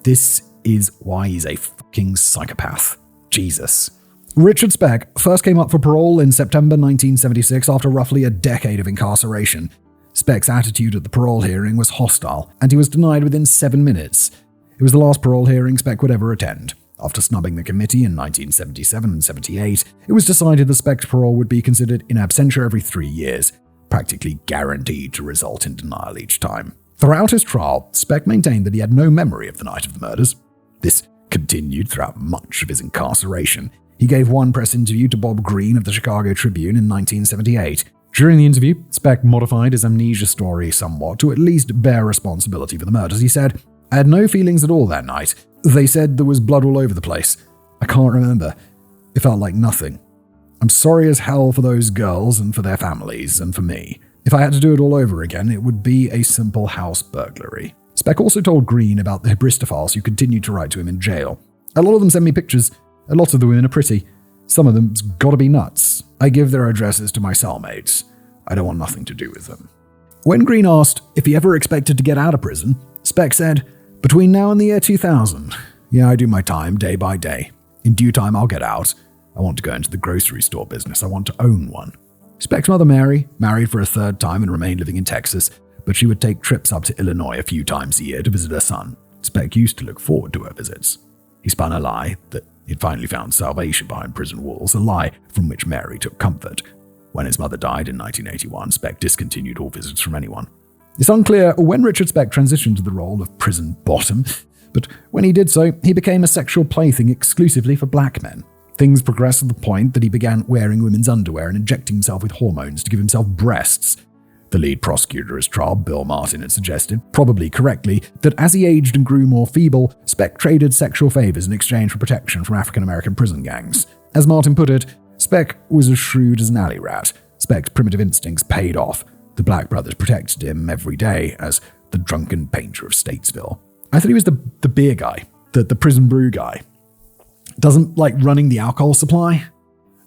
This is why he's a fucking psychopath. Jesus. Richard Speck first came up for parole in September 1976 after roughly a decade of incarceration. Speck's attitude at the parole hearing was hostile, and he was denied within 7 minutes. It was the last parole hearing Speck would ever attend. After snubbing the committee in 1977 and 78, it was decided that Speck's parole would be considered in absentia every 3 years, practically guaranteed to result in denial each time. Throughout his trial, Speck maintained that he had no memory of the night of the murders. This continued throughout much of his incarceration. He gave one press interview to Bob Greene of the Chicago Tribune in 1978. During the interview, Speck modified his amnesia story somewhat to at least bear responsibility for the murders. He said, "I had no feelings at all that night. They said there was blood all over the place. I can't remember. It felt like nothing. I'm sorry as hell for those girls and for their families and for me. If I had to do it all over again, it would be a simple house burglary." Speck also told Greene about the hybristophiles who continued to write to him in jail. "A lot of them send me pictures. A lot of the women are pretty. Some of them's gotta be nuts. I give their addresses to my cellmates. I don't want nothing to do with them." When Greene asked if he ever expected to get out of prison, Speck said, "Between now and the year 2000, yeah, I do my time day by day. In due time, I'll get out. I want to go into the grocery store business. I want to own one." Speck's mother Mary married for a third time and remained living in Texas, but she would take trips up to Illinois a few times a year to visit her son. Speck used to look forward to her visits. He spun a lie that he'd finally found salvation behind prison walls, a lie from which Mary took comfort. When his mother died in 1981, Speck discontinued all visits from anyone. It's unclear when Richard Speck transitioned to the role of prison bottom, but when he did so, he became a sexual plaything exclusively for black men. Things progressed to the point that he began wearing women's underwear and injecting himself with hormones to give himself breasts. The lead prosecutor at his trial, Bill Martin, had suggested, probably correctly, that as he aged and grew more feeble, Speck traded sexual favors in exchange for protection from African-American prison gangs. As Martin put it, Speck was as shrewd as an alley rat. Speck's primitive instincts paid off. The Black brothers protected him every day as the drunken painter of Statesville. I thought he was the beer guy, the prison brew guy. Doesn't like running the alcohol supply?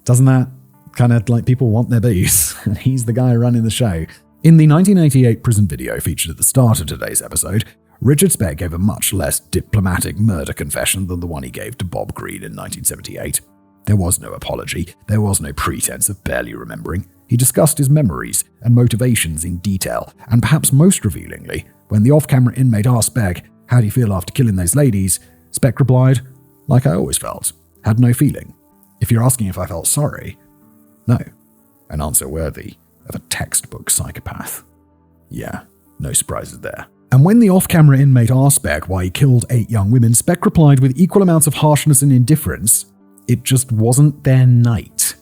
Doesn't that kind of like people want their booze? And he's the guy running the show. In the 1988 prison video featured at the start of today's episode, Richard Speck gave a much less diplomatic murder confession than the one he gave to Bob Greene in 1978. There was no apology. There was no pretense of barely remembering. He discussed his memories and motivations in detail, and perhaps most revealingly, when the off-camera inmate asked Speck, "How do you feel after killing those ladies?" Speck replied, "Like I always felt. Had no feeling. If you're asking if I felt sorry, no." An answer worthy of a textbook psychopath. Yeah, no surprises there. And when the off-camera inmate asked Speck why he killed 8 young women, Speck replied with equal amounts of harshness and indifference, "It just wasn't their night."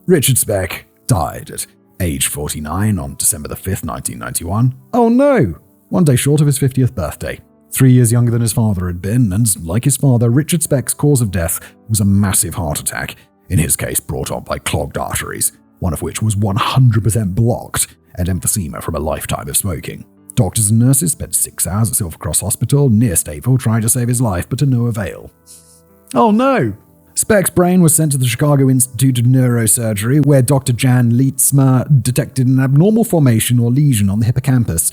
Richard Speck died at age 49 on December the 5th, 1991. Oh no! One day short of his 50th birthday. 3 years younger than his father had been, and like his father, Richard Speck's cause of death was a massive heart attack, in his case brought on by clogged arteries, one of which was 100% blocked, and emphysema from a lifetime of smoking. Doctors and nurses spent 6 hours at Silver Cross Hospital near Stateville trying to save his life, but to no avail. Oh no! Speck's brain was sent to the Chicago Institute of Neurosurgery, where Dr. Jan Lietzma detected an abnormal formation or lesion on the hippocampus.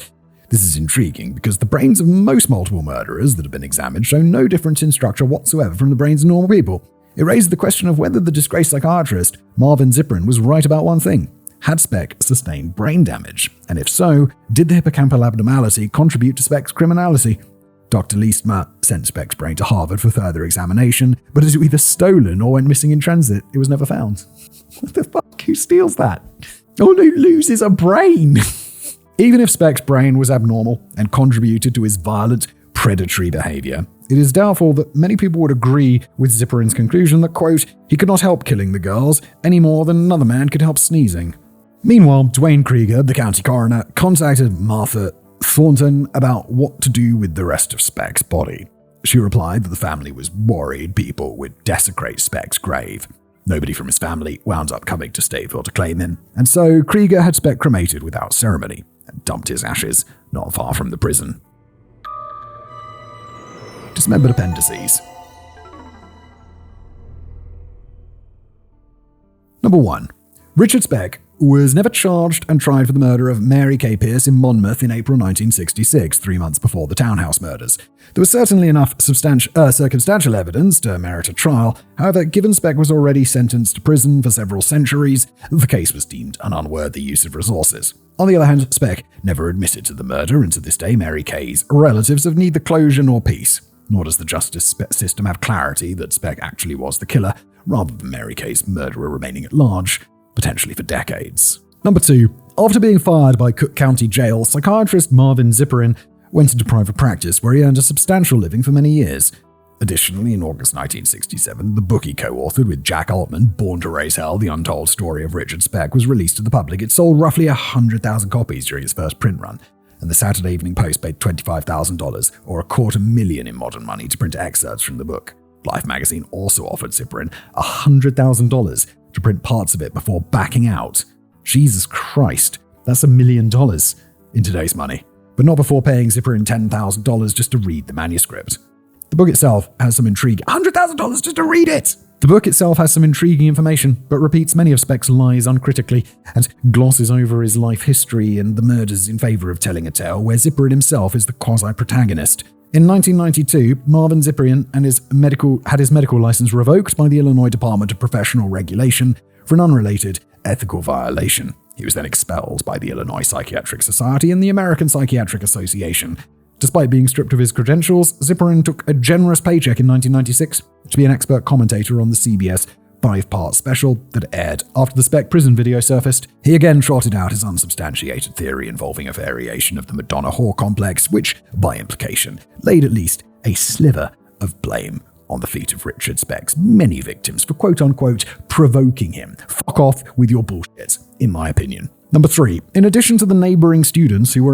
This is intriguing because the brains of most multiple murderers that have been examined show no difference in structure whatsoever from the brains of normal people. It raised the question of whether the disgraced psychiatrist, Marvin Ziprin, was right about one thing. Had Speck sustained brain damage? And if so, did the hippocampal abnormality contribute to Speck's criminality? Dr. Liestma sent Speck's brain to Harvard for further examination, but it was either stolen or went missing in transit. It was never found. What the fuck? Who steals that? Oh, who loses a brain? Even if Speck's brain was abnormal and contributed to his violent, predatory behavior, it is doubtful that many people would agree with Ziprin's conclusion that, quote, he could not help killing the girls any more than another man could help sneezing. Meanwhile, Dwayne Krieger, the county coroner, contacted Martha Thornton about what to do with the rest of Speck's body. She replied that the family was worried people would desecrate Speck's grave. Nobody from his family wound up coming to Stateville to claim him, and so Krieger had Speck cremated without ceremony and dumped his ashes not far from the prison. Dismembered appendices. Number 1. Richard Speck was never charged and tried for the murder of Mary Kay Pierce in Monmouth in April 1966, 3 months before the townhouse murders. There was certainly enough circumstantial evidence to merit a trial. However, given Speck was already sentenced to prison for several centuries, the case was deemed an unworthy use of resources. On the other hand, Speck never admitted to the murder, and to this day, Mary Kay's relatives have neither closure nor peace. Nor does the justice system have clarity that Speck actually was the killer, rather than Mary Kay's murderer remaining at large, potentially for decades. Number 2. After being fired by Cook County Jail, psychiatrist Marvin Zipperin went into private practice, where he earned a substantial living for many years. Additionally, in August 1967, the book he co-authored with Jack Altman, Born to Raise Hell, The Untold Story of Richard Speck, was released to the public. It sold roughly 100,000 copies during its first print run, and the Saturday Evening Post paid $25,000, or $250,000 in modern money, to print excerpts from the book. Life magazine also offered Zipperin $100,000 to print parts of it before backing out. Jesus Christ, that's $1 million in today's money. But not before paying Zipperin $10,000 just to read the manuscript. The book itself has some intrigue. $100,000 just to read it! The book itself has some intriguing information, but repeats many of Speck's lies uncritically and glosses over his life history and the murders in favor of telling a tale where Zipperin himself is the quasi-protagonist. In 1992, Marvin Zipperin had his medical license revoked by the Illinois Department of Professional Regulation for an unrelated ethical violation. He was then expelled by the Illinois Psychiatric Society and the American Psychiatric Association. Despite being stripped of his credentials, Zipperin took a generous paycheck in 1996 to be an expert commentator on the CBS 5-part special that aired after the Speck prison video surfaced. He again trotted out his unsubstantiated theory involving a variation of the Madonna whore complex, which, by implication, laid at least a sliver of blame on the feet of Richard Speck's many victims for quote-unquote provoking him. Fuck off with your bullshit, in my opinion. Number 3. In addition to the neighboring students who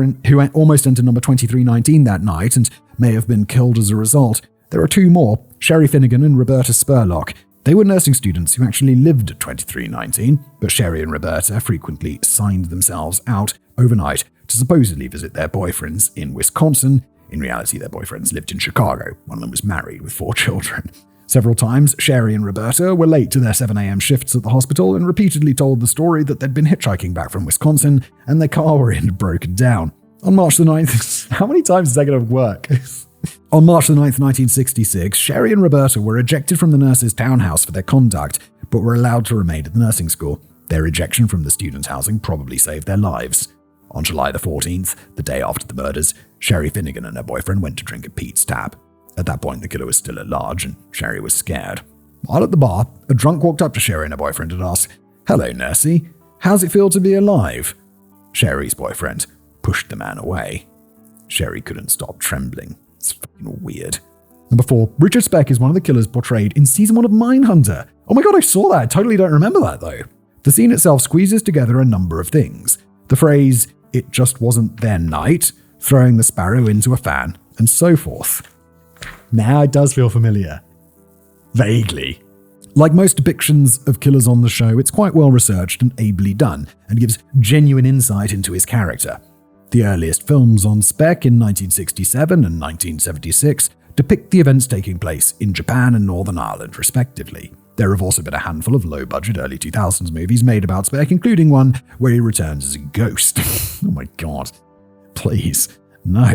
almost entered number 2319 that night and may have been killed as a result, there are 2 more, Sherry Finnegan and Roberta Spurlock. They were nursing students who actually lived at 2319, but Sherry and Roberta frequently signed themselves out overnight to supposedly visit their boyfriends in Wisconsin. In reality, their boyfriends lived in Chicago. One of them was married with 4 children. Several times, Sherry and Roberta were late to their 7 a.m. shifts at the hospital and repeatedly told the story that they'd been hitchhiking back from Wisconsin and their car had broken down. On March the 9th, how many times is that going to work? On March the 9th, 1966, Sherry and Roberta were ejected from the nurses' townhouse for their conduct, but were allowed to remain at the nursing school. Their ejection from the students' housing probably saved their lives. On July the 14th, the day after the murders, Sherry Finnegan and her boyfriend went to drink at Pete's Tap. At that point, the killer was still at large, and Sherry was scared. While at the bar, a drunk walked up to Sherry and her boyfriend and asked, "Hello, Nursey. How's it feel to be alive?" Sherry's boyfriend pushed the man away. Sherry couldn't stop trembling. It's fucking weird. Number 4. Richard Speck is one of the killers portrayed in Season 1 of Mindhunter. Oh my god, I saw that. I totally don't remember that, though. The scene itself squeezes together a number of things. The phrase, "it just wasn't their night," throwing the sparrow into a fan, and so forth. Now it does feel familiar. Vaguely. Like most depictions of killers on the show, it's quite well researched and ably done, and gives genuine insight into his character. The earliest films on Speck in 1967 and 1976 depict the events taking place in Japan and Northern Ireland, respectively. There have also been a handful of low-budget early 2000s movies made about Speck, including one where he returns as a ghost. Oh my god. Please. No.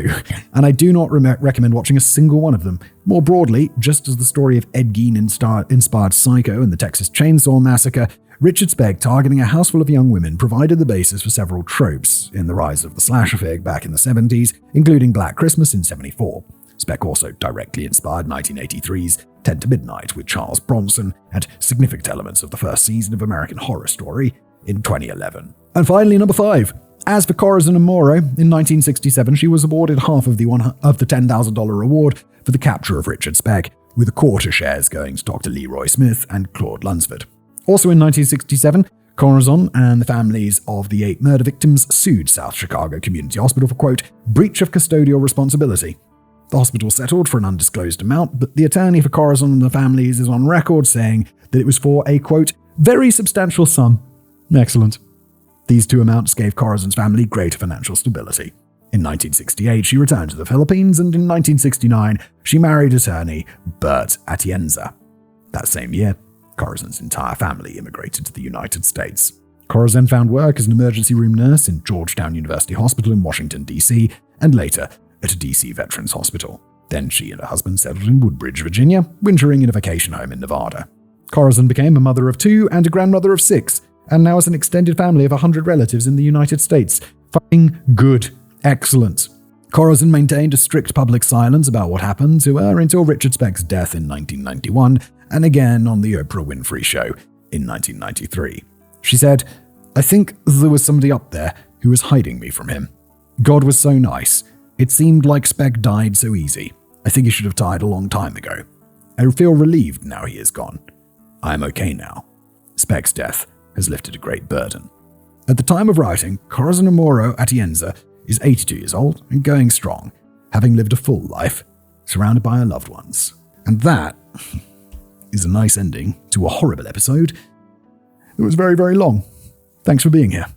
And I do not recommend watching a single one of them. More broadly, just as the story of Ed Gein inspired Psycho and the Texas Chainsaw Massacre, Richard Speck targeting a house full of young women provided the basis for several tropes in the rise of the slasher fig back in the 70s, including Black Christmas in 74. Speck also directly inspired 1983's 10 to Midnight with Charles Bronson and significant elements of the first season of American Horror Story in 2011. And finally, number 5. As for Corazon Amore, in 1967 she was awarded half of the $10,000 reward for the capture of Richard Speck, with a quarter shares going to Dr. Leroy Smith and Claude Lunsford. Also in 1967, Corazon and the families of the 8 murder victims sued South Chicago Community Hospital for, quote, breach of custodial responsibility. The hospital settled for an undisclosed amount, but the attorney for Corazon and the families is on record saying that it was for a, quote, very substantial sum. Excellent. These 2 amounts gave Corazon's family greater financial stability. In 1968, she returned to the Philippines, and in 1969, she married attorney Bert Atienza. That same year, Corazon's entire family immigrated to the United States. Corazon found work as an emergency room nurse in Georgetown University Hospital in Washington, D.C., and later at a D.C. Veterans Hospital. Then she and her husband settled in Woodbridge, Virginia, wintering in a vacation home in Nevada. Corazon became a mother of 2 and a grandmother of 6, and now has an extended family of 100 relatives in the United States. Fucking good. Excellent. Corazon maintained a strict public silence about what happened to her until Richard Speck's death in 1991, and again on the Oprah Winfrey Show in 1993. She said, "I think there was somebody up there who was hiding me from him. God was so nice. It seemed like Speck died so easy. I think he should have died a long time ago. I feel relieved now he is gone. I am okay now. Speck's death has lifted a great burden." At the time of writing, Corazon Amuro Atienza is 82 years old and going strong, having lived a full life, surrounded by her loved ones. And that is a nice ending to a horrible episode. It was very, very long. Thanks for being here.